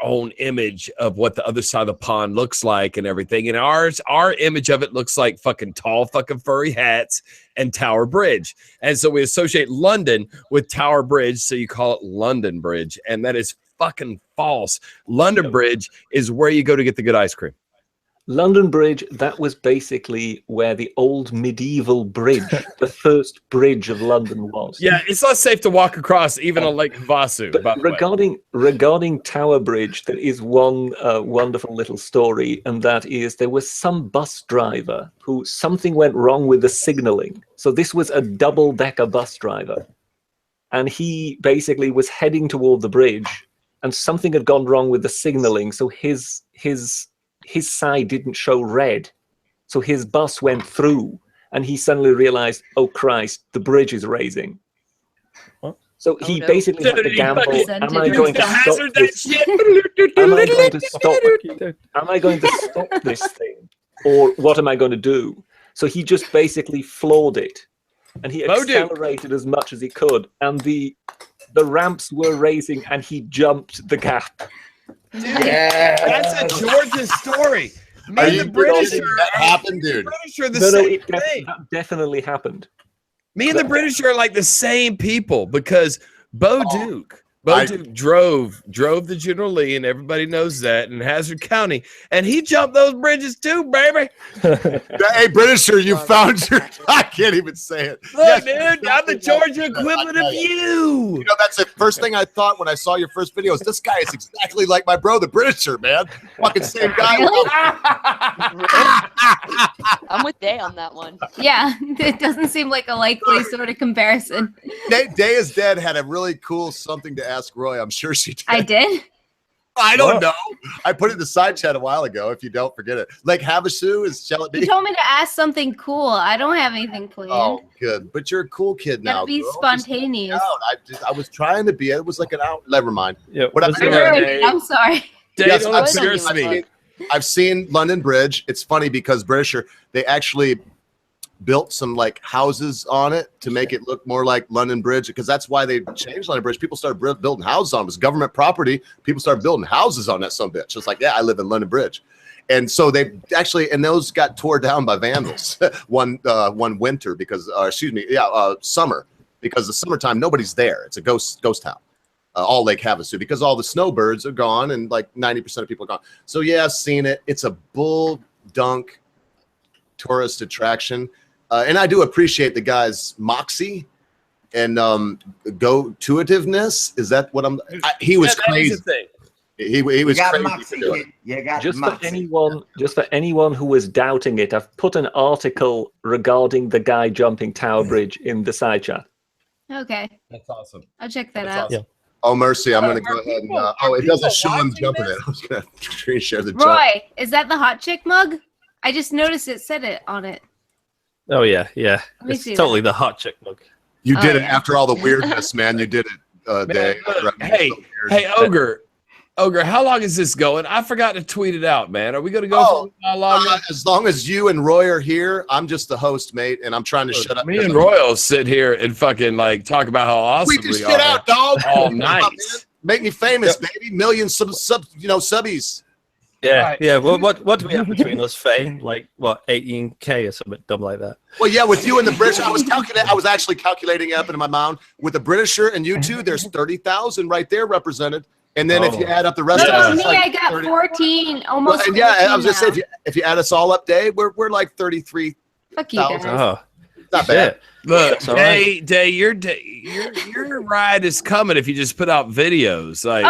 own image of what the other side of the pond looks like and everything, and our image of it looks like fucking tall fucking furry hats and Tower Bridge, and so we associate London with Tower Bridge, so you call it London Bridge, and that is fucking false. London Bridge is where you go to get the good ice cream. London Bridge, that was basically where the old medieval bridge, the first bridge of London was. Yeah, it's not safe to walk across even on Lake Havasu. But by the way. regarding Tower Bridge, there is one wonderful little story, and that is there was some bus driver who something went wrong with the signaling. So this was a double-decker bus driver, and he basically was heading toward the bridge, and something had gone wrong with the signaling. So his side didn't show red, so his bus went through, and he suddenly realized, oh Christ, the bridge is raising. So he no. basically had to gamble, am I going to stop Hazard that this? shit. Am I going to stop? Am I going to stop this thing, or what am I going to do? So he just basically floored it, and he Mo Duke. accelerated as much as he could, and the ramps were raising, and he jumped the gap. That's a Georgia story. Me and the British that happened, dude? British are the No, same thing. that definitely happened. Me and the British are like the same people because Bo Duke drove the General Lee, and everybody knows that in Hazard County, and he jumped those bridges too, baby. Hey, Britisher, you found your. I can't even say it. Look, dude, I'm the Georgia equivalent of you. You know, that's the first thing I thought when I saw your first video. Is this guy is exactly like my bro, the Britisher, man. Fucking same guy. I'm with Day on that one. Yeah, it doesn't seem like a likely sort of comparison. Day is Dead had a really cool something to ask Roy. I'm sure she did. I did. I don't know. I put it in the side chat a while ago. If you don't forget it, Lake Havasu shall it be? You told me to ask something cool. I don't have anything planned. Oh, good. But you're a cool kid now. Gotta be girl. spontaneous. I was trying to be. It was like an hour. Never mind. Yeah, I'm sorry. Yes, Seriously. I've seen London Bridge. It's funny because Britisher, they actually built some like houses on it to make it look more like London Bridge, because that's why they changed London Bridge. People started building houses on it. It was government property. People started building houses on that son of a bitch. It's like, yeah, I live in London Bridge. And so they actually, and those got tore down by vandals one winter because, summer, because the summertime, nobody's there. It's a ghost town. All Lake Havasu, because all the snowbirds are gone and like 90% of people are gone. So yeah, I've seen it. It's a bull dunk tourist attraction. And I do appreciate the guy's moxie and go-to-itiveness. Is that what he was crazy. He was crazy. Just for anyone who was doubting it, I've put an article regarding the guy jumping Tower Bridge in the side chat. Okay. That's awesome. I'll check that out. Awesome. Oh, mercy. I'm going to go ahead and... it doesn't show him jumping it. I was going to screen share the jump. Roy, is that the hot chick mug? I just noticed it said it on it. Oh, yeah. Let me It's see totally the hot chick mug. You did it after all the weirdness, man. You did it, Day. Hey, Ogre, how long is this going? I forgot to tweet it out, man. Are we going to go for a while longer? As long as you and Roy are here, I'm just the host, mate, and I'm trying to shut up. Me and Roy will sit here and fucking like talk about how awesome we can shit out, dog. All night. Make me famous, baby. Millions subbies. Yeah, Right. yeah. Well, what do we have between us, Faye? Like what, 18K or something dumb like that? Well, yeah, with you and the British, I was actually calculating up in my mind with the Britisher and you two. There's 30,000 right there represented, and then if you add up the rest of us, Me, it's like I got 30. 14, almost. Well, yeah, I was 14 just saying, now. if you add us all up, Day, we're like 33. Fuck you guys. Oh, Not bad. Look, That's all right. Day, your ride is coming if you just put out videos. Like,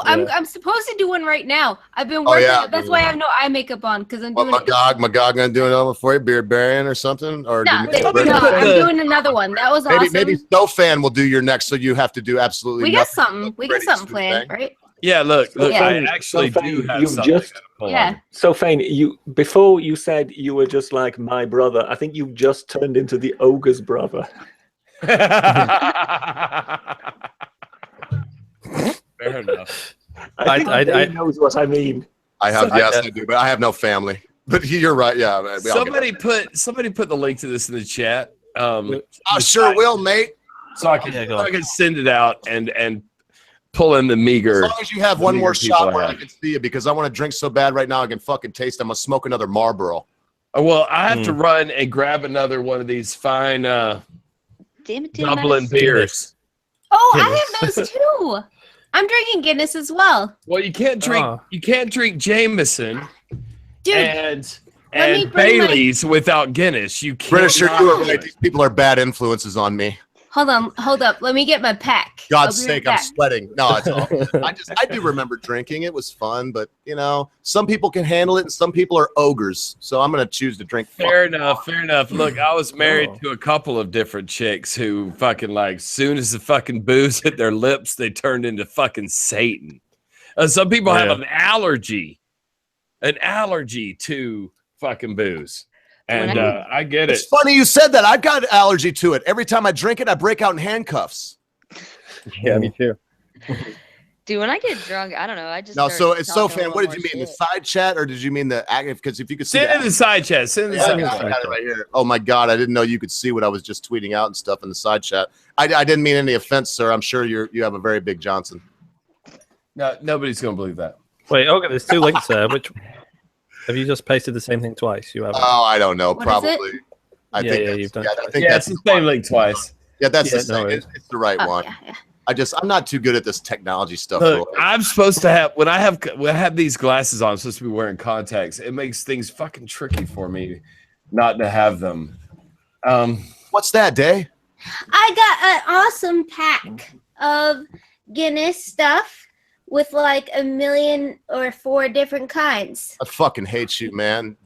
I'm supposed to do one right now. I've been working. yeah. That's why I have no eye makeup on, because I'm What, doing. Magog gonna do another for you, beard burying or something, or No, do you- I'm doing another one. That was awesome. maybe Snowfan will do your next, so you have to do absolutely we got nothing. something. We got Pretty something stupid planned, thing. right? yeah, look, Yeah. I actually So, do have you've something. just- Yeah. So, Fane, before you said you were just like my brother, I think you've just turned into the ogre's brother. Fair enough. I think I Dave knows what I mean. I have, yes, I do, but I have no family. But you're right, yeah. Man, we all get Somebody put the link to this in the chat. it. I sure will, mate. So I can, Yeah, go so on. I can send it out and pull in the meager. As long as you have the one meager more people shot where I have. can see you, because I want to drink so bad right now I can fucking taste. I'm gonna smoke another Marlboro. Well, I have to run and grab another one of these fine Damn it, Dublin Dennis. beers. Oh, I have those too. I'm drinking Guinness as well, Well, you can't drink Oh. Jameson dude. and Let me bring my- Bailey's without Guinness. You can't. Britisher, you were right. These people are bad influences on me. Hold up. Let me get my pack. God's I'll be right sake, I'm back. sweating. No, it's all good. I do remember drinking. It was fun, but you know, some people can handle it and some people are ogres. So I'm gonna choose to drink. Fair enough. Look, I was married to a couple of different chicks who fucking like, soon as the fucking booze hit their lips, they turned into fucking Satan. Some people have an allergy to fucking booze. And I get it. It's funny you said that. I've got an allergy to it. Every time I drink it, I break out in handcuffs. Yeah, me too. Dude, when I get drunk, I don't know. I just No, start so it's so talking a fan. little What did more you mean? The shit. side chat, or did you mean the active? Because if you could see Send it in the side chat. Send it in the Yeah, side I chat. got it right here. Oh my God, I didn't know you could see what I was just tweeting out and stuff in the side chat. I didn't mean any offense, sir. I'm sure you have a very big Johnson. No, nobody's gonna believe that. Wait, okay, there's two links there. Which Have you just pasted the same thing twice? You have. Oh, I don't know. What is it? Probably. I Yeah, think yeah, that's, you've done yeah, it I twice. think Yeah, that's it's the same link twice. Yeah, that's Yeah, the no, same. it is. It's the right Oh, one. yeah. I'm not too good at this technology stuff. Look, Roy. I'm supposed to have when I have these glasses on, I'm supposed to be wearing contacts. It makes things fucking tricky for me not to have them. What's that, Day? I got an awesome pack of Guinness stuff with like 1 million or 4 different kinds. I fucking hate you, man.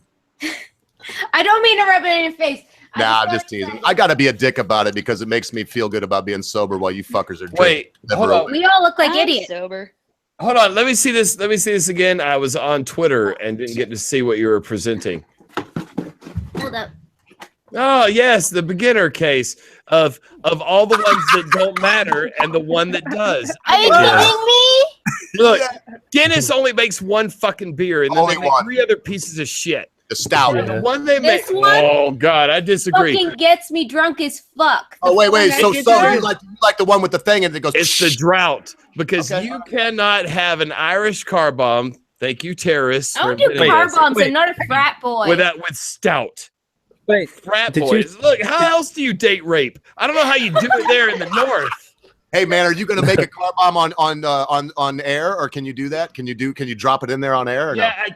I don't mean to rub it in your face. Nah, I'm just teasing. I gotta be a dick about it because it makes me feel good about being sober while you fuckers are drinking. Wait, hold on. We all look like I'm idiots. sober. Hold on. Let me see this. Let me see this again. I was on Twitter and didn't get to see what you were presenting. Hold up. Oh yes, the beginner case of all the ones that don't matter and the one that does. Are you kidding me? Look, Guinness only makes one fucking beer, and then Only they make one. 3 other pieces of shit. The stout. And the one they make. This one Oh God, I disagree. Fucking gets me drunk as fuck. Oh wait. The So fucking you drunk. like the one with the thing and it goes. It's the drought because Okay. you cannot have an Irish car bomb. Thank you, terrorists. I for don't do admitting car this, bombs. Wait. I'm not a frat boy. with stout. Wait, Frat Did you- boys. Look, how else do you date rape? I don't know how you do it there in the north. Hey man, are you gonna make a car bomb on air, or can you do that? Can you drop it in there on air? Or Yeah, I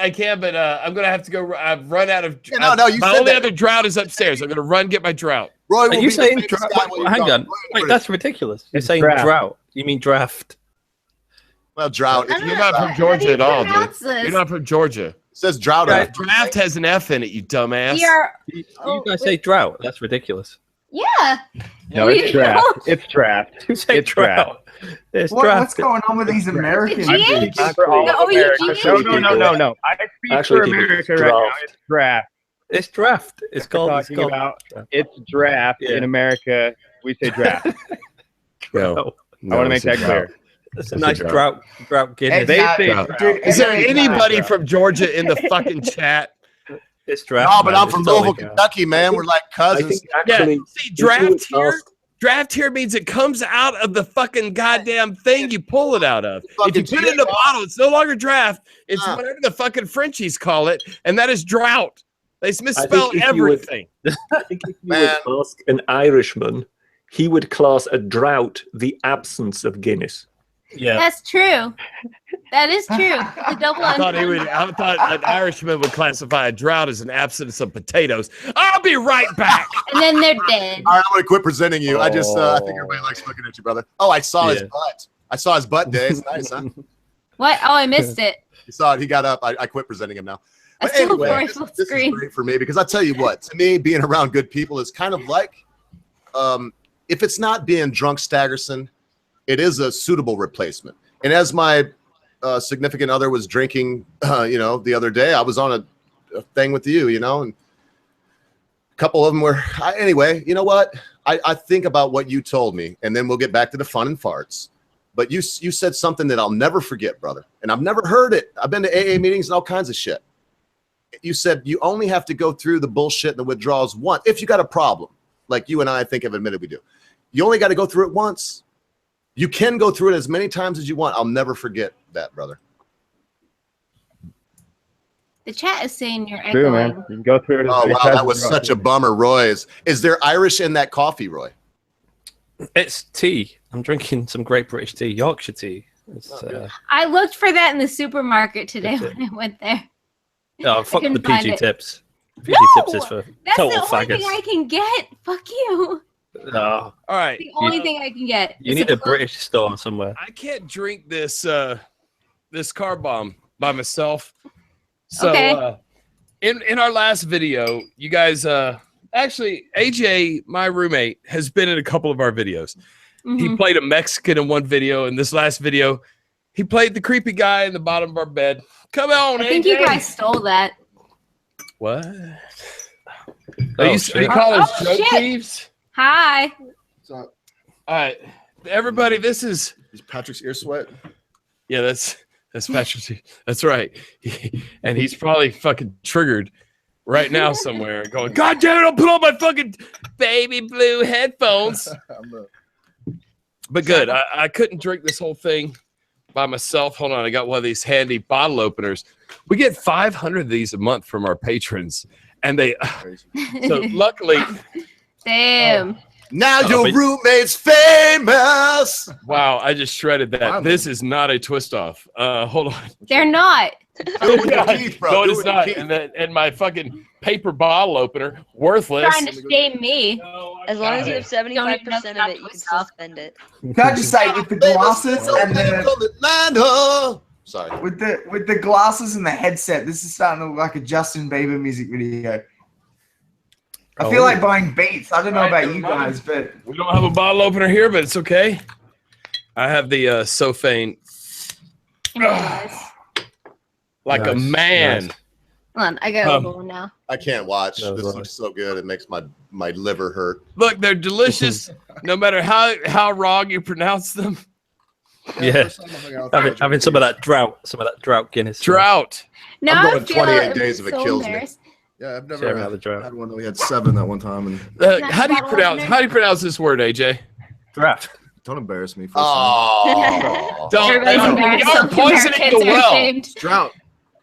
can, but I'm gonna have to go. I've run out of. Yeah, no, you my said only that. other drought is upstairs. I'm gonna run get my drought. Roy are will you be the saying famous drought? guy while you're Hang gone. on. Roy, Wait, that's ridiculous. You're It's saying draft. drought. You mean draft? Well, drought. I don't You're know. not from How do Georgia you at all, dude. pronounce this? You're not from Georgia. It says drought. Right. Draft has an F in it, you dumbass. You Oh, guys say drought. That's ridiculous. yeah. No, it's draft. It's draft. You say It's drought. It's What's draft. going on with these Americans? The GH? Speak for all The of America. OUG? No. I speak Actually, for people, America it's right now. draft. It's draft. It's draft. It's We're called. It's talking called about it's draft Yeah. in America. We say draft. No, I want to make that clear. It's a nice drought. Drought Guinness. They Exactly. say Drought. draft. Is there It's anybody not. from Georgia in the fucking chat? It's draft. No, but man. I'm from It's totally Louisville, draft. Kentucky, man. We're like I cousins. think Yeah, actually, see, if you would draft here. ask- Draft here means it comes out of the fucking goddamn thing you pull it out of. If you Fucking put it in a shit. bottle, it's no longer draft. It's Ah. whatever the fucking Frenchies call it, and that is drought. They misspell if you would- everything. I think if you Man. would ask an Irishman, he would class a drought the absence of Guinness. Yeah. That's true. That is true. The double I thought an Irishman would classify a drought as an absence of potatoes. I'll be right back. and then they're dead. All right, I'm gonna quit presenting you. I think everybody likes looking at you, brother. Oh, I saw his Yeah. butt. I saw his butt day. It's nice, huh? What? Oh, I missed it. You saw it. He got up. I quit presenting him now. I But still anyway, anyway, this full is screen. great for me because I tell you what, to me, being around good people is kind of like, if it's not being drunk Staggerson, it is a suitable replacement. And as my significant other was drinking, the other day, I was on a thing with you, and a couple of them were. Anyway, you know what? I think about what you told me, and then we'll get back to the fun and farts. But you said something that I'll never forget, brother. And I've never heard it. I've been to AA meetings and all kinds of shit. You said you only have to go through the bullshit and the withdrawals once. If you got a problem, like you and I think have admitted we do. You only got to go through it once. You can go through it as many times as you want. I'll never forget that, brother. The chat is saying you're True, echoing. man. You can go through it. as Oh, many wow. times That as was you want. such a bummer, Roy. Is there Irish in that coffee, Roy? It's tea. I'm drinking some great British tea, Yorkshire tea. It's, I looked for that in the supermarket today That's it. when I went there. fuck the couldn't find PG it. tips. PG No! tips is for That's total the only faggots. thing I can get. Fuck you. No, All right. The only thing I can get. you is need a British store somewhere. I can't drink this this car bomb by myself. So Okay. in our last video, you guys actually AJ, my roommate, has been in a couple of our videos. He Mhm. played a Mexican in one video. In this last video, he played the creepy guy in the bottom of our bed. Come on, I think AJ. you guys stole that. What? Oh, Are you shit. calling us Oh, joke shit. thieves? Hi. All right, everybody, this is Patrick's ear sweat. yeah, that's Patrick. That's right. And he's probably fucking triggered right now somewhere, going, "God damn it! I'll put on my fucking baby blue headphones." But good. I couldn't drink this whole thing by myself. Hold on, I got one of these handy bottle openers. We get 500 of these a month from our patrons, and they. So luckily, Damn. Now Oh, your but- roommate's famous. wow! I just shredded that. Finally. This is not a twist off. Hold on. They're not. Do it with your teeth, bro. No, Do it's it with not. your teeth. And my fucking paper bottle opener, worthless. Trying to shame me. As long as you have 75% Don't of even know it, you can still spend it. Can I just say, with the glasses and the Atlanta. Sorry. with the glasses and the headset, this is starting to look like a Justin Bieber music video. I feel like buying Beats. I don't know about you guys, but We don't have a bottle opener here, but it's okay. I have the Sophane Nice. like a Nice, man. nice. Hold on, I got a one now. I can't watch. No, This right. looks so good. It makes my liver hurt. Look, they're delicious, no matter how wrong you pronounce them. Yeah. Having some of that drought Guinness. Drought. Now I'm I going feel 28 days if it so kills me. embarrassed. Yeah, I've Sarah never had the drought. had one. We had 7 at one time, and How do you pronounce this word, AJ? Draft. don't embarrass me. For Oh. Don't. Everybody's You're embarrassed. Some poisoning Americans the are well. ashamed. drought.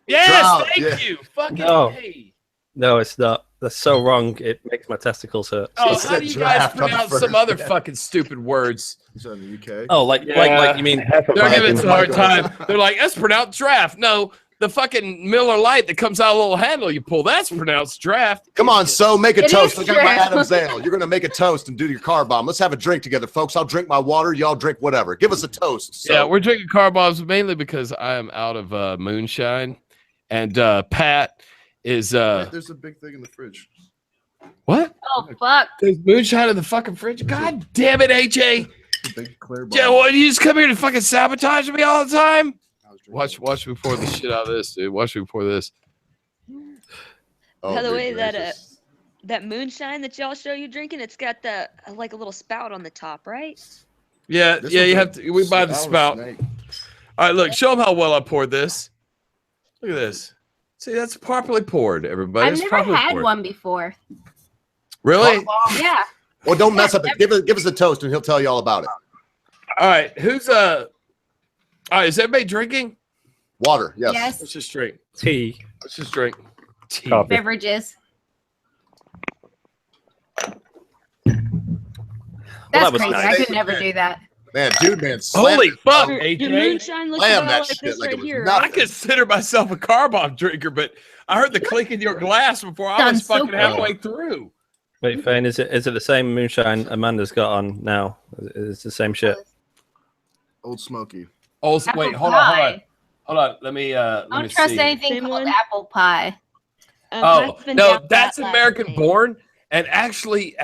Yes, Drought, thank yeah. you. Fucking No. hey. No, it's not. That's so wrong. It makes my testicles hurt. Oh, It's how a do you guys draft on pronounce first. some other fucking stupid words? He's in the UK. Oh, like you mean? They're giving us a hard Michael. time. They're like, that's pronounced draft. No, the fucking Miller Lite that comes out of a little handle you pull, that's pronounced draft. Come on, so make a It toast. is Look at my true. Adam's ale. You're gonna make a toast and do your car bomb. Let's have a drink together, folks. I'll drink my water. Y'all drink whatever. Give us a toast. So, Yeah, we're drinking car bombs mainly because I am out of moonshine, and Pat is Wait, there's a big thing in the fridge. what? Oh fuck! There's moonshine in the fucking fridge. God damn it, AJ! A big clear Yeah, bottle. what? You just come here to fucking sabotage me all the time? I was drinking Watch me pour the shit out of this, dude. Watch me pour this. oh, By the good way, gracious. that moonshine that y'all show you drinking, it's got the like a little spout on the top, right? Yeah, This yeah. one's You a have to. We buy the sour spout. snake. All right, look. Show them how well I poured this. Look at this. See, that's properly poured, everybody. I've It's never properly had poured. one before. Really? Yeah. Well, don't mess up. Give us a toast, and he'll tell you all about it. All right. Who's All right. Is everybody drinking? Water. Yes. Yes. Let's just drink. Tea. Let's just drink. Tea. Coffee. Beverages. Well, That's that was crazy. nice. I could never do that. Man, man. Holy fuck, Your AJ! moonshine looks Slam about that like shit this like right it was here. nothing. I consider myself a car bomb drinker, but I heard the clink in your glass before I Done was so fucking good. halfway through. Wait, Fane, is it the same moonshine Amanda's got on now? Is it the same shit? Old Smoky. Oh, Apple wait, hold on. pie. Let me Don't let me trust see. anything Same called one? apple pie. Oh I've been no, down that's that last American night. born. And actually,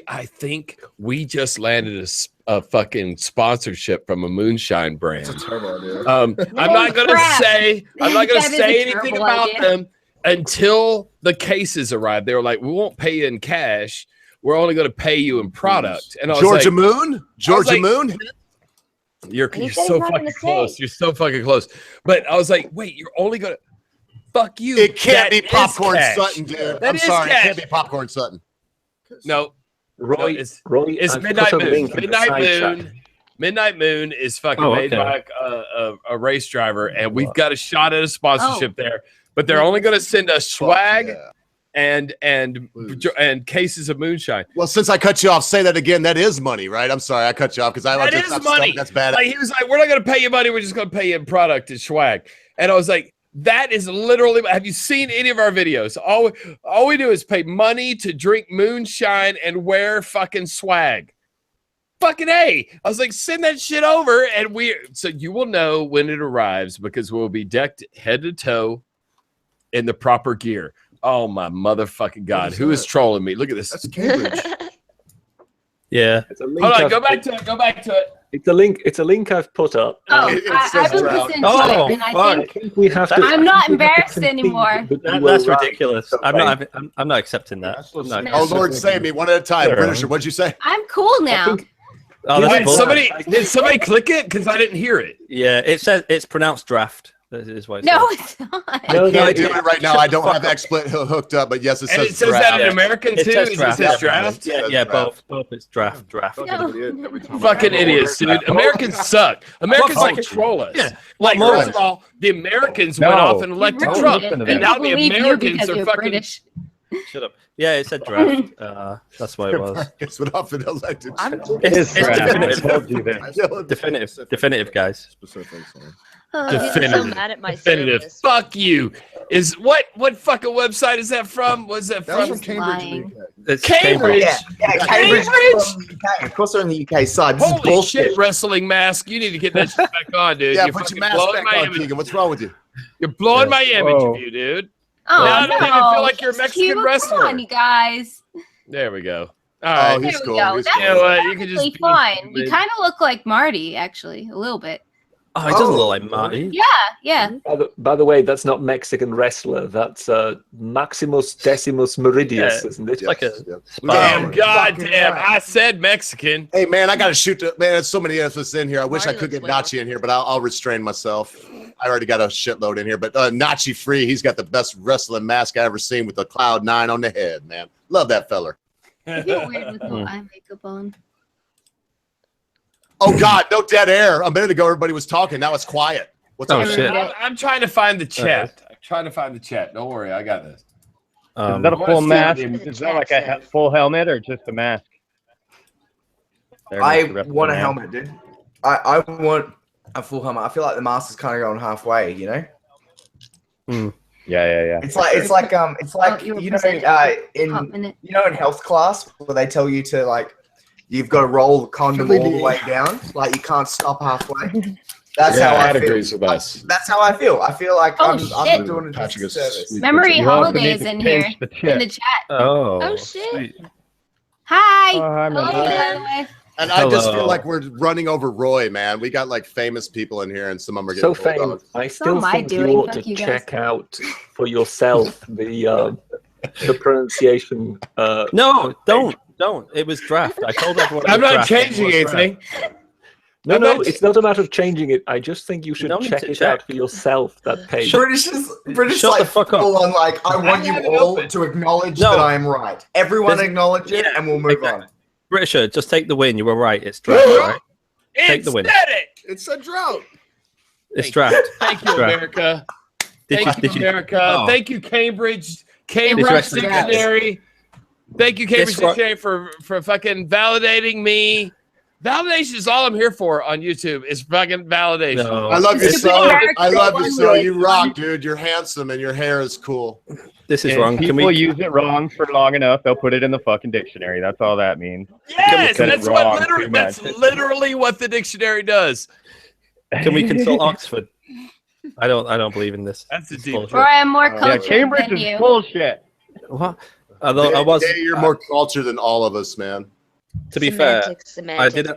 I think we just landed a fucking sponsorship from a moonshine brand. That's a terrible idea. I'm not gonna crap. say That is a anything terrible about idea. them until the cases arrive. They were like, we won't pay you in cash. We're only going to pay you in product. And I was Georgia like, Moon. Georgia like- Moon. you're And he so said he's not fucking gonna say. close. You're so fucking close. But I was like, wait, you're only going to fuck you. It can't That be is popcorn cash. Sutton, dude. That I'm is sorry. It cash. can't be popcorn Sutton. No, Roy, No, it's Roy, it's I've Midnight put a Moon. link in the Midnight side chat. Moon. Midnight Moon is fucking Oh, made okay. by a race driver, and we've got a shot at a sponsorship there. But they're only going to send us swag Yeah. and cases of moonshine. Well, since I cut you off, say that again. That is money, right? I'm sorry, I cut you off because I That just is I'm money. stuck. That's bad. Like he was like, "We're not going to pay you money. We're just going to pay you in product and swag." And I was like, "That is literally." Have you seen any of our videos? All we do is pay money to drink moonshine and wear fucking swag. Fucking A. I was like, send that shit over, and so you will know when it arrives because we'll be decked head to toe in the proper gear. Oh my motherfucking god! is Who is that? trolling me? Look at this. That's Cambridge. Yeah. It's a link Hold on, I've go back put- to it. Go back to it. It's a link. It's a link I've put up. Oh, It I says was drought. listening to Oh, it, and I fuck. think I think we have to. I'm not I think we have to embarrassed concede anymore. that we were That's right. ridiculous. I'm Okay. not. I'm not accepting that. I'm not No. Oh accepting Lord, save me one at a time. Sure. Britisher, what'd you say? I'm cool now. think- Oh, that's Wait, bull- did somebody click it? Because I didn't hear it. Yeah, it says it's pronounced draft. That is why. No, it's not. I can't do it right now. I don't have XSplit hooked up, but yes, it And says it says draft. that in American It too. says It draft. says draft. Yeah, Says yeah, draft. both. It's draft. Fucking idiots, dude. Americans suck. Americans What control us. Yeah. Like, What first of all, the Americans No. went off and elected Ruined Trump, it. and People now the believe you Americans because are you're fucking. British. Shut up. Yeah, it said draft. That's what it was. It's what off and elected. It's draft. definitive. Definitive, guys. Specifics. I'm getting so Definitive. mad at my Definitive. service. Fuck you. Is what fucking website is that from? What's that That was from? from Cambridge. lying. UK. It's Cambridge. Yeah, Cambridge. From the UK. Of course, they're in the UK side. This is Holy bullshit. shit, wrestling mask. You need to get that shit back on, dude. Yeah, You're put your fucking mask blowing back my on, image. Keegan. What's wrong with you? You're blowing my image Whoa. of you, dude. Oh, Now I don't even no. feel like you're a He's Mexican cute. wrestler. Come on, you guys. There we go. Oh, All right. he's There we cool. go. He's That's You know cool. what? You can just perfectly be fine. You stupid. kind of look like Marty, actually, a little bit. Oh, it doesn't look like Marty. Yeah. By the way, that's not Mexican wrestler. That's Maximus Decimus Meridius, Yeah. isn't it? It's like a Yeah. Damn, Fucking goddamn. I said Mexican. Hey man, I gotta shoot. Man, there's so many of us in here. I wish I Marty could looks get way more Nachi in here, but I'll restrain myself. I already got a shitload in here. But Nachi free, he's got the best wrestling mask I ever seen with the Cloud 9 on the head. Man, love that feller. I feel weird with no eye makeup on. Oh God, no dead air. A minute ago, everybody was talking. Now it's quiet. What's Oh, up? shit. I'm trying to find the chat. I'm trying to find the chat. Don't worry, I got this. Is that a What full is mask? that? Is that like a full helmet or just a mask? There goes I the rest of want the a man. helmet, dude. I want a full helmet. I feel like the mask is kind of going halfway. You know, Yeah. it's like you were you know presenting in Hot minute. in health class where they tell you to like you've got to roll the condom all the way down, like you can't stop halfway. That's how I feel. with us. That's how I feel. I feel like Oh, I'm shit. doing a Patrick is service. sweet. Memory You also need Holidays to in here pinch the in the tip. chat. Oh. Oh, shit. sweet. Hi. Oh, hi, Hello, Memory. by the way. And I just feel Hello. like we're running over Roy, man. We got like famous people in here, and some of them are So getting famous. I So still am I think you doing. ought Fuck to you guys. check out for yourself the pronunciation. No, don't. It was draft. I told everyone. it I'm was not draft. changing It was anything. No, I'm no, not- it's not a matter of changing it. I just think you should don't need check to it check. out for yourself. That page. British Shut like the fuck up. full on like I want you have it all open. to acknowledge No. that I am right. Everyone There's- acknowledge it, yeah, and we'll move exactly. on. Britisher, just take the win. You were right. It's draft. Right? Take the win. Aesthetic. It's a drought. It's draft. Thank you, Draft. America. Did Thank you, America. Oh. Thank you, Cambridge It's Cambridge rest- Dictionary. Thank you, Cambridge Guess what? Dictionary, for fucking validating me. Validation is all I'm here for on YouTube. Is fucking validation. No. I love you, It's a so. big I love you, American so. one. You rock, dude. You're handsome, and your hair is cool. This is If wrong. Can people we? use it wrong for long enough, they'll put it in the fucking dictionary. That's all that means. Yes, Get it that's wrong what literally, too that's much. literally what the dictionary does. Can we consult Oxford? I don't believe in this. That's the It's deal. bullshit. Or I'm more Yeah, cultured Cambridge than is you. bullshit. What? Although I was, You're more cultured than all of us, man. to be fair, Semantics,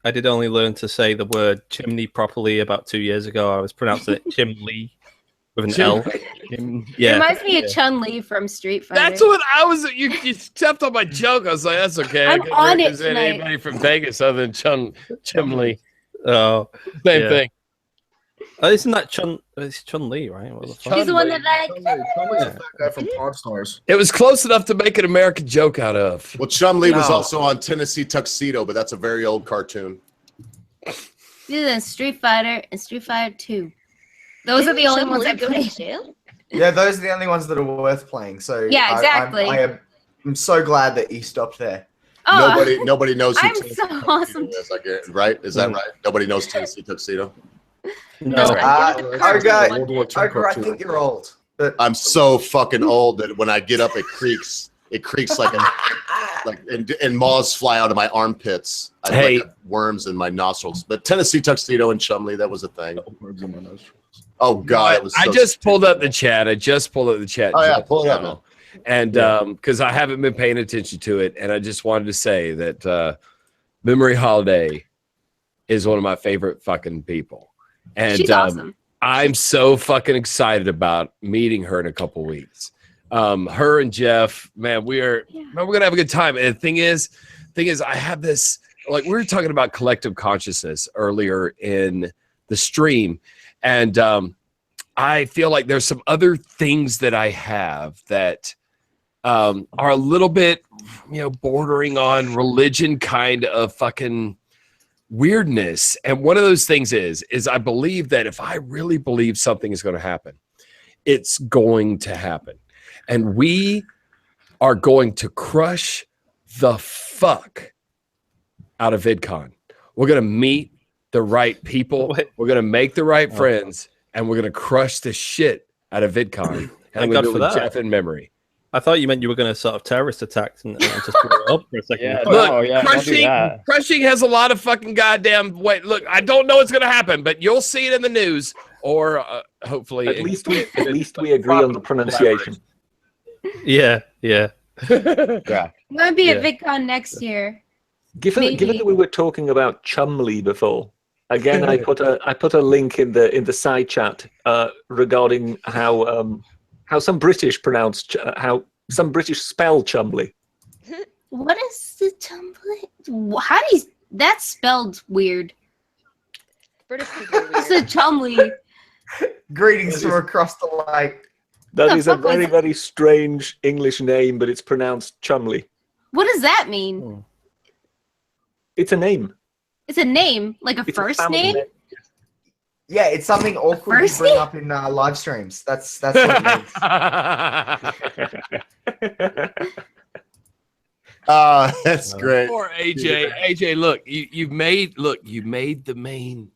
I did only learn to say the word chimney properly about 2 years ago. I was pronouncing it chimney with an L. Yeah. Reminds me of Chun Li from Street Fighter. That's what I was. You stepped on my joke. I was like, that's okay. I'm I couldn't on it represent tonight. anybody from Vegas other than Chumley. Oh, Same yeah. thing. Isn't that Chun? It's Chun Li, right? What the fuck? She's the one that like. Chumley's a fat guy from Pawn Stars. It was close enough to make an American joke out of. Well, Chum-Li was No. also on Tennessee Tuxedo, but that's a very old cartoon. This is Street Fighter and Street Fighter 2. Those are the only ones I played. Yeah, those are the only ones that are worth playing. So Yeah, exactly. I'm so glad that you stopped there. Oh, Nobody knows who I'm Tennessee so Tuxedo awesome. is, I guarantee, right? Is that right? Nobody knows Tennessee Tuxedo. No. Ogre, I think you're old. But I'm so fucking old that when I get up, it creaks. It creaks like and moths fly out of my armpits. I Hey. have worms in my nostrils. But Tennessee Tuxedo and Chumley, that was a thing. Oh God, it was. I So just pulled up the chat. Oh yeah, pull it up, man. And because I haven't been paying attention to it, and I just wanted to say that Memory Holiday is one of my favorite fucking people. And she's awesome. I'm so fucking excited about meeting her in a couple weeks. Her and Jeff, man, we're gonna have a good time. And the thing is, I have this, like, we were talking about collective consciousness earlier in the stream, And I feel like there's some other things that I have that are a little bit, bordering on religion kind of fucking weirdness. And one of those things is I believe that if I really believe something is going to happen, it's going to happen. And we are going to crush the fuck out of VidCon. We're going to meet the right people. We're going to make the right friends, and we're going to crush the shit out of VidCon. And I'm going to do it with Jeff in memory. I thought you meant you were going to sort of terrorist attack and just blow it up for a second. Yeah, look, crushing has a lot of fucking goddamn weight. Look, I don't know what's going to happen, but you'll see it in the news, or hopefully, at least we agree on the pronunciation. Yeah. Yeah. Might be at VidCon next year. Given that we were talking about Chumley before, again, I put a link in the side chat regarding how some British spell Chumley. What is the Chumley? How do you? That's spelled weird. British people are weird. It's a Chumley. Greetings from across the lake. That is a very, very strange English name, but it's pronounced Chumley. What does that mean? It's a name. It's a name, like a It's first family name? Yeah, it's something awkward to bring up in live streams. That's what it means. That's great. Poor AJ. AJ, look, you made the main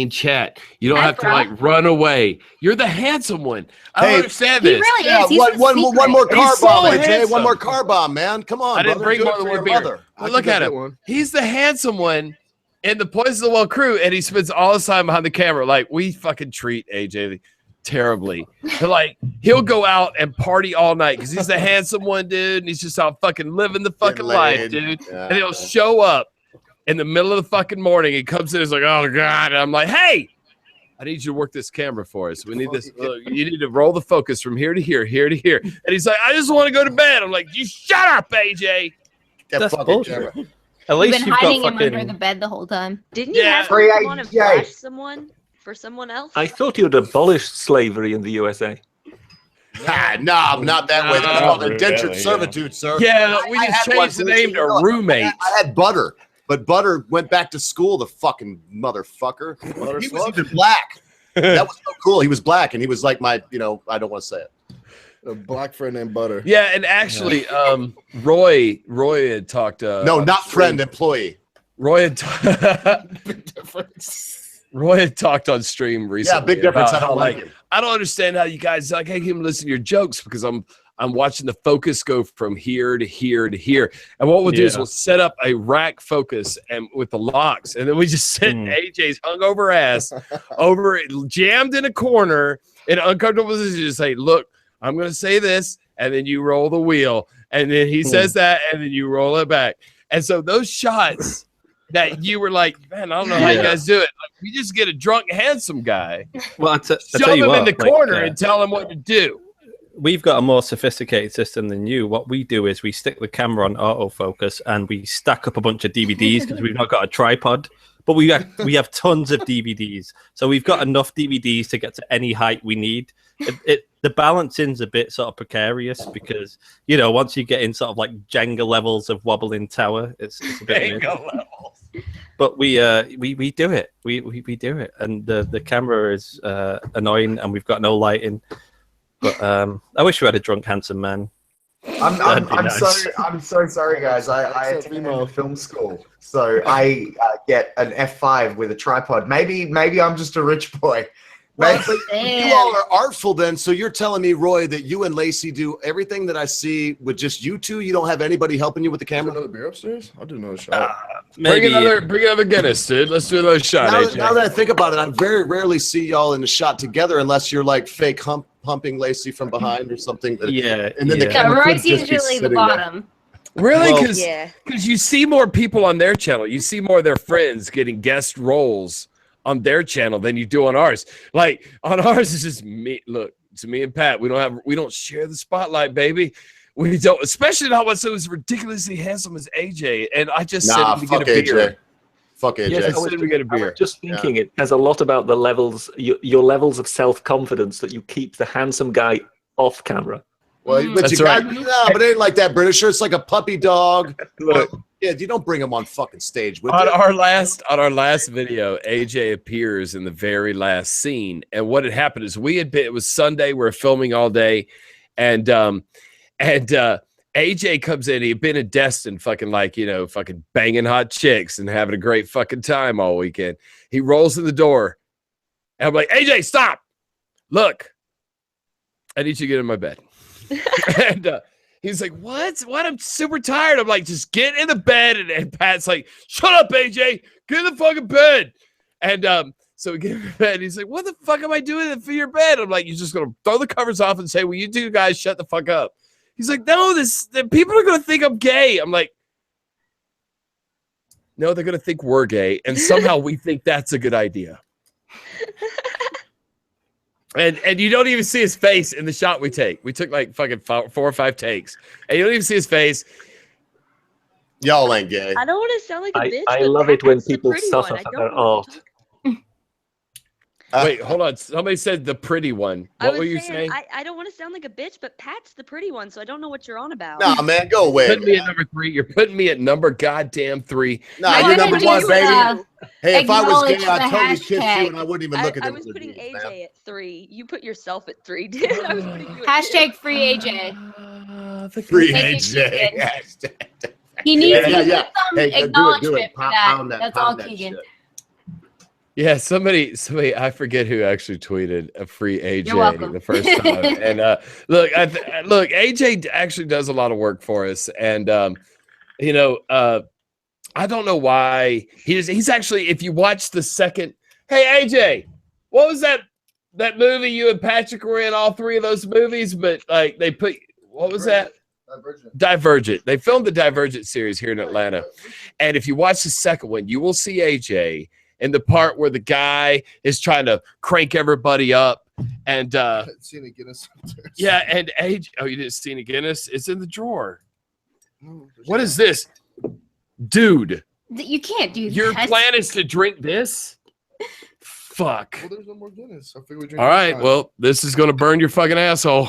chat. You don't have to like run away. You're the handsome one. I don't understand this. He really is. He's one more car He's so bomb, AJ. handsome. One more car bomb, man. Come on. I didn't brother. bring Do it more than for one your beer. mother. But look at him. He's the handsome one in the Poison of the Well crew, and he spends all his time behind the camera. Like, we fucking treat AJ terribly. But like, he'll go out and party all night because he's the handsome one, dude, and he's just out fucking living the fucking life, dude. Yeah. And he'll show up in the middle of the fucking morning. He comes in, he's like, oh God. And I'm like, hey, I need you to work this camera for us. We need this. You need to roll the focus from here to here, here to here. And he's like, I just want to go to bed. I'm like, you shut up, AJ. That's bullshit. At You've least been you've hiding got him fucking... under the bed the whole time. Didn't you have Free to want to AJ. flash someone for someone else? I thought you'd abolished slavery in the USA. Nah, not that way. That's called indentured servitude, sir. Yeah, we I just had one changed the too, name you to know, roommate. I had Butter, but Butter went back to school, the fucking motherfucker. He was even black. That was so cool. He was black, and he was like my, I don't want to say it. A black friend named Butter. Yeah, and actually, Roy had talked. No, not friend, employee. Roy had Big difference. Roy had talked on stream recently. Yeah, big difference. about I don't how, like it. I don't understand how you guys like. I can't even listen to your jokes because I'm watching the focus go from here to here to here. And what we'll do is we'll set up a rack focus and with the locks, and then we just sit in AJ's hungover ass over jammed in a corner in an uncomfortable position. Just say, look, I'm going to say this, and then you roll the wheel, and then he says that, and then you roll it back. And so those shots that you were like, man, I don't know how you guys do it. Like, we just get a drunk, handsome guy, Well, shove tell him you what, in the like, corner and tell him what to do. We've got a more sophisticated system than you. What we do is we stick the camera on autofocus and we stack up a bunch of DVDs because we've not got a tripod. But we have tons of DVDs, so we've got enough DVDs to get to any height we need. The balancing's a bit sort of precarious because once you get in sort of like Jenga levels of wobbling tower, it's a bit. Jenga levels. But we do it. We do it, and the camera is annoying, and we've got no lighting. But I wish we had a drunk handsome man. I'm so sorry, guys. I attended film school, so I get an F5 with a tripod. Maybe I'm just a rich boy. Well, you all are artful then, so you're telling me, Roy, that you and Lacey do everything that I see with just you two? You don't have anybody helping you with the camera? Another beer upstairs? I'll do another shot. Bring another Guinness, dude. Let's do another shot, AJ. Now that I think about it, I very rarely see y'all in a shot together unless you're like fake humping Lacey from behind or something. And then the camera could Roy's just be usually the sitting bottom. Really? Well, Because you see more people on their channel. You see more of their friends getting guest roles on their channel than you do on ours. Like on ours, it's just me. Look, it's me and Pat. We don't share the spotlight, baby. We don't, especially not when someone's ridiculously handsome as AJ. And I just sent him to get a beer. Fuck AJ. Yes, Instead, we get a I was beer. just thinking it has a lot about the levels, your levels of self-confidence that you keep the handsome guy off camera. Well, but That's you right. got, no, but it ain't like that, Britisher. It's like a puppy dog. Look, Yeah, you don't bring him on fucking stage with on you. our last video, AJ appears in the very last scene, and what had happened is it was Sunday, we're filming all day, and AJ comes in. He'd been in Destin, fucking fucking banging hot chicks and having a great fucking time all weekend. He rolls in the door, and I'm like, AJ, stop! Look, I need you to get in my bed. And he's like, what? I'm super tired. I'm like, just get in the bed. And Pat's like, shut up, AJ. Get in the fucking bed. And so we get in the bed. He's like, what the fuck am I doing for your bed? I'm like, you're just going to throw the covers off and say, well, you two guys shut the fuck up. He's like, no, the people are going to think I'm gay. I'm like, no, they're going to think we're gay. And somehow we think that's a good idea. And you don't even see his face in the shot we take. We took like fucking 4 or 5 takes, and you don't even see his face. Y'all ain't gay. I don't want to sound like a bitch. I but love it when that's the people pretty suffer one. I for don't their know what art. Wait, hold on. Somebody said the pretty one. I What was were you saying? I don't want to sound like a bitch, but Pat's the pretty one, so I don't know what you're on about. Nah, man, go away. Putting me at number 3. You're putting me at number goddamn 3. Nah, I you're wanna number one, just, baby. Hey, if I was gay, acknowledge I'd the totally kiss you, hashtag. and I wouldn't even look at I them. was putting AJ at 3. You put yourself at 3, dude. I was putting you at Hashtag free AJ. Free Thank you, AJ. Keegan. Hashtag. He needs Yeah, to yeah. get some Hey, do it, acknowledgement for Pound that. that. That's all, Pound that Keegan. shit. Yeah, somebody, I forget who actually tweeted a free AJ You're welcome. the first time. And look, AJ actually does a lot of work for us, and I don't know why he's actually. If you watch the second, hey AJ, what was that movie you and Patrick were in? All 3 of those movies, but like they put what was that? Divergent. They filmed the Divergent series here in Atlanta, and if you watch the second one, you will see AJ in the part where the guy is trying to crank everybody up, and Seen it Guinness. yeah, and AJ. Oh, you didn't see any Guinness? It's in the drawer. What is this, dude? You can't do Your that. plan is to drink this? Fuck. Well, there's no more Guinness. I figured we drink All right. moonshine. Well, this is going to burn your fucking asshole.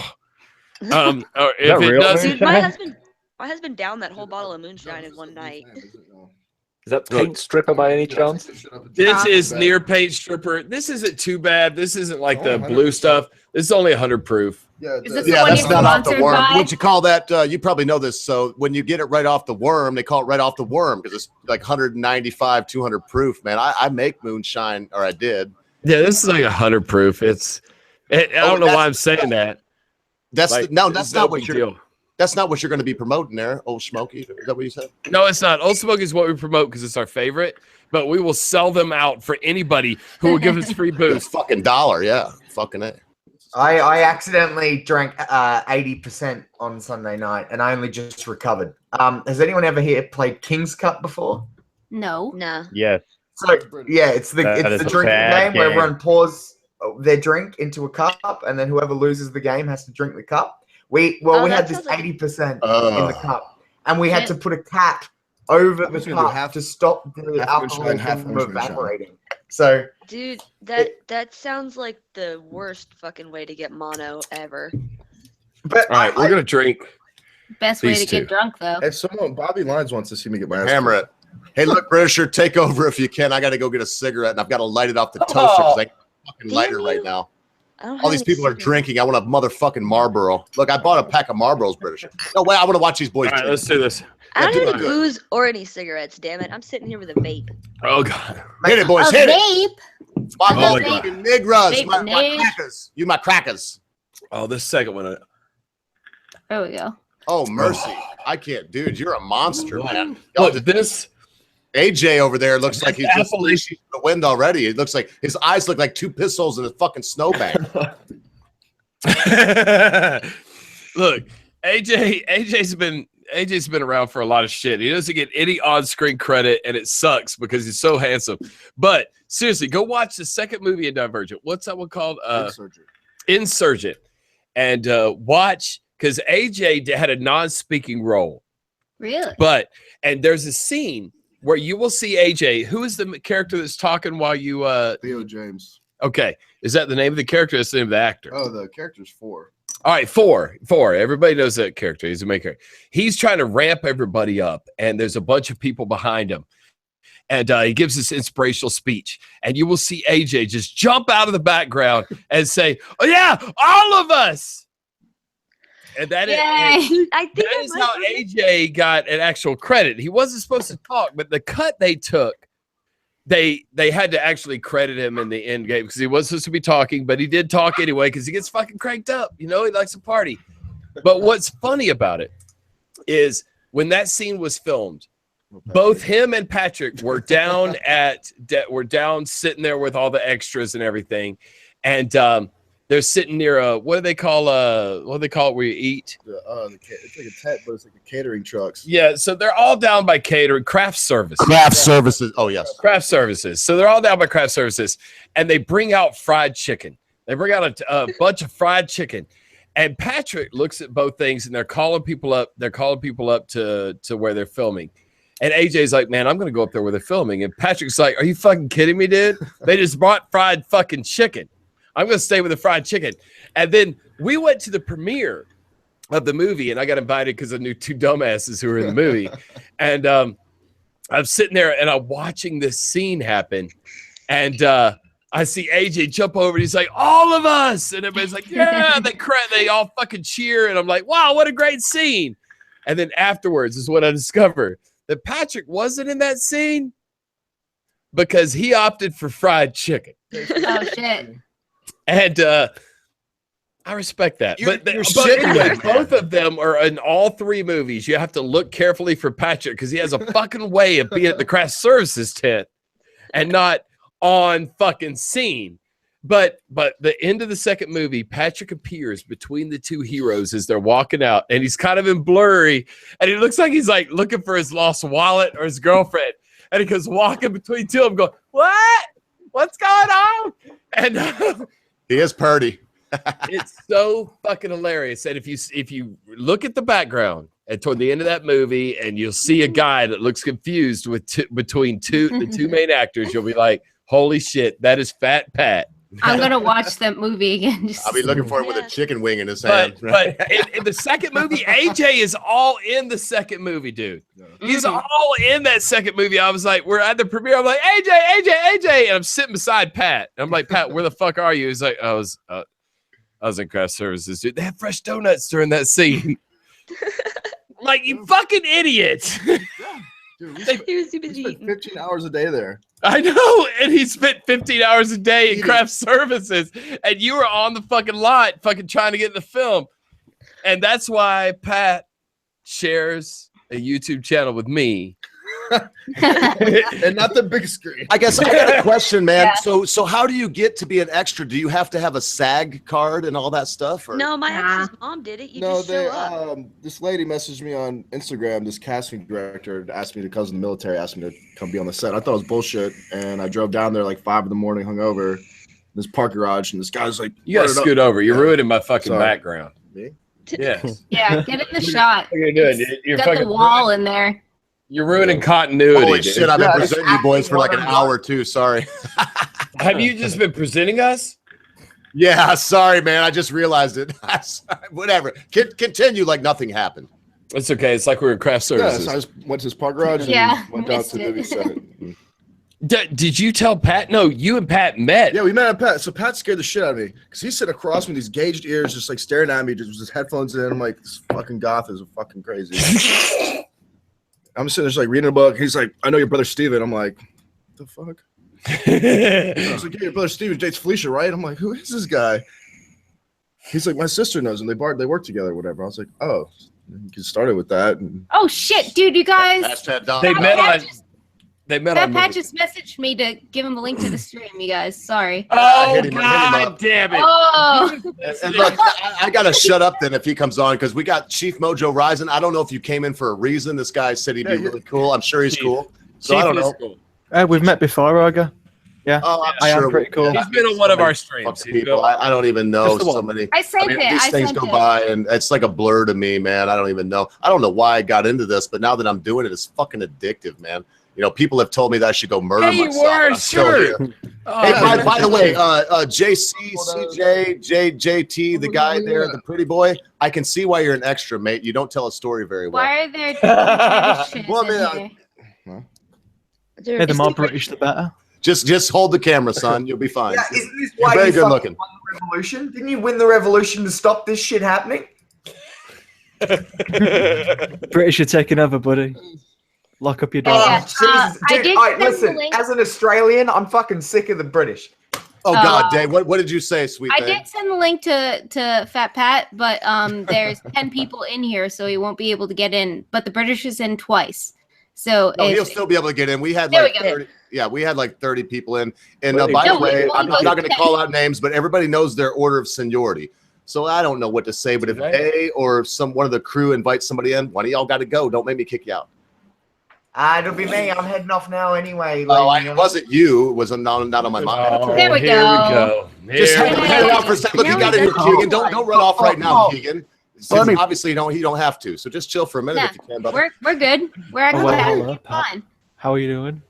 Or if that it real doesn't, Dude, my husband downed that whole bottle of moonshine in one night. Is that Paint Stripper by any chance? this is near paint stripper. This isn't too bad. This isn't like the blue stuff. This is only 100 proof. Yeah, Is this the Yeah, one that's you're not off the sponsored worm. by? What you call that? You probably know this. So when you get it right off the worm, they call it right off the worm because it's like 195, 200 proof. Man, I make moonshine, or I did. Yeah, this is like 100 proof. I don't know why I'm saying that. That's Like, no, it's that's no not what big you're. deal. That's not what you're going to be promoting there, Old Smoky. Is that what you said? No, it's not. Old Smoke is what we promote because it's our favorite, but we will sell them out for anybody who will give us free It's booze. fucking dollar, yeah, fucking it. I accidentally drank 80% on Sunday night, and I only just recovered. Has anyone ever here played King's Cup before? No. Nah. Yes. So yeah, it's the That is it's the a drinking bad game where game. everyone pours their drink into a cup, and then whoever loses the game has to drink the cup. We Oh, had that this sounds like- 80% in the cup, and we had Yeah. to put a cap over I'm the just gonna do cup half- to stop the half alcohol moonshine, half from moonshine. evaporating. So Dude, that sounds like the worst fucking way to get mono ever. but All right, we're going to drink. Best way These to two. get drunk, though. If someone, Bobby Lines wants to see me get my ass Hammer it. Hey, look, Britisher, take over if you can. I got to go get a cigarette, and I've got to light it off the toaster because I can't fucking light it right now. I don't All have these any people are cigarettes. drinking. I want a motherfucking Marlboro. Look, I bought a pack of Marlboros, Britisher. No way, I want to watch these boys All right, drink. let's do this. I don't Yeah, have do any it. booze or any cigarettes, damn it. I'm sitting here with a vape. Oh, God. Hit it, boys. A Hit it. vape? My Oh, my motherfucking niggas. Vape My nig. crackers. You my crackers. Oh, this second one. There we go. Oh, mercy. I can't. Dude, you're a monster, man. Look, this. AJ over there looks like he's just Appalachian- the wind already. It looks like his eyes look like 2 pistols in a fucking snowbank. Look, AJ's been around for a lot of shit. He doesn't get any on-screen credit, and it sucks because he's so handsome. But seriously, go watch the second movie in Divergent. What's that one called? Insurgent. And watch, because AJ had a non-speaking role. Really? And there's a scene where you will see AJ. Who is the character that's talking while you? Theo James. Okay, is that the name of the character? Or is the name of the actor? Oh, the character's 4. All right, four. Everybody knows that character. He's a main character. He's trying to ramp everybody up, and there's a bunch of people behind him. And he gives this inspirational speech, and you will see AJ just jump out of the background and say, "Oh yeah, all of us." And that is how AJ got an actual credit. He wasn't supposed to talk, but the cut they took, they had to actually credit him in the end game because he wasn't supposed to be talking, but he did talk anyway because he gets fucking cranked up. You know, he likes to party. But what's funny about it is when that scene was filmed, both him and Patrick were down sitting there with all the extras and everything, and they're sitting near what do they call it where you eat? It's like a tent, but it's like a catering trucks. Yeah, so they're all down by catering, craft services. Services. Oh yes, craft services. So they're all down by craft services, and they bring out fried chicken. They bring out a bunch of fried chicken, and Patrick looks at both things, and they're calling people up. They're calling people up to where they're filming. And AJ's like, man, I'm going to go up there where they're filming. And Patrick's like, are you fucking kidding me, dude? They just brought fried fucking chicken. I'm going to stay with the fried chicken. And then we went to the premiere of the movie, and I got invited because I knew 2 dumbasses who were in the movie. And I'm sitting there, and I'm watching this scene happen. And I see AJ jump over, and he's like, all of us. And everybody's like, yeah. They all fucking cheer. And I'm like, wow, what a great scene. And then afterwards is what I discovered. That Patrick wasn't in that scene because he opted for fried chicken. Oh shit! And I respect that. But anyway, both of them are in all 3 movies. You have to look carefully for Patrick because he has a fucking way of being at the craft services tent and not on fucking scene. But the end of the second movie, Patrick appears between the 2 heroes as they're walking out, and he's kind of in blurry, and he looks like he's like looking for his lost wallet or his girlfriend, and he goes walking between 2 of them, going, "What? What's going on?" And he is purdy. It's so fucking hilarious. And if you look at the background and toward the end of that movie, and you'll see a guy that looks confused with between the 2 main actors, you'll be like, "Holy shit, that is Fat Pat." I'm gonna watch that movie again. I'll be looking for it with a chicken wing in his hand. But in the second movie, AJ is all in the second movie, dude. He's all in that second movie. I was like, we're at the premiere. I'm like, AJ, and I'm sitting beside Pat. And I'm like, Pat, where the fuck are you? He's like, I was in craft services, dude. They had fresh donuts during that scene. Like, you fucking idiot. Dude, he was too busy spent 15 hours a day there. I know, and he spent 15 hours a day in craft services, and you were on the fucking lot fucking trying to get in the film. And that's why Pat shares a YouTube channel with me. And not the big screen. I guess I got a question, man. Yeah. So how do you get to be an extra? Do you have to have a SAG card and all that stuff? Or? No, my ex's mom did it. You No, just show up. this lady messaged me on Instagram, this casting director asked me to come in the military, asked me to come be on the set. I thought it was bullshit, and I drove down there like 5 in the morning, hungover, in this park garage, and this guy's like, You gotta scoot over. You're ruining my fucking Sorry. background. Me? Yes. Yeah, get in the shot. What are you doing? You're Got the fucking wall in there. You're ruining continuity. Holy dude. shit, I've been Yeah, presenting you boys for like an hour too. Sorry. Have you just been presenting us? Yeah, sorry, man. I just realized it. Whatever. Continue like nothing happened. It's okay. It's like we were in craft Yeah, services. so I just went to this park garage Yeah, and went down missed to the it. movie set. Did you tell Pat? No, you and Pat met. Yeah, we met at Pat. So Pat scared the shit out of me because he's sitting across me with these gauged ears, just like staring at me, just with his headphones in. I'm like, this fucking goth is fucking crazy. I'm sitting there just like reading a book. He's like, I know your brother Steven. I'm like, what the fuck? I was like, yeah, your brother Steven dates Felicia, right? I'm like, who is this guy? He's like, my sister knows him. They work together or whatever. I was like, oh, you get started with that. And Oh shit, dude, you guys. Hashtag Don. They met Pat on. just- They met That on. Pat movie. just messaged me to give him a link to the stream, you guys. Sorry. Oh hit him God up. damn it! Oh, And look, I gotta shut up then if he comes on because we got Chief Mojo Rising. I don't know if you came in for a reason. This guy said he'd be really cool. I'm sure he's Chief. cool. So I don't know. We've met before, Roger. Yeah, Oh, I'm I am sure pretty cool. He's been on one of our streams. Fuck people. I don't even know Just the so one. many. I sent it. These I things sent go it. by and it's like a blur to me, man. I don't even know. I don't know why I got into this, but now that I'm doing it, it's fucking addictive, man. You know, people have told me that I should go murder Hey, you myself. were, and I'm still sure. here. Oh, Hey, yeah. by the way, JC, CJ, JT, the guy there, the pretty boy, I can see why you're an extra, mate. You don't tell a story very well. Why are there Britishes Well, I in mean, here? Hey, the more British, the better. Just hold the camera, son. You'll be fine. Yeah, isn't this You're why very you good fucking looking. won the revolution? Didn't you win the revolution to stop this shit happening? British are taking over, buddy. Lock up your door. Yeah. Jesus. I Dude, did alright, send the listen, link. as an Australian, I'm fucking sick of the British. Oh God, Dave, what did you say, sweet I thing? did send the link to Fat Pat, but there's 10 people in here, so he won't be able to get in. But the British is in twice, so No, he'll if, still be able to get in. We had There like we go. 30, yeah, we had like 30 people in. And Well, by no, the way, we I'm won't not go going to to call out names, but everybody knows their order of seniority. So I don't know what to say. But if Right. they or one of the crew invites somebody in, one of y'all got to go. Don't make me kick you out. It'll be me. I'm heading off now anyway. Oh, ladies and it wasn't you. It was not on my mind. Oh, There we here go. we go. Just Here hang we it go. out for a second. Look, you Now got we it here, got Keegan. Don't run off right now, Keegan. Let me- Obviously, you don't have to. So just chill for a minute Yeah. if you can. Brother. we're good. We're at Oh, the well, back. hello, It's Pat. fine. How are you doing?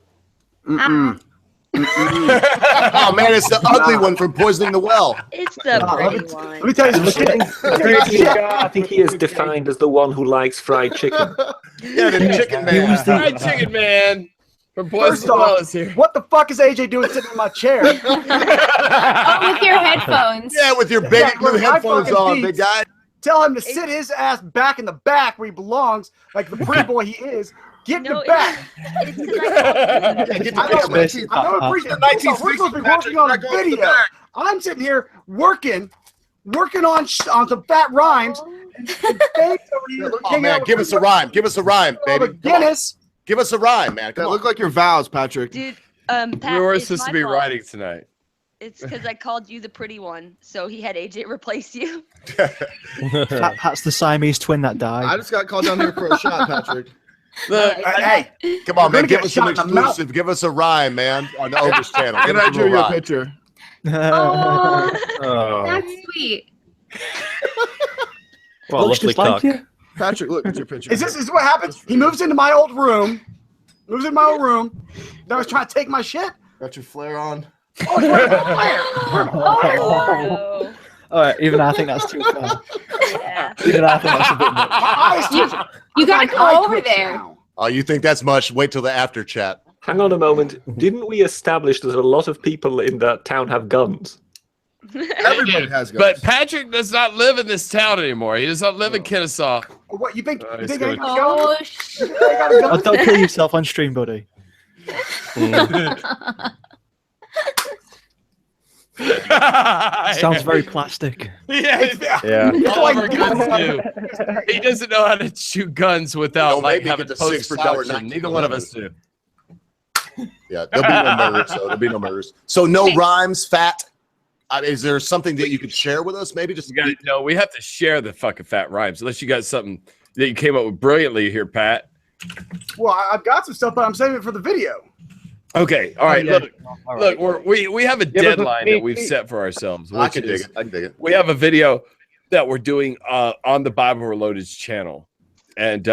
Oh man, it's the ugly one from poisoning the well. It's the pretty one. Let me tell you some shit. I think he is defined as the one who likes fried chicken. Yeah, the chicken He man. was the Fried chicken man from First Poison off, Well is here. what the fuck is AJ doing sitting in my chair? Oh, with your headphones. Yeah, with your big Yeah, blue with my headphones fucking on, beats. big guy. Tell him to sit his ass back in the back where he belongs, like the pretty boy he is. Get in No, the back. it's 'cause I Yeah, get the I don't, camera. I don't appreciate it. We're supposed to be working on a video. I'm sitting here working on some fat rhymes. And Dave's over here Oh hanging man, out give with us a rhyme. Give us a rhyme, all the baby. Come on. Guinness. Give us a rhyme, man. That Come look on. like your vows, Patrick. dude, We Pat, were it's supposed my to be fault. writing tonight. It's because I called you the pretty one, so he had AJ replace you. Pat's the Siamese twin that died. I just got called down here for a shot, Patrick. Look, Hey, Come on, You're man. gonna Give get us some shot in the mouth. exclusive. Give us a rhyme, man, on the Ogre's channel. Give and us I a drew little you a rhyme. picture. Oh, Oh, that's sweet. what a Looks lovely just like cock. you. Patrick, look at your picture. Is this what happens? He moves into my old room. Then I was trying to take my shit. Got your flare on. Oh, you're wearing a flare. Oh, All right, even I think that's too far. yeah. Even I think that's a bit much. My eyes twitch. You gotta My go eye over twitch there. now. Oh, you think that's much? Wait till the after chat. Hang on a moment. Didn't we establish that a lot of people in that town have guns? Everybody has guns. but Patrick does not live in this town anymore. He does not live in Kennesaw. What you think? You he's think gonna- I got a gun? Oh, You think I got a Oh, gun? don't kill yourself on stream, buddy. Sounds very plastic. Yeah, Yeah. all of our guns do. He doesn't know how to shoot guns without Don't like make me having get the 6 hour post production. night. Neither one of us do. Yeah, there'll be no murders. So there'll be no murders. So no rhymes, fat. Is there something that you could share with us? Maybe just We got no. We have to share the fucking fat rhymes. Unless you got something that you came up with brilliantly here, Pat. Well, I've got some stuff, but I'm saving it for the video. Okay. All right. Yeah. Look. All right. Look. We have a but deadline that we've set for ourselves. I Which can dig is it. I can dig it. we have a video that we're doing on the Bible Reloaded's channel, and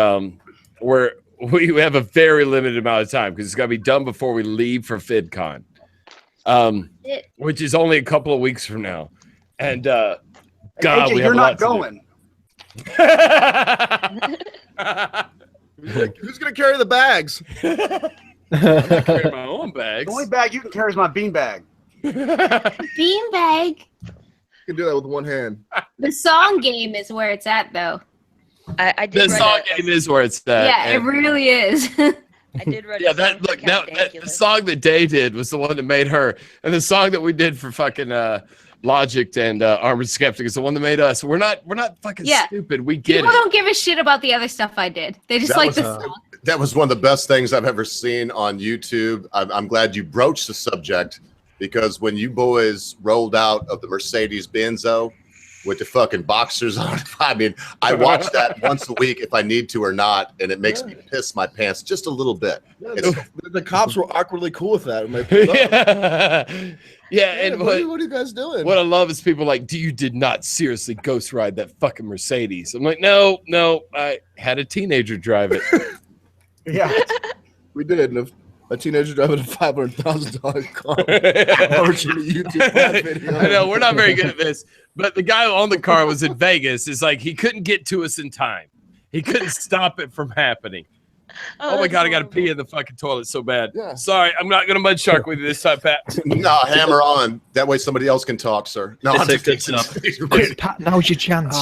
we have a very limited amount of time because it's got to be done before we leave for FidCon, which is only a couple of weeks from now. And God, AJ, we you're have not a lot going. to Who's gonna carry the bags? do. I carry my own The bags. only bag you can carry is my bean bag. beanbag. You can do that with one hand. The song game is where it's at, though. I did The write song a- game is where it's at. Yeah, it and- really is. I did write a Yeah, song that for look now Count that, the Dankula. song that Day did was the one that made her, and the song that we did for fucking Logic and Armored Skeptic is the one that made us. We're not fucking Yeah. stupid. We get People it. don't give a shit about the other stuff I did. They just That like was, the song. That was one of the best things I've ever seen on YouTube. I'm glad you broached the subject because when you boys rolled out of the Mercedes Benzo with the fucking boxers on, I mean, I watch that once a week if I need to or not, and it makes me piss my pants just a little bit. It's, The cops were awkwardly cool with that. When they pulled up. Yeah, and what are you guys doing? what I love is people like, you did not seriously ghost ride that fucking Mercedes. I'm like, no, I had a teenager drive it. Yeah, we did. And A teenager driving a $500,000 car. Watching a YouTube live video. I know we're not very good at this, but the guy on the car was in Vegas. It's like he couldn't get to us in time. He couldn't stop it from happening. Oh my God, I got to pee in the fucking toilet so bad. Yeah. Sorry, I'm not going to mud shark with you this time, Pat. No, hammer on. That way somebody else can talk, sir. No, I'm just kidding. Pat, now's your chance.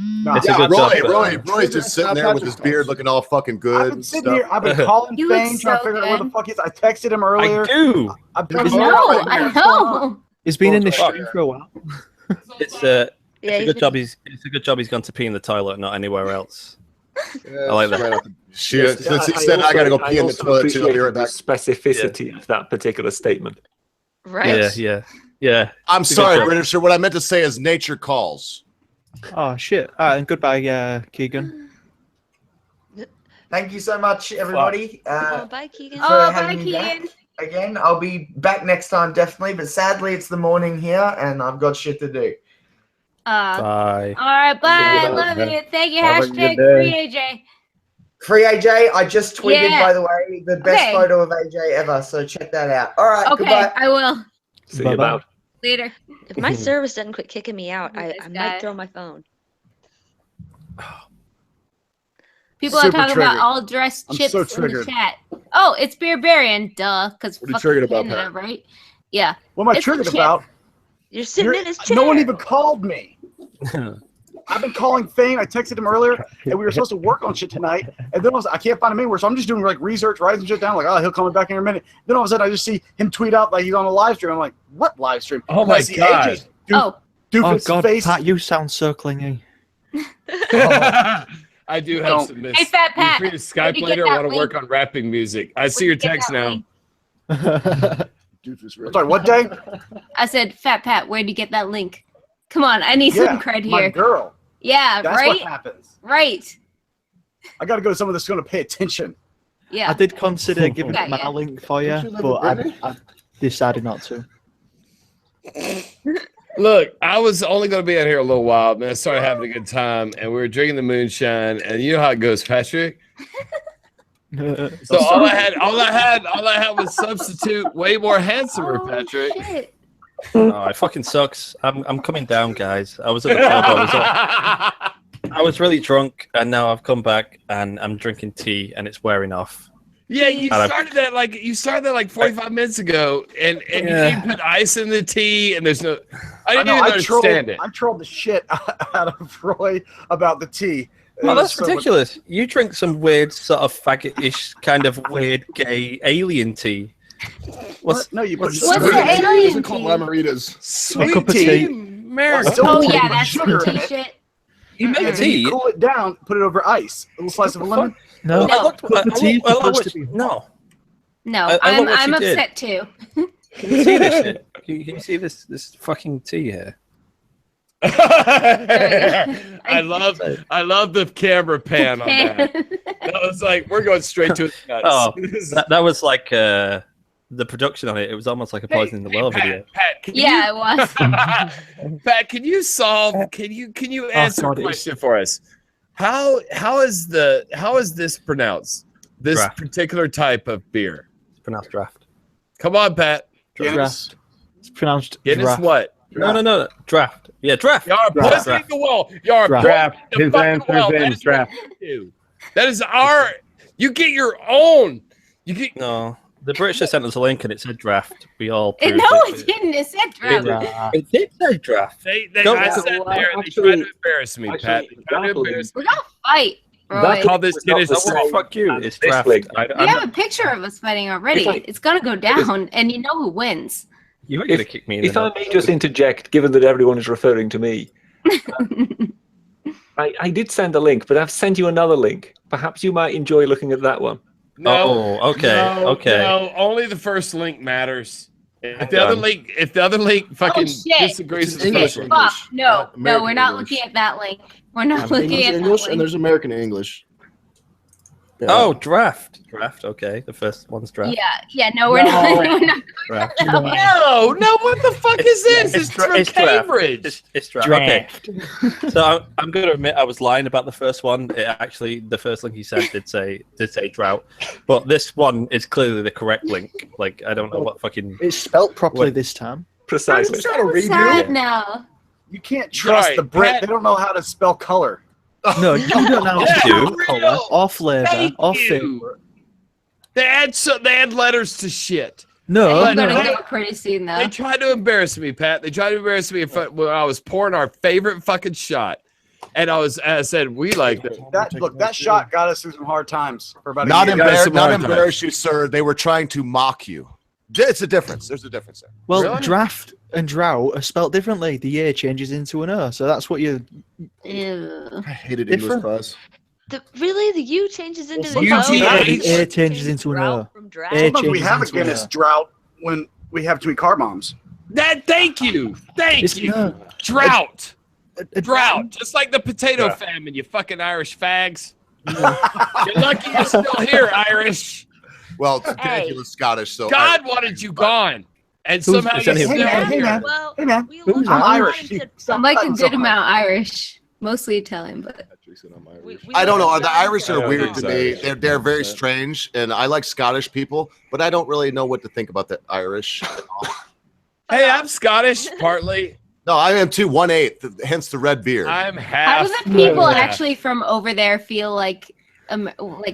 It's a Yeah, good job, Roy's just sitting there with his beard looking all fucking good. I've been sitting here. I've been calling You look Thane, trying to so figure out where the good. fuck he is. I texted him earlier. I do. I'm trying to I figure out know, right I now. know. He's been in the stream for a while. It's Yeah, a he's good been- job. It's a good job he's gone to pee in the toilet, not anywhere else. I like that. Shit, since he said I gotta go pee in the toilet too, I'll be right back. Specificity of that particular statement. Right. Yeah. I'm It's a good sorry, job. Britisher. What I meant to say is nature calls. Oh shit! And goodbye, Keegan. Thank you so much, everybody. Oh, bye, Keegan. For Oh, bye, having me back Keegan. again. I'll be back next time, definitely. But sadly, it's the morning here, and I've got shit to do. Bye. All right, bye. good Love night. you. Thank you. Have a good Hashtag day. free AJ. Free AJ. I just tweeted, Yeah. by the way, the best Okay. photo of AJ ever. So check that out. All right. Okay, Goodbye. I will. See Bye-bye. you about. Later. If my service doesn't quit kicking me out, I This guy. might throw my phone. People Super are talking triggered. about all dressed I'm chips so in the triggered. chat. Oh, it's Bearbarian, duh. Because What are you triggered about, Canada, Pat? right? Yeah. What am I It's the triggered chip. about? You're sitting in his chair. No one even called me. I've been calling Thane. I texted him earlier, and we were supposed to work on shit tonight. And then I can't find him anywhere, so I'm just doing like research, writing shit down. Like, oh, he'll come back in a minute. Then all of a sudden, I just see him tweet out like he's on a live stream. I'm like, what live stream? Oh And I my see God. AJ's Oh, doofus God, face. Pat, you sound so clingy. I do have Don't. some miss. Hey, Fat You Pat, free to where'd Skype you get later? I that want to work link? on rapping music. I see Where'd your you get text that now. link? Doofus, I'm sorry, what day? I said, Fat Pat, where'd you get that link? Come on, I need Yeah, some cred my here. girl. Yeah, That's right? what happens. Right. I got to go to someone that's going to pay attention. Yeah. I did consider giving Got my ya. link for Don't you, you live but with Brittany? I decided not to. Look, I was only going to be out here a little while, man. I started having a good time, and we were drinking the moonshine, and you know how it goes, Patrick. So all I had was substitute, way more handsomer, Oh, Patrick. shit. Oh, it fucking sucks. I'm coming down, guys. I was at the pub. I was really drunk, and now I've come back, and I'm drinking tea, and it's wearing off. Yeah, you And started that like 45 minutes ago, and Yeah. you put ice in the tea, and there's no. I didn't know, even I understand it. I trolled the shit out of Roy about the tea. Oh, that's So much- ridiculous. You drink some weird sort of faggot-ish kind of weird gay alien tea. What's No, you put What's sugar the in it. alien These are called tea? Lamaritas. Sweet cup of tea, tea. America. Still Oh, put yeah, that's sugar the in tea it. shit. You make And then tea? you cool it down, put it over ice. A little slice of a lemon. No, I looked, but the tea is I looked supposed what to she- be. no. No, I I'm love what she did. upset too. Can you see this shit? Can you see this fucking tea here? I love the camera pan on that. That was like we're going straight to its nuts. Oh, that was like the production on it. It was almost like a Poison in the Well video. Pat, can Yeah, it was. Pat, can you solve? Can you answer God, a it is- question for us? How is this pronounced? This Draft. particular type of beer. It's pronounced draft. Come on, Pat. Guinness. It's pronounced Guinness draft. what? No. Draft. Yeah, draft. Y'all are Draft. pussing the wall. Y'all are Draft. Draft. pussing His the fucking answer's wall. That in is draft. what we do. That is our. You get your own. You get. No, the British just sent us a link and it said draft. We all. No, proved it didn't. It said draft. Draft. It did say draft. They Go- I Yeah, sat well, there and they actually- tried to embarrass me, Pat. They tried to embarrass me. We're gonna fight, Roy. That Call this not tennis the ball. same Fuck you. as It's this draft. link. We have a picture of us fighting already. If I- It's gonna go down, and you know who wins. You ain't gonna kick me in If the I nuts. may just interject, given that everyone is referring to me, I did send a link, but I've sent you another link. Perhaps you might enjoy looking at that one. No. Oh, okay, okay. No, only the first link matters. If the other link fucking shit. disagrees with the English. first one. Fuck, no, American we're not English. looking at that link. We're not looking English at English that and link. there's American English. Oh, draft. Okay, the first one's draft. Yeah. No, we're not. We're not Draft. No, what the fuck is this? It's from Cambridge. It's draft. Okay. So I'm going to admit I was lying about the first one. Actually, the first link he sent did say drought, but this one is clearly the correct link. Like, I don't know what fucking. It's spelt properly this time. Precisely. I'm trying to read sad you. now. You can't trust the Brit. Pat- They don't know how to spell color. No, you don't know how to Yeah, do colour or flavour Thank or you. flavor. They add letters to shit. No, I'm gonna no. go pretty soon though. They tried to embarrass me, Pat. They tried to embarrass me when I was pouring our favorite fucking shot, and I said we like it. That shot got us through some hard times for about a Not year. embarrass you, sir. They were trying to mock you. It's a difference. There's a difference there. Well, Really? draft and drought are spelt differently. The A changes into an O, so that's what you. Ew. I hated Different. English class. Really, the U changes into the You O? change- The A changes into an O. Drought from drought. A Sometimes we changes have a into an Guinness O. drought when we have too many car bombs. Thank you. It's no. Drought. A Drought. Just like the potato famine, you fucking Irish fags. You're lucky you're still here, Irish. Well, Daniel is Scottish, so God wanted you gone, and somehow you're sending still him? Hey, here. man. Well, Hey, man. we Who's looked I'm online Irish. and said, I'm like a Sometimes good I'm amount Irish, mostly Italian, but we I don't know. looked The online Irish and are said, weird to me. Irish. They're very strange, and I like Scottish people, but I don't really know what to think about the Irish at all. Hey, I'm Scottish, partly. No, I am too. 1/8, hence the red beard. I'm how half. do the people Yeah. actually from over there feel like?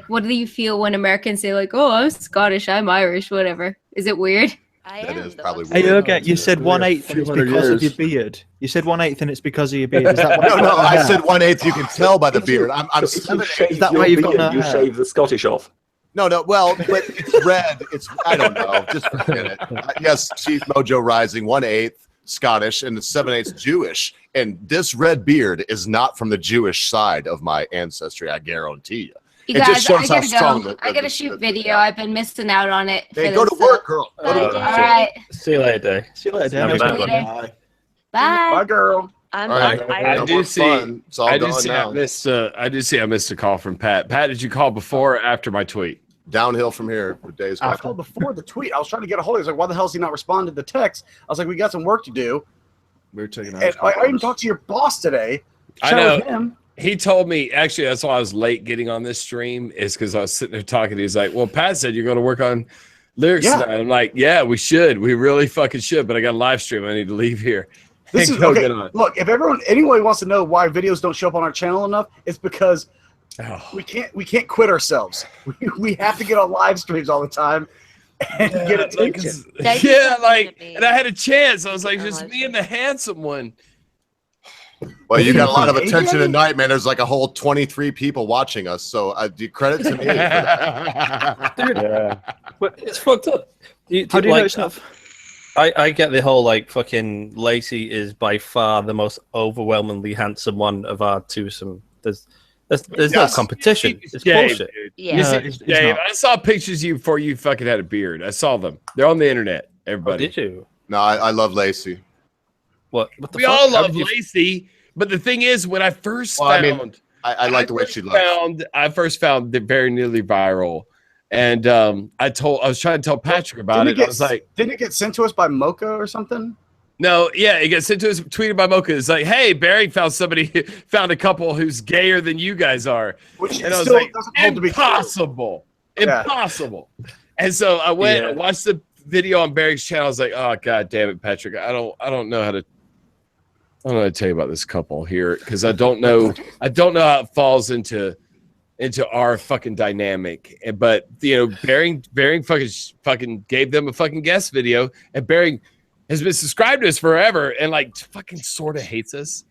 What do you feel when Americans say like, "Oh, I'm Scottish, I'm Irish, whatever"? Is it weird? I That am, is though. probably I'm Hey, weird. okay, you said 1/8 and it's 200 because of your years. beard. You said 1/8 and it's because of your beard. Is that what No, I said 1/8. You can tell by the beard. I'm So if you 7/8. shave that your why you've got beard, no you hair? shave the Scottish off. No, well, but it's red. I don't know. Just forget it. Yes, Chief Mojo Rising, 1/8 Scottish, and 7/8 Jewish. And this red beard is not from the Jewish side of my ancestry. I guarantee you. You It guys, just shows I how gotta strong go. the- I gotta the- shoot the- video. I've been missing out on it. Hey, for go this, to work, girl. Go to Bye, work. Dave. All right. See you later, Dave. See you later, Have a Dan. bad one. Later. Bye. Bye, girl. I'm All right. Irish. I do see. It's all I do gone see. now. I missed a call from Pat. Pat, did you call before or after my tweet? Downhill from here. The days I go. called before the tweet. I was trying to get a hold of him. He was like, why the hell is he not responding to the text? I was like, we got some work to do. We were taking And I even talked to your boss today. I Chat know. with him. He told me, actually, that's why I was late getting on this stream, is because I was sitting there talking. He's like, well, Pat said you're going to work on lyrics Yeah. tonight. I'm like, yeah, we should. We really fucking should, but I got a live stream. I need to leave here. This And is go okay. get on. Look, if anyone wants to know why videos don't show up on our channel enough, it's because Oh. we can't quit ourselves. We have to get on live streams all the time and get attention. That Yeah, just like, happened to me. and I had a chance. I was like, On just live me and the handsome one. Well, you got a lot of Hey, attention Daddy. tonight, man. There's like a whole 23 people watching us. So do credit to me. For that. Dude, but it's fucked up. How do you know it's not? I get the whole like fucking Lacey is by far the most overwhelmingly handsome one of our twosome. There's no Yes. competition. It's Dave, bullshit. dude. Yeah. You No, see- it's Dave, not. I saw pictures of you before you fucking had a beard. I saw them. They're on the internet. Oh, Everybody. did you? No, I love Lacey. What the We fuck? all How love did you- Lacey, but the thing is, when I first Well, I found, mean, I like the way she looks. I first found it very nearly viral, and I was trying to tell Patrick about it. I was like, didn't it get sent to us by Mocha or something? no, yeah, it gets sent to us, tweeted by Mocha. It's like, hey, Barry found a couple who's gayer than you guys are, Which and I was still like, doesn't hold to be true. impossible, Yeah. impossible. And so I went Yeah. and watched the video on Barry's channel. I was like, oh god damn it, Patrick, I don't know how to tell you about this couple here because I don't know how it falls into our fucking dynamic. But you know, Bering fucking gave them a fucking guest video, and Bering has been subscribed to us forever and like fucking sort of hates us.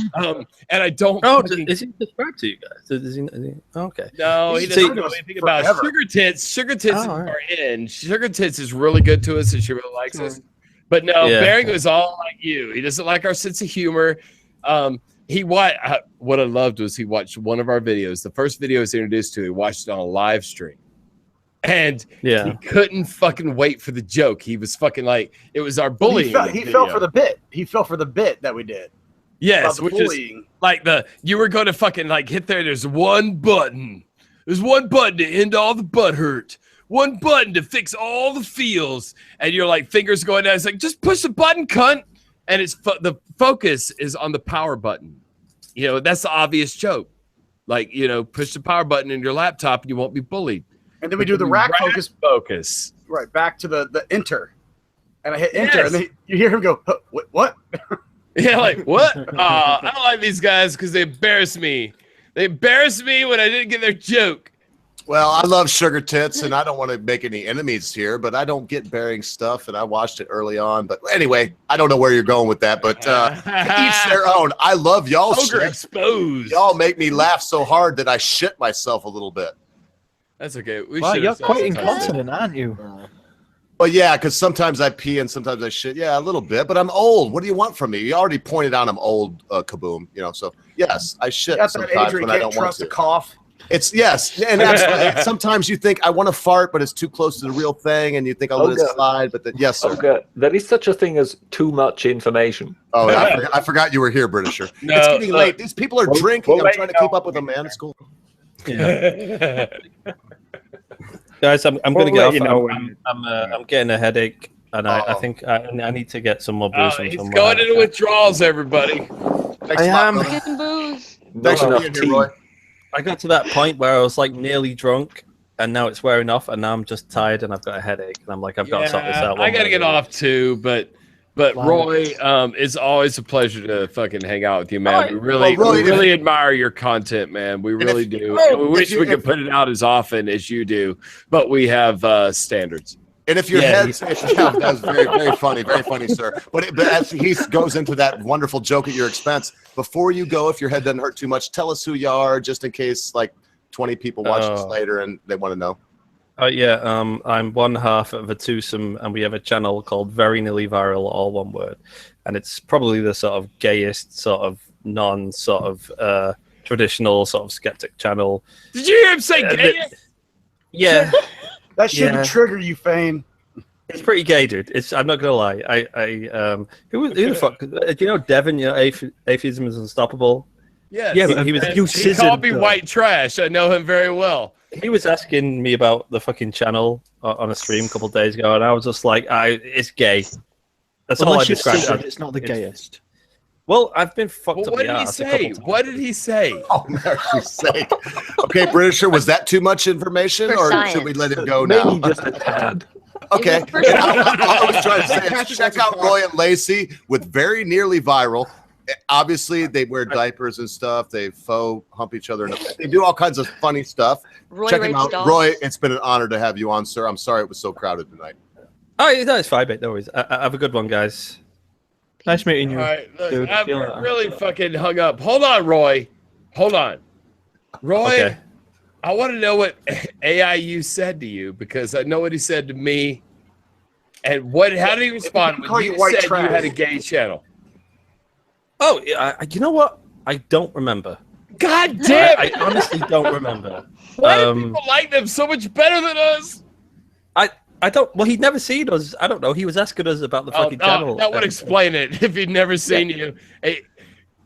And I don't. Oh, fucking- is he subscribed to you guys? Is he okay. no, he He's doesn't been know with us anything about forever. Sugar Tits. Sugar Tits Oh, all right. are in. Sugar Tits is really good to us, and she really likes us. But no, Yeah. Bering was all like you. He doesn't like our sense of humor. What I loved was he watched one of our videos. The first video I was introduced to, he watched it on a live stream. And Yeah. he couldn't fucking wait for the joke. He was fucking like, it was our bullying. He fell for the bit. He fell for the bit that we did. yes, About the which is bullying. like you were going to fucking like hit there. There's one button There's one button to end all the butt hurt. One button to fix all the feels. And you're like, fingers going down. It's like, just push the button, cunt. And it's the focus is on the power button. You know, that's the obvious joke. Like, you know, push the power button in your laptop and you won't be bullied. And then we do the rack focus. Right, back to the enter. And I hit enter, and then you hear him go, huh, what? Yeah, like, what? I don't like these guys because they embarrass me. They embarrass me when I didn't get their joke. Well, I love sugar tits, and I don't want to make any enemies here, but I don't get bearing stuff, and I watched it early on. But anyway, I don't know where you're going with that, but each their own. I love y'all's shit. Exposed. Y'all make me laugh so hard that I shit myself a little bit. That's okay. Well, you're quite incontinent, aren't you? Well, yeah, because sometimes I pee and sometimes I shit. Yeah, a little bit, but I'm old. What do you want from me? You already pointed out I'm old, Kaboom. You know, so yes, I shit sometimes when I don't want to. Cough. It's yes, and absolutely. Sometimes you think I want to fart, but it's too close to the real thing, and you think I'll let it slide. But yes, sir. Okay. There is such a thing as too much information. Oh, I forgot you were here, Britisher. No, it's getting late. These people are drinking. I'm trying to keep up with them, man. It's cool. Yeah. Guys, I'm going to get off. I'm getting a headache, and I think I need to get some more booze. He's going into withdrawals, everybody. I am. Getting booze. Thanks for being here, Roy. I got to that point where I was like nearly drunk, and now it's wearing off, and now I'm just tired, and I've got a headache, and I'm like, I've got to sort this out. I got to get off too, but Roy, it's always a pleasure to fucking hang out with you, man. We really admire your content, man. We really do. We wish we could put it out as often as you do, but we have standards. And if your head's that's very funny, sir. But as he goes into that wonderful joke at your expense, before you go, if your head doesn't hurt too much, tell us who you are, just in case like 20 people watch this later and they want to know. I'm one half of a twosome, and we have a channel called Very Nearly Viral, all one word, and it's probably the sort of gayest, sort of non sort of traditional sort of skeptic channel. Did you hear him say gayest? Yeah. That shouldn't trigger you, Fane. It's pretty gay, dude. I'm not gonna lie. Who the fuck? Do you know Devin? You know, atheism is unstoppable. Yes. Yeah, but he was. He called me white trash. I know him very well. He was asking me about the fucking channel on a stream a couple of days ago, and I was just like, "It's gay." That's all I described it. It's not the gayest. Well, I've been fucked up. What did he say? What did he say? Oh, Mary's sake. Okay, Britisher, was that too much information, or should we let it go now? Maybe just a tad. Okay. I was trying to say is check out Roy and Lacey with Very Nearly Viral. Obviously, they wear diapers and stuff. They faux hump each other. They do all kinds of funny stuff. Check them out. Roy, it's been an honor to have you on, sir. I'm sorry it was so crowded tonight. Oh, it's fine, mate. No worries. Have a good one, guys. Nice meeting you. All right, look, I'm really fucking hung up. Hold on, Roy. Hold on. Roy, okay. I want to know what AIU said to you, because I know what he said to me. And how did he respond when you said you had a gay channel? Oh, you know what? I don't remember. God damn it! I honestly don't remember. Why do people like them so much better than us? I don't. Well, he'd never seen us. I don't know. He was asking us about the fucking channel. That would explain it if he'd never seen you.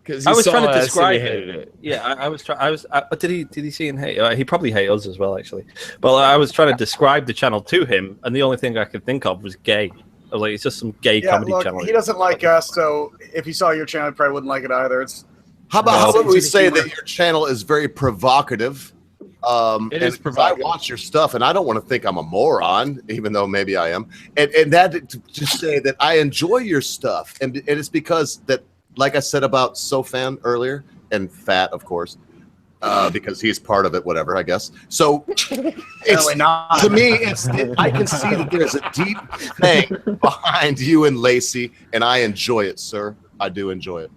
Because I was trying to describe it. Yeah, I was trying. But did he see and hate? He probably hated us as well, actually. But I was trying to describe the channel to him, and the only thing I could think of was gay. I was like, it's just some gay comedy channel. He doesn't like us, so if he saw your channel, he probably wouldn't like it either. How about we say that your channel is very provocative? It is provocative. I watch your stuff, and I don't want to think I'm a moron, even though maybe I am. And that to say that I enjoy your stuff, and it's because that, like I said about SoFan earlier, and Fat, of course, because he's part of it, whatever, I guess. So it's not. To me, I can see that there's a deep thing behind you and Lacey, and I enjoy it, sir. I do enjoy it.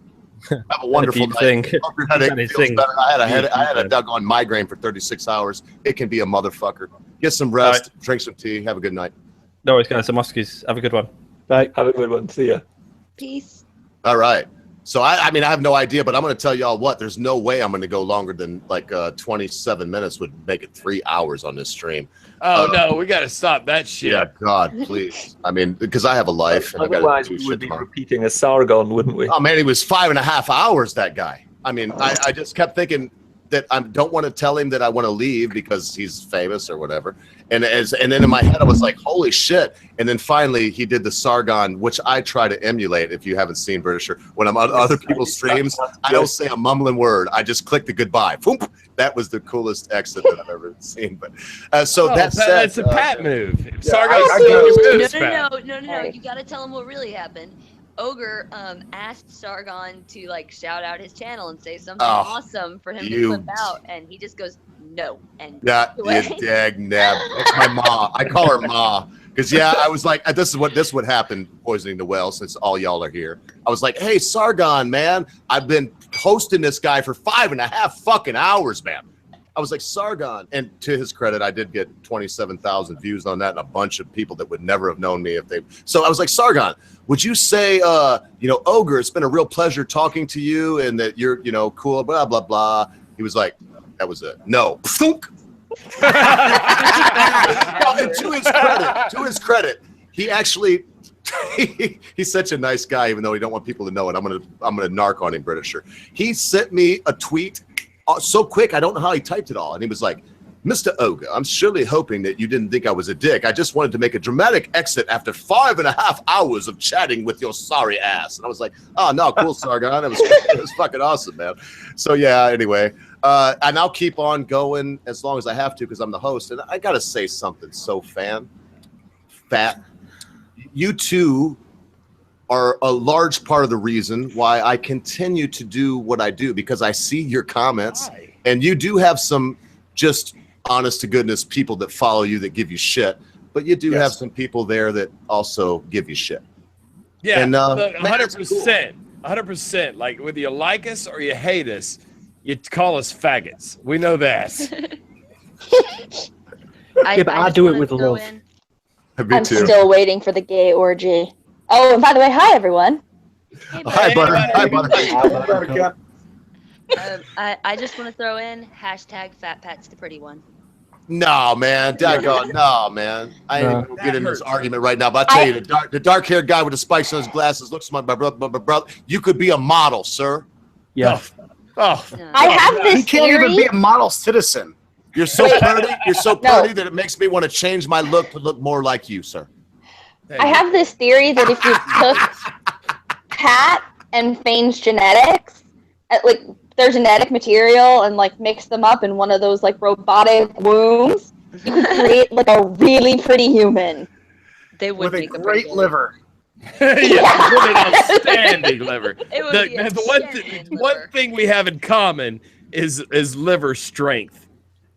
Have a wonderful night. Hope your headache feels better. I had a doggone migraine for 36 hours. It can be a motherfucker. Get some rest, drink some tea, have a good night. No worries, guys. Muskies. Have a good one. Bye. Have a good one. See ya. Peace. All right. So, I mean, I have no idea, but I'm going to tell y'all what. There's no way I'm going to go longer than like 27 minutes would make it 3 hours on this stream. Oh, no, we got to stop that shit. Yeah, God, please. I mean, because I have a life. And otherwise, we would be repeating a Sargon, wouldn't we? Oh, man, he was 5.5 hours, that guy. I mean, I just kept thinking, that I don't want to tell him that I want to leave because he's famous or whatever. And then in my head I was like, holy shit. And then finally he did the Sargon, which I try to emulate. If you haven't seen Britisher, when I'm on other people's streams, I don't say a mumbling word. I just click the goodbye. Boom. That was the coolest exit that I've ever seen. But that's a Pat move. Sargon, No. You got to tell him what really happened. Ogre asked Sargon to like shout out his channel and say something awesome for him to flip out, and he just goes no. And yeah, you dag nab. That's my ma. I call her ma because I was like, this would happen poisoning the well since all y'all are here. I was like, hey Sargon, man, I've been hosting this guy for 5.5 fucking hours, man. I was like, Sargon, and to his credit, I did get 27,000 views on that, and a bunch of people that would never have known me if they. So I was like, Sargon, would you say, Ogre, it's been a real pleasure talking to you, and that you're, cool, blah blah blah. He was like, that was it. No. And to his credit, he actually. He's such a nice guy, even though he don't want people to know it. I'm gonna narc on him, Britisher. He sent me a tweet. So quick, I don't know how he typed it all. And he was like, Mr. Ogre, I'm surely hoping that you didn't think I was a dick. I just wanted to make a dramatic exit after 5.5 hours of chatting with your sorry ass. And I was like, oh, no, cool, Sargon. It was fucking awesome, man. So, yeah, anyway. And I'll keep on going as long as I have to because I'm the host. And I got to say something so fat. You two are a large part of the reason why I continue to do what I do, because I see your comments and you do have some just honest to goodness people that follow you that give you shit, but you do have some people there that also give you shit. Yeah, and 100%, 100%. Like whether you like us or you hate us, you call us faggots. We know that. I do it with love. I'm still waiting for the gay orgy. Oh, and by the way, hi everyone. Hey, hi, Butter. Hi, Butter. I just want to throw in hashtag Fat Pat's the pretty one. No, man. No, man. I ain't gonna get in this argument right now, but I tell you, the dark-haired guy with the spikes on his glasses looks like my brother. You could be a model, sir. Yeah. I have this He can't even be a model citizen. You're so pretty. You're so pretty that it makes me want to change my look to look more like you, sir. I have this theory that if you took Pat and Fane's genetics, like their genetic material, and like mix them up in one of those like robotic wombs, you could create like a really pretty human. They would with a great liver. Yeah, with an outstanding liver. It would be The one thing we have in common is liver strength.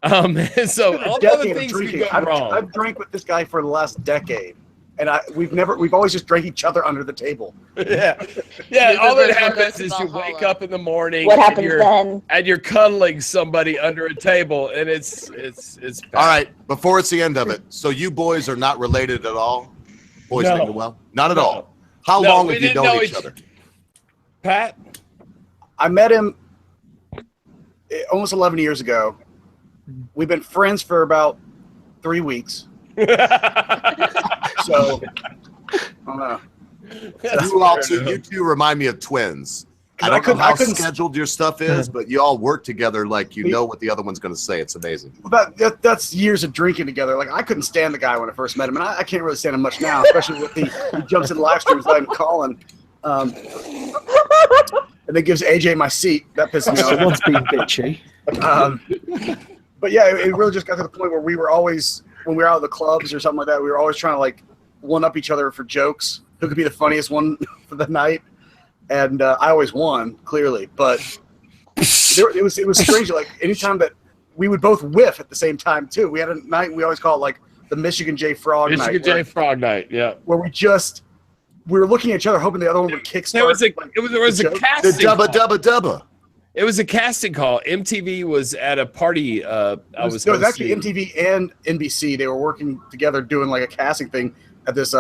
So all the other things we go wrong. I've drank with this guy for the last decade. And we've always just drank each other under the table. Yeah. All that happens is you wake up in the morning. What happens then? And you're cuddling somebody under a table, and it's bad. All right, before it's the end of it. So you boys are not related at all? Poisoning the well? Not at all. How long have you known each other? Pat? I met him almost 11 years ago. We've been friends for about 3 weeks. So, I don't know. You two remind me of twins. I don't know how scheduled your stuff is, but you all work together like you know what the other one's going to say. It's amazing. That's years of drinking together. Like I couldn't stand the guy when I first met him, and I can't really stand him much now, especially with he jumps in live streams like I'm calling. And then gives AJ my seat. That pisses me off. Someone's being bitchy. But yeah, it really just got to the point where we were always, when we were out at the clubs or something like that, we were always trying to like one up each other for jokes. Who could be the funniest one for the night? And I always won, clearly. But it was strange. Like anytime that we would both whiff at the same time too. We had a night we always call it like the Michigan J Frog night. Michigan J Frog night, yeah. Where we were looking at each other, hoping the other one would kickstart. There was a casting. The dubba. It was a casting call. MTV was at a party. It was actually MTV and NBC. They were working together doing like a casting thing at this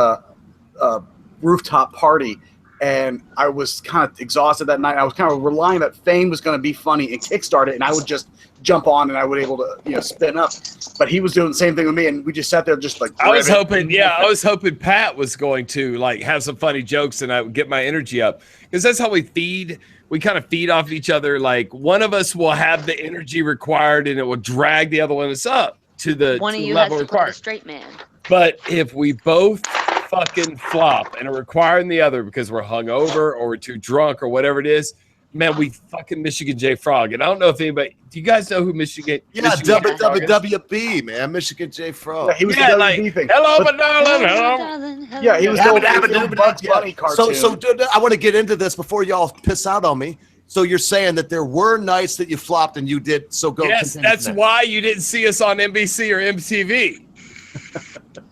rooftop party. And I was kind of exhausted that night. I was kind of relying that Fame was going to be funny and kickstart it, and I would just jump on and I would able to spin up. But he was doing the same thing with me, and we just sat there just like. I was hoping Pat was going to like have some funny jokes, and I would get my energy up because that's how we feed we kind of feed off each other. Like one of us will have the energy required, and it will drag the other one us up to the One of you level has to play required. the straight man. But if we both fucking flop and are requiring the other because we're hungover or we're too drunk or whatever it is, man, we fucking Michigan J Frog. And I don't know if anybody, do you guys know who Michigan? Yeah, Michigan J Frog is? WWB, man, Michigan J Frog. Yeah, he was Yeah, the like, WB thing. hello, But- my darling, hello. Yeah, he was Yeah, the Bugs Bunny cartoon. So I want to get into this before y'all piss out on me. So you're saying that there were nights that you flopped and you did. So go. Yes, continue that's next. why you didn't see us on NBC or MTV.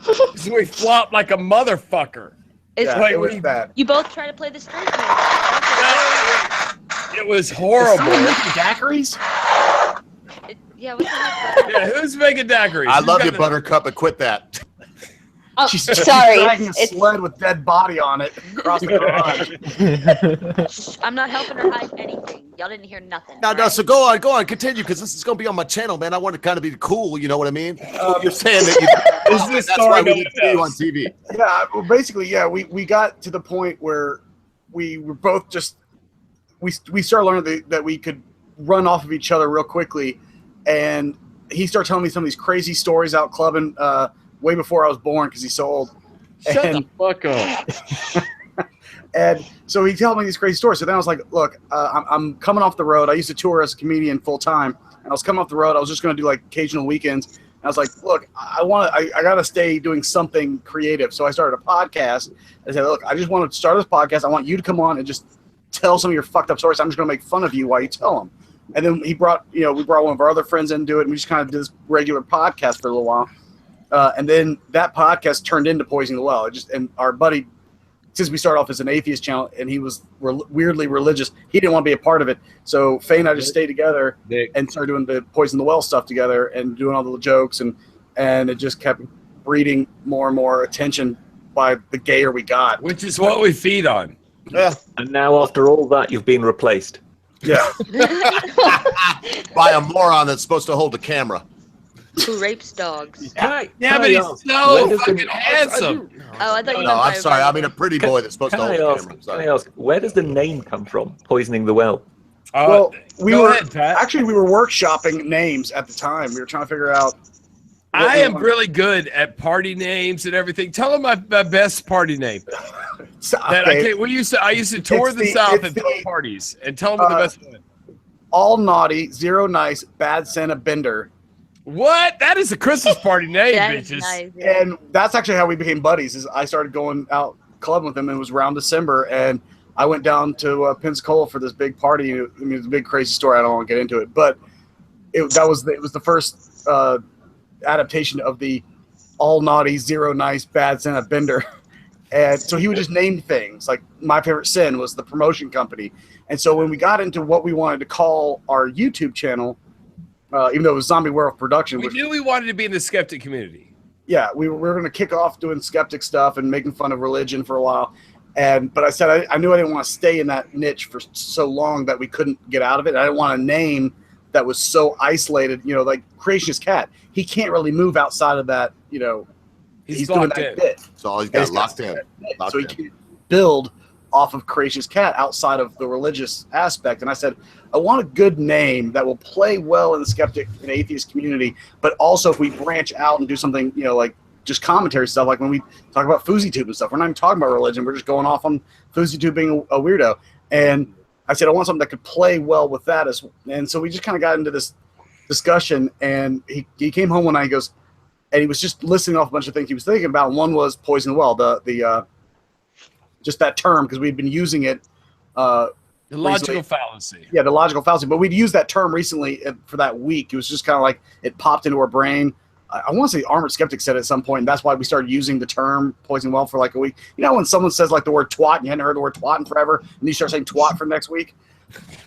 Because we flopped like a motherfucker. It's Yeah, Like, it was we- bad. You both try to play the straight man. It was horrible. Daiquiris? Yeah, what the heck? Yeah, who's making daiquiris? I Who's love got you, the- Buttercup, but quit that. Oh, She's sorry. dragging a It's, sled with dead body on it across the garage. I'm not helping her hide anything. Y'all didn't hear nothing. No, right? so go on, continue, because this is going to be on my channel, man. I want to kind of be cool, you know what I mean? You're saying that you, Is this that's story why we no need one to see you on knows? TV. Yeah, well, basically, yeah, we got to the point where we were both just we started learning that we could run off of each other real quickly, and he started telling me some of these crazy stories out clubbing way before I was born because he's so old. Shut And- the fuck up. And so he told me these crazy stories. So then I was like, look, I'm coming off the road. I used to tour as a comedian full time, and I was coming off the road. I was just going to do like occasional weekends. And I was like, look, I got to stay doing something creative. So I started a podcast. I said, look, I just want to start this podcast. I want you to come on and just tell some of your fucked up stories. I'm just going to make fun of you while you tell them. And then we brought one of our other friends in to do it, and we just kind of did this regular podcast for a little while. And then that podcast turned into Poisoning the Well. And our buddy, since we started off as an atheist channel, and he was weirdly religious, he didn't want to be a part of it. So Faye and I just stayed together and started doing the Poison the Well stuff together and doing all the jokes, and it just kept breeding more and more attention by the gayer we got. Which is what we feed on. Yeah. And now, after all that, you've been replaced. Yeah. By a moron that's supposed to hold the camera. Who rapes dogs? Yeah, but he's so fucking handsome. Oh, I thought you No, meant I'm by sorry. I rape. mean a pretty boy that's supposed to hold the camera. Can I ask, where does the name come from? Poisoning the Well. Well, we go were ahead, Pat. actually we were workshopping names at the time. We were trying to figure out. I am really good at party names and everything. Tell them my best party name. That I used to tour It's the the- South it's and throw the- parties. And tell them the best one. All naughty, zero nice, bad Santa bender. What? That is a Christmas party name, That is bitches. nice. And that's actually how we became buddies. Is I started going out clubbing with him, and it was around December, and I went down to Pensacola for this big party. I mean, it's a big crazy story. I don't want to get into it, but it was the first adaptation of the all naughty, zero nice, bad Santa bender. And so he would just name things. Like My Favorite Sin was the promotion company. And so when we got into what we wanted to call our YouTube channel, even though it was Zombie Werewolf Production, We which, knew we wanted to be in the skeptic community. yeah, we were going to kick off doing skeptic stuff and making fun of religion for a while. But I said I knew I didn't want to stay in that niche for so long that we couldn't get out of it. I didn't want a name that was so isolated, like Creationist Cat. He can't really move outside of that, He's doing locked that in. bit. So all he's got He's locked in. Locked So he in. can't build off of Creationist Cat outside of the religious aspect. And I said, I want a good name that will play well in the skeptic and atheist community, but also if we branch out and do something, like just commentary stuff, like when we talk about FouseyTube and stuff, we're not even talking about religion. We're just going off on FouseyTube being a weirdo. And I said, I want something that could play well with that. And so we just kind of got into this discussion, and he came home one night, he goes, and he was just listing off a bunch of things he was thinking about. And one was Poison the Well, the just that term, because we'd been using it. The logical recently. fallacy. Yeah, the logical fallacy. But we'd used that term recently for that week. It was just kind of like it popped into our brain. I want to say Armored Skeptic said it at some point, and that's why we started using the term Poison Well for like a week. You know, when someone says like the word twat, and you hadn't heard the word twat in forever, and you start saying twat for next week,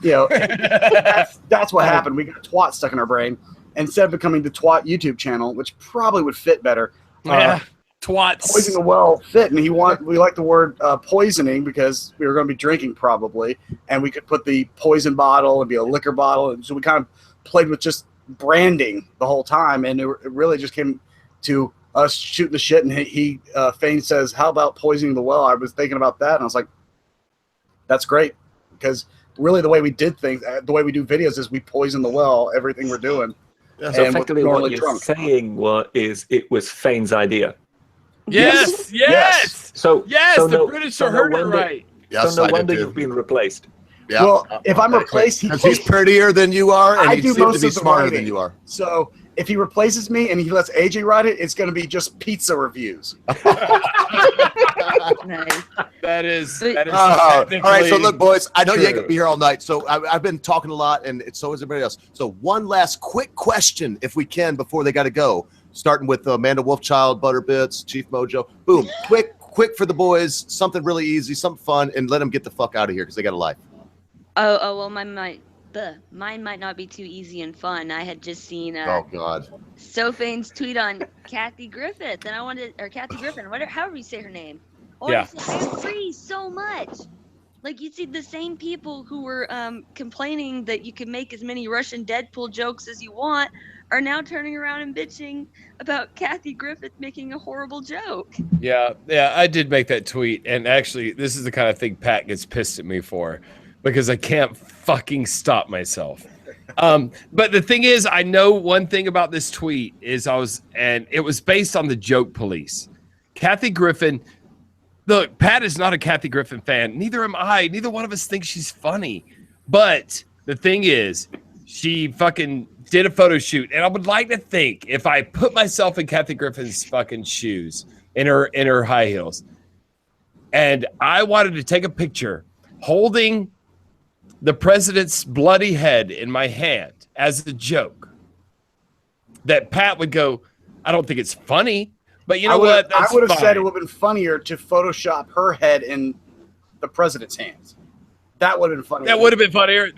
that's what happened. We got twat stuck in our brain. Instead of becoming the twat YouTube channel, which probably would fit better. Yeah, twats. Poison the Well fit, and we like the word poisoning because we were going to be drinking probably, and we could put the poison bottle and be a liquor bottle, and so we kind of played with just branding the whole time, and it really just came to us shooting the shit, and he Fane says, how about poisoning the well? I was thinking about that, and I was like, that's great, because really the way we did things, the way we do videos is we poison the well, everything we're doing. Yeah, so effectively what you're saying is it was Fane's idea. Yes. So the British are heard it right. Yes, so no I did wonder too. you've been replaced. Yeah. Well, if I'm replaced, he's prettier than you are, and I he do seems most to be of the smarter writing. than you are. So if he replaces me and he lets AJ write it, it's going to be just pizza reviews. Nice. That is all right, so look, boys, I know you ain't true. gonna be here all night, so I've been talking a lot, and so is everybody else. So one last quick question, if we can, before they got to go. Starting with Amanda Wolfchild, Butterbits, Chief Mojo. Boom, quick for the boys. Something really easy, something fun, and let them get the fuck out of here because they got a life. Oh well, mine might not be too easy and fun. I had just seen Oh God. Sofane's tweet on Kathy Griffith, and I wanted, or Kathy Griffin, whatever, however you say her name. Oh, Yeah. I agree so much. Like, you see the same people who were complaining that you can make as many Russian Deadpool jokes as you want are now turning around and bitching about Kathy Griffith making a horrible joke. Yeah, I did make that tweet, and actually, this is the kind of thing Pat gets pissed at me for because I can't fucking stop myself. But the thing is, I know one thing about this tweet is it was based on the joke police. Kathy Griffin. Look, Pat is not a Kathy Griffin fan. Neither am I. Neither one of us thinks she's funny. But the thing is, she fucking did a photo shoot, and I would like to think if I put myself in Kathy Griffin's fucking shoes, in her high heels, and I wanted to take a picture holding the president's bloody head in my hand as a joke, that Pat would go, I don't think it's funny. But you know what? I would have fine. said it would have been funnier to Photoshop her head in the president's hands. That would have been funnier. That would have been funnier.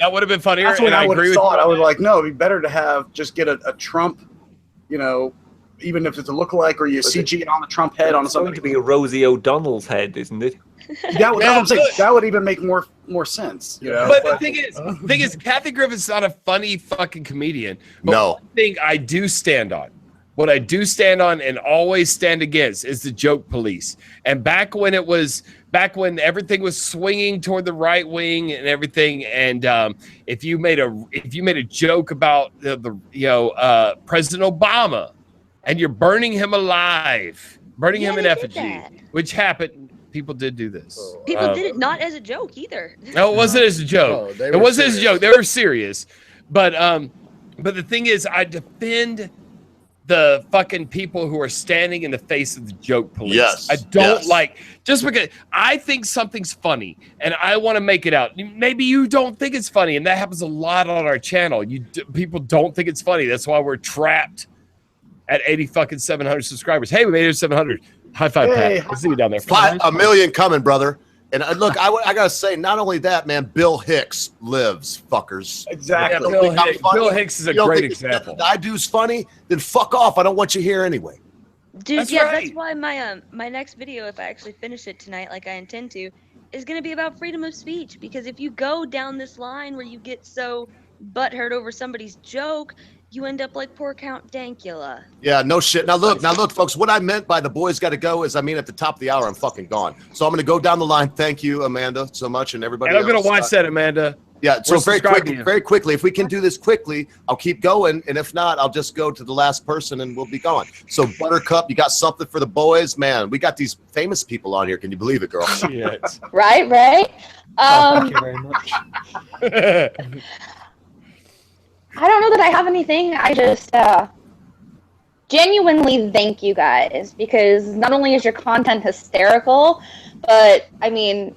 That's what and I would agree have with thought. you I on would that. like, no, it'd be better to get a Trump, even if it's a lookalike or you CG it on the Trump head on It's going something. to be Rosie O'Donnell's head, isn't it? That's what I'm saying. That would even make more sense. But the thing is, Kathy Griffin's not a funny fucking comedian. But No. one thing I do stand on, what I do stand on and always stand against is the joke police. And back when everything was swinging toward the right wing and everything, and if you made a joke about President Obama, and you're burning him alive, burning him in effigy, which happened. People did do this. People did it not as a joke either. No, it wasn't as a joke. No, It wasn't as a joke. They were serious. But the thing is, I defend the fucking people who are standing in the face of the joke police. Yes, I don't yes. like, just because I think something's funny and I want to make it out. Maybe you don't think it's funny, and that happens a lot on our channel. People don't think it's funny. That's why we're trapped at 700 subscribers. Hey, we made it to 700. High five, Hey, Pat. I see you down there. A million coming, brother. And look, I gotta say, not only that, man, Bill Hicks lives, fuckers. Exactly. You don't think I'm funny? Bill Hicks is a You don't great think example. I do's funny? Then fuck off. I don't want you here anyway. Dude, That's yeah, right. that's why my next video, if I actually finish it tonight like I intend to, is going to be about freedom of speech. Because if you go down this line where you get so butthurt over somebody's joke, you end up like poor Count Dankula. Yeah, no shit. Now look, folks, what I meant by the boys got to go is, I mean, at the top of the hour, I'm fucking gone. So I'm going to go down the line. Thank you, Amanda, so much, and everybody And I'm going else. to watch that, Amanda. Yeah, so We're very subscribing quickly, if we can do this quickly, I'll keep going, and if not, I'll just go to the last person and we'll be gone. So Buttercup, you got something for the boys? Man, we got these famous people on here. Can you believe it, girl? Yes. Right. Thank you very much. I don't know that I have anything. I just genuinely thank you guys, because not only is your content hysterical, but I mean,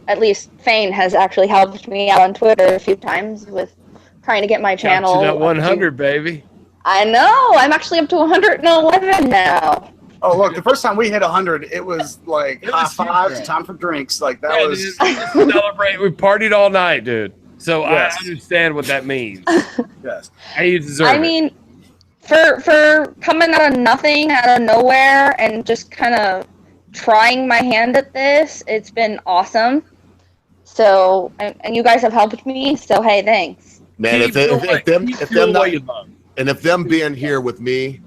at least Fane has actually helped me out on Twitter a few times with trying to get my channel. Got you that 100, baby. I know. I'm actually up to 111 now. Oh, look, the first time we hit 100, it was like It high was fives, huge. time for drinks. Like, that Yeah, was. dude, we just celebrate. We partied all night, dude. So Yes. I understand what that means. Yes. And you deserve I it. mean, for coming out of nothing, out of nowhere, and just kind of trying my hand at this, it's been awesome. So, and you guys have helped me. So, hey, thanks. Man, if them being here with me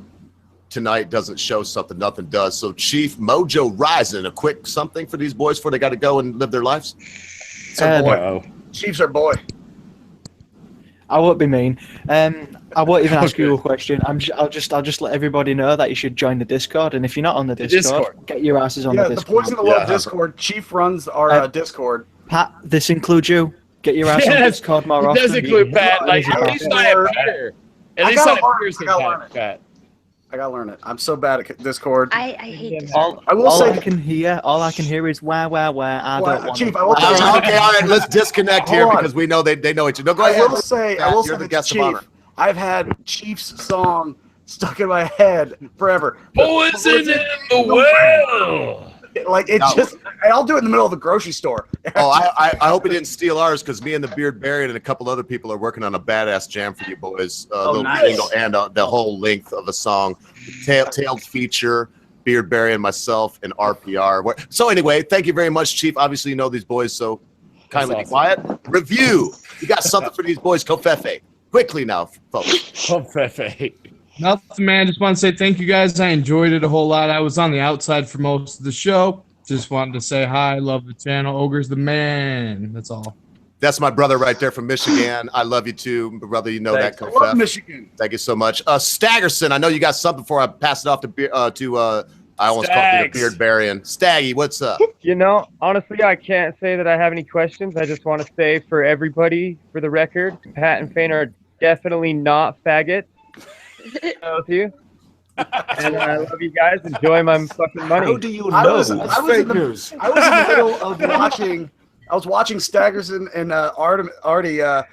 tonight doesn't show something, nothing does. So Chief Mojo Rising, a quick something for these boys before they got to go and live their lives. So, Uh-oh. Chief's our boy. I won't be mean. I won't even ask you a question. I'll just let everybody know that you should join the Discord. And if you're not on the Discord, get your asses on the Discord. The Poison the World Discord. Chief runs our Discord. Pat, this includes you. Get your ass on Discord more often. It does include Pat. Like, at least I appear. At least I appear some Pat. I gotta learn it. I'm so bad at Discord. I hate Discord. All I can hear is wah wah wah. I don't want Chief, it. I will tell you. Okay, all right. Let's disconnect here because we know they know each other. No, go ahead. I will say You're the guest of Chief, honor. I've had Chief's song stuck in my head forever. Poison in the well. Like I'll do it in the middle of the grocery store. Oh, I hope he didn't steal ours because me and the Beard Barian and a couple other people are working on a badass jam for you boys. Little single and the whole length of a song, tailed feature. Beard Barian, myself, and RPR. So anyway, thank you very much, Chief. Obviously, you know these boys, so kindly be quiet. Review. You got something for these boys, Kofefe. Quickly now, folks. Kofefe. Nothing, man. Just want to say thank you guys. I enjoyed it a whole lot. I was on the outside for most of the show. Just wanted to say hi. Love the channel. Ogre's the man. That's all. That's my brother right there from Michigan. I love you too, brother. You know that. I love Michigan. Thank you so much. Staggerson, I know you got something before I pass it off to I almost called you the Beard Barian. Staggy, what's up? You know, honestly, I can't say that I have any questions. I just want to say for everybody, for the record, Pat and Fane are definitely not faggots. With you. And I love you guys. Enjoy my fucking money. How do you know? I was in the middle of watching. I was watching Staggerson and Artie. I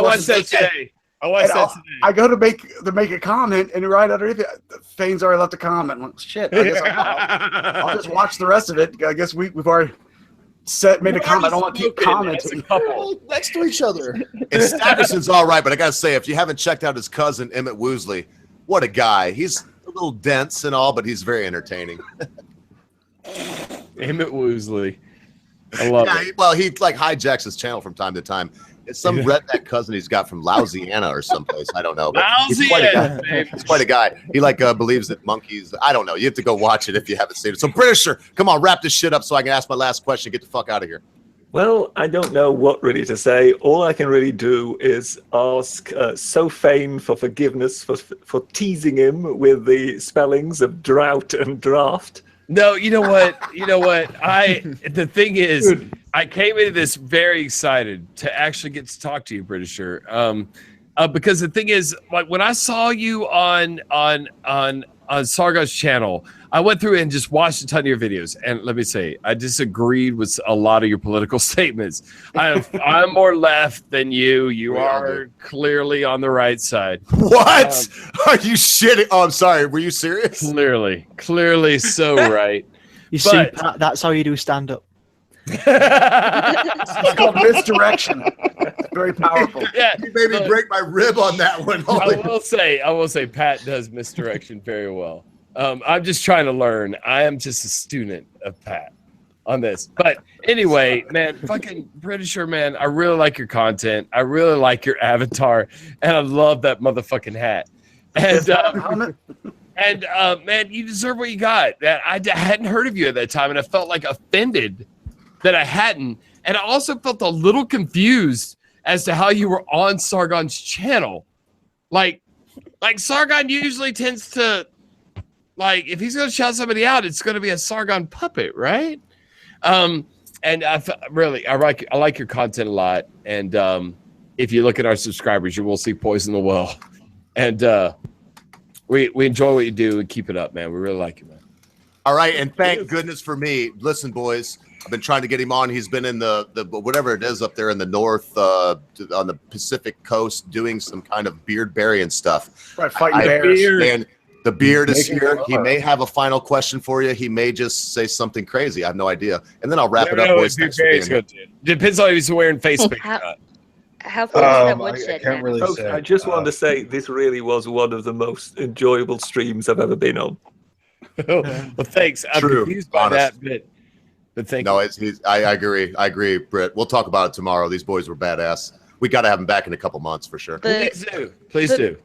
watched that today. I go to make a comment, and right underneath it, Fane's already left a comment. I'm like, shit. I guess I'll just watch the rest of it. I guess we've already made a comment. I don't want to keep commenting. Next to each other. And Staggerson's all right, but I gotta say, if you haven't checked out his cousin Emmett Woosley, what a guy. He's a little dense and all, but he's very entertaining. Emmett Woosley. I love it. Well, he like hijacks his channel from time to time. It's some redneck cousin he's got from Louisiana or someplace. I don't know. But he's quite a guy. He's quite a guy. He believes that monkeys. I don't know. You have to go watch it if you haven't seen it. So Britisher, come on, wrap this shit up so I can ask my last question. Get the fuck out of here. Well, I don't know what really to say. All I can really do is ask Fane for forgiveness for teasing him with the spellings of drought and draft. No, you know what? The thing is, I came into this very excited to actually get to talk to you, Britisher. Because the thing is, like when I saw you on Sargon's channel, I went through and just watched a ton of your videos, and let me say, I disagreed with a lot of your political statements. I'm more left than you. You are clearly on the right side. What? Are you shitting? Oh, I'm sorry. Were you serious? Clearly so right. You see, Pat, that's how you do stand up. It's called misdirection. It's very powerful. Yeah, you made me break my rib on that one. I will say, Pat does misdirection very well. I'm just trying to learn. I am just a student of Pat on this. But anyway, man, fucking Britisher, man, I really like your content. I really like your avatar, and I love that motherfucking hat. And man, you deserve what you got. I hadn't heard of you at that time, and I felt like offended that I hadn't. And I also felt a little confused as to how you were on Sargon's channel. Like Sargon usually tends to, like, if he's going to shout somebody out, it's going to be a Sargon puppet, right? And I like your content a lot. And if you look at our subscribers, you will see Poison the Well. And we enjoy what you do and keep it up, man. We really like you, man. All right, and thank goodness for me. Listen, boys, I've been trying to get him on. He's been in the whatever it is up there in the north, on the Pacific coast, doing some kind of beard burying stuff. Right, fighting bears. And the beard is here. He may have a final question for you. He may just say something crazy. I have no idea. And then I'll wrap it up, boys. Thanks for being here. Depends on if he's wearing face paint. How close is that woodshed? I can't really Folks, say. I just wanted to say this really was one of the most enjoyable streams I've ever been on. Well, thanks. I'm confused by that bit. But thank you. I agree, Britt. We'll talk about it tomorrow. These boys were badass. We got to have them back in a couple months for sure. Please do.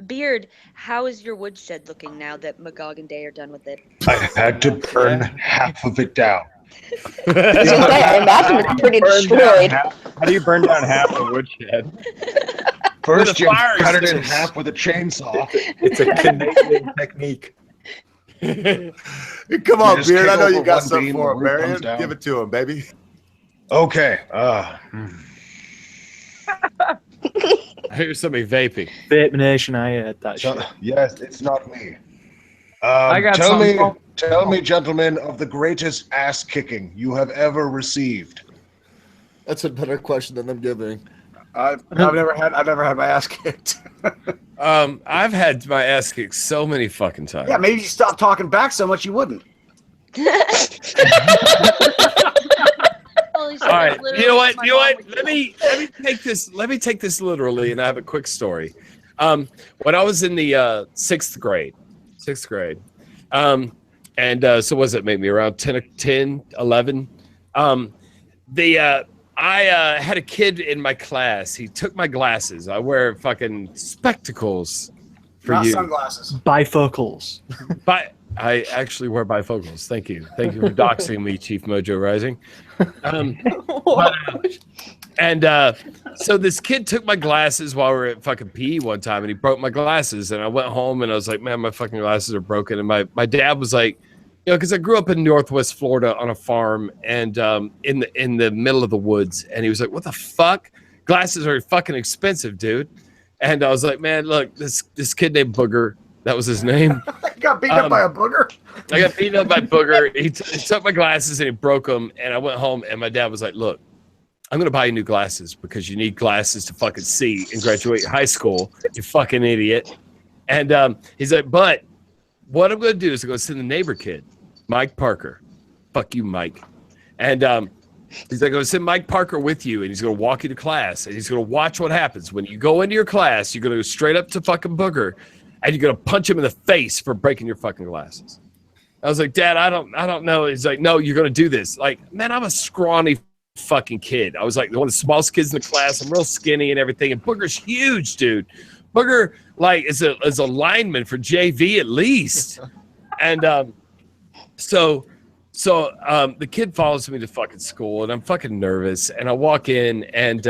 Beard, how is your woodshed looking now that Magog and Day are done with it? I had to burn half of it down. I was gonna say, I imagine it's pretty destroyed. How do you burn down half a woodshed? First, you fire cut it in extinguisher. half with a chainsaw. It's a Canadian technique. Come on, just Beard. kick I know over you got one something beam, for the him, roof Marion. comes down. Give it to him, baby. Okay. I hear somebody vaping. Vape Nation, I heard that So, shit. yes, it's not me. I got tell something me, for- tell me, gentlemen, of the greatest ass kicking you have ever received. That's a better question than them giving. I've never had my ass kicked. I've had my ass kicked so many fucking times. Yeah, maybe you stop talking back so much you wouldn't. Holy shit, All right. that's You know what? literally You know my what? Let me take this literally, and I have a quick story. When I was in the sixth grade, so was it maybe around 10, 11? I had a kid in my class. He took my glasses. I wear fucking spectacles for Not you. sunglasses. Bifocals. But I actually wear bifocals. Thank you for doxing me, Chief Mojo Rising. So this kid took my glasses while we were at fucking PE one time, and he broke my glasses. And I went home and I was like, man, my fucking glasses are broken. And my dad was like, you know, because I grew up in Northwest Florida on a farm and in the middle of the woods. And he was like, what the fuck? Glasses are fucking expensive, dude. And I was like, man, look, this kid named Booger. That was his name. Got beaten up by a booger. I got beaten up by Booger. He took my glasses and he broke them. And I went home and my dad was like, look, I'm going to buy you new glasses because you need glasses to fucking see and graduate high school. You fucking idiot. And he's like, but what I'm going to do is I'm going to send the neighbor kid, Mike Parker. Fuck you, Mike. And he's like, I'm going to send Mike Parker with you and he's going to walk you to class and he's going to watch what happens. When you go into your class, you're going to go straight up to fucking Booger and you're going to punch him in the face for breaking your fucking glasses. I was like, Dad, I don't know. He's like, no, you're going to do this. Like, man, I'm a scrawny fucking kid. I was like one of the smallest kids in the class. I'm real skinny and everything. And Booger's huge, dude. Booger, like, is a lineman for JV at least. And so the kid follows me to fucking school and I'm fucking nervous. And I walk in and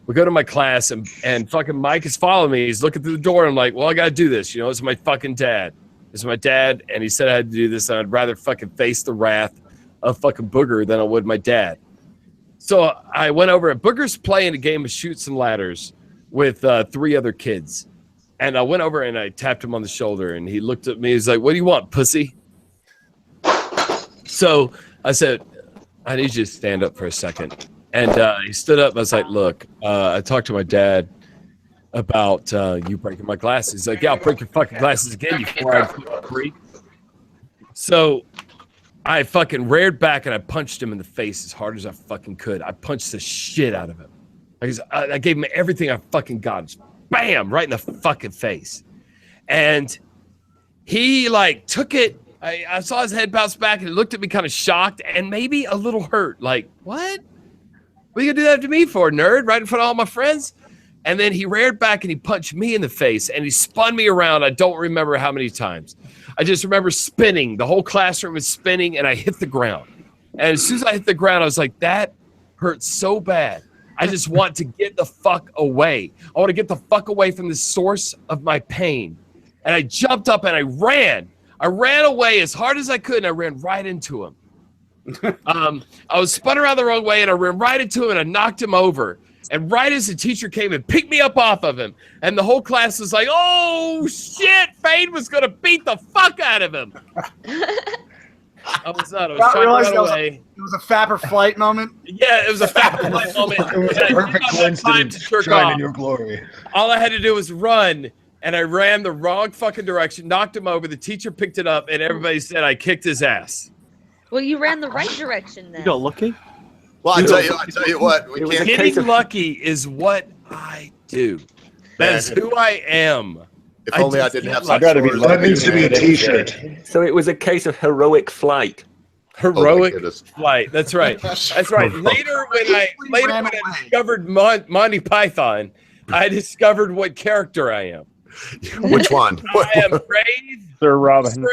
we go to my class and fucking Mike is following me. He's looking through the door. And I'm like, well, I got to do this. You know, it's my fucking dad. This is my dad. And he said I had to do this. And I'd rather fucking face the wrath of fucking Booger than I would my dad. So I went over and Booger's playing a game of Chutes and Ladders with 3 other kids. And I went over and I tapped him on the shoulder and he looked at me. He's like, what do you want, pussy? So I said, I need you to stand up for a second. And he stood up. I was like, look, I talked to my dad about you breaking my glasses. He's like, yeah, I'll break your fucking glasses again, you 4-eyed freak. So I fucking reared back and I punched him in the face as hard as I fucking could. I punched the shit out of him. I gave him everything I fucking got. Just bam, right in the fucking face. And he like took it. I saw his head bounce back and he looked at me kind of shocked and maybe a little hurt. Like, what? What are you gonna do that to me for, nerd? Right in front of all my friends? And then he reared back and he punched me in the face and he spun me around. I don't remember how many times. I just remember spinning. The whole classroom was spinning and I hit the ground. And as soon as I hit the ground, I was like, that hurts so bad. I just want to get the fuck away. I want to get the fuck away from the source of my pain. And I jumped up and I ran. I ran away as hard as I could and I ran right into him. I was spun around the wrong way and I ran right into him and I knocked him over. And right as the teacher came and picked me up off of him, and the whole class was like, oh shit, Fade was gonna beat the fuck out of him. I was not. I was trying to run away. It was a fapper flight moment. Yeah, it was a fapper flight moment. It was a perfect coincidence. Shine in your glory. All I had to do was run, and I ran the wrong fucking direction, knocked him over. The teacher picked it up, and everybody said I kicked his ass. Well, you ran the right direction then. You got lucky. Well, I tell you what, we can't. Getting lucky is what I do. That's who I am. If only I didn't have. I'd rather be. That needs to be a T-shirt. So it was a case of heroic flight. Heroic flight. That's right. That's right. Later, when I discovered Monty Python, I discovered what character I am. Which one? I am brave, Sir Robin.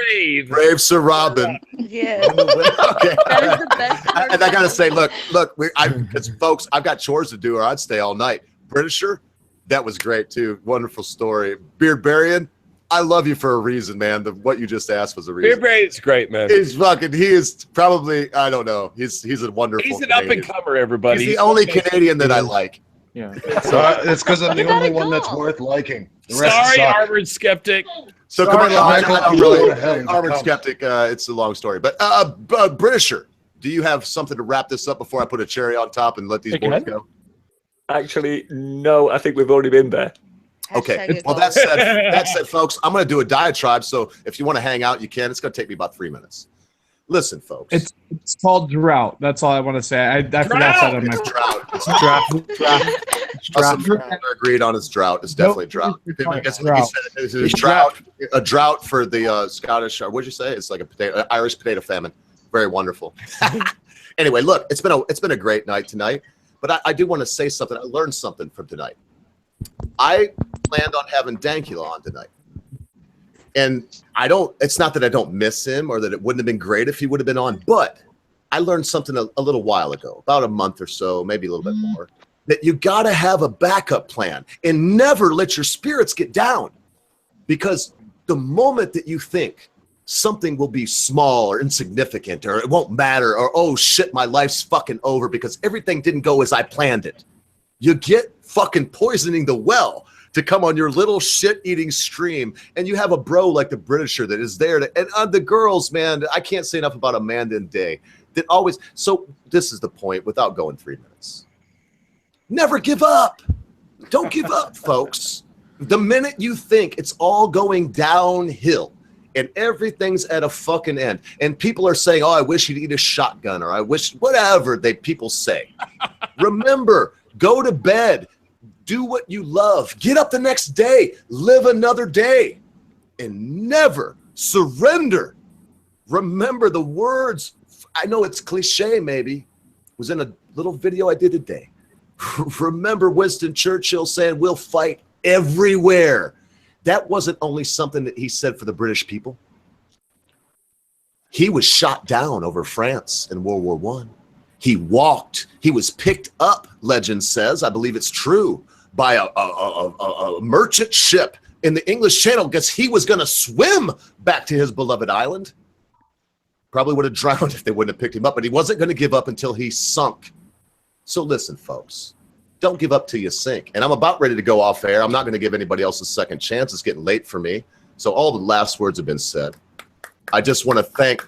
Brave Sir Robin. Yeah. Okay. That is the best. And I gotta say, look, because folks, I've got chores to do, or I'd stay all night. Britisher, that was great too. Wonderful story. Beard Barian, I love you for a reason, man. What you just asked was a reason. Beard Barian's great, man. He is probably, I don't know. He's a wonderful. He's an up and comer, everybody. He's the only Canadian that I like. Yeah. It's because I'm the only one that's worth liking. The rest Sorry, suck. Armored Skeptic. So Sorry, Michael, I don't you really, go to hell, you Armored come. Skeptic, it's a long story. But Britisher, do you have something to wrap this up before I put a cherry on top and let these boys go? Actually, no, I think we've already been there. Okay. Well, that said, folks, I'm going to do a diatribe. So if you want to hang out, you can. It's going to take me about 3 minutes. Listen, folks. It's called drought. That's all I want to say. I forgot that on my drought. It's drought. We're agreed on it's drought. It's definitely drought. It's drought. A drought for the Scottish. What'd you say? It's like Irish potato famine. Very wonderful. Anyway, look, it's been a great night tonight. But I do want to say something. I learned something from tonight. I planned on having Dankula on tonight. And it's not that I don't miss him or that it wouldn't have been great if he would have been on, but I learned something a little while ago, about a month or so, maybe a little bit more, that you got to have a backup plan and never let your spirits get down. Because the moment that you think something will be small or insignificant or it won't matter or, oh shit, my life's fucking over because everything didn't go as I planned it, you get fucking poisoning the well to come on your little shit-eating stream, and you have a bro like the Britisher that is there to, and the girls, man, I can't say enough about Amanda and Day that always. So this is the point. Without going 3 minutes, never give up. Don't give up, folks. The minute you think it's all going downhill and everything's at a fucking end, and people are saying, "Oh, I wish you'd eat a shotgun," or "I wish," whatever people say. Remember, go to bed. Do what you love. Get up the next day. Live another day. And never surrender. Remember the words. I know it's cliche, maybe. It was in a little video I did today. Remember Winston Churchill saying, "We'll fight everywhere." That wasn't only something that he said for the British people. He was shot down over France in World War I. He walked. He was picked up, legend says, I believe it's true, by a merchant ship in the English Channel because he was going to swim back to his beloved island. Probably would have drowned if they wouldn't have picked him up, but he wasn't going to give up until he sunk. So listen, folks, don't give up till you sink. And I'm about ready to go off air. I'm not going to give anybody else a second chance. It's getting late for me. So all the last words have been said. I just want to thank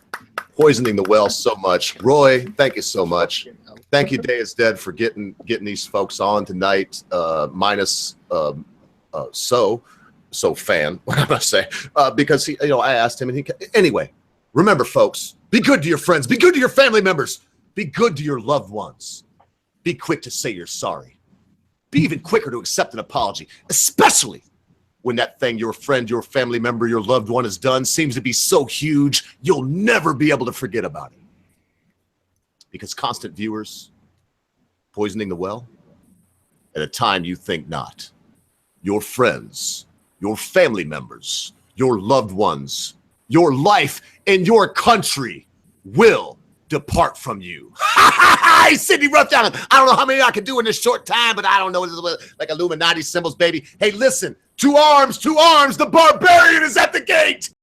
Poisoning the Well so much. Roy, thank you so much. Thank you, Day is Dead, for getting these folks on tonight. Minus so fan, what am I say? Because he, I asked him, and anyway. Remember, folks, be good to your friends, be good to your family members, be good to your loved ones. Be quick to say you're sorry. Be even quicker to accept an apology, especially when that thing your friend, your family member, your loved one has done seems to be so huge you'll never be able to forget about it. Because constant viewers, poisoning the well, at a time you think not. Your friends, your family members, your loved ones, your life, and your country will depart from you. Hey, Sidney Ruffdown. I don't know how many I can do in this short time, but I don't know. This is like Illuminati symbols, baby. Hey, listen. To arms, the barbarian is at the gate.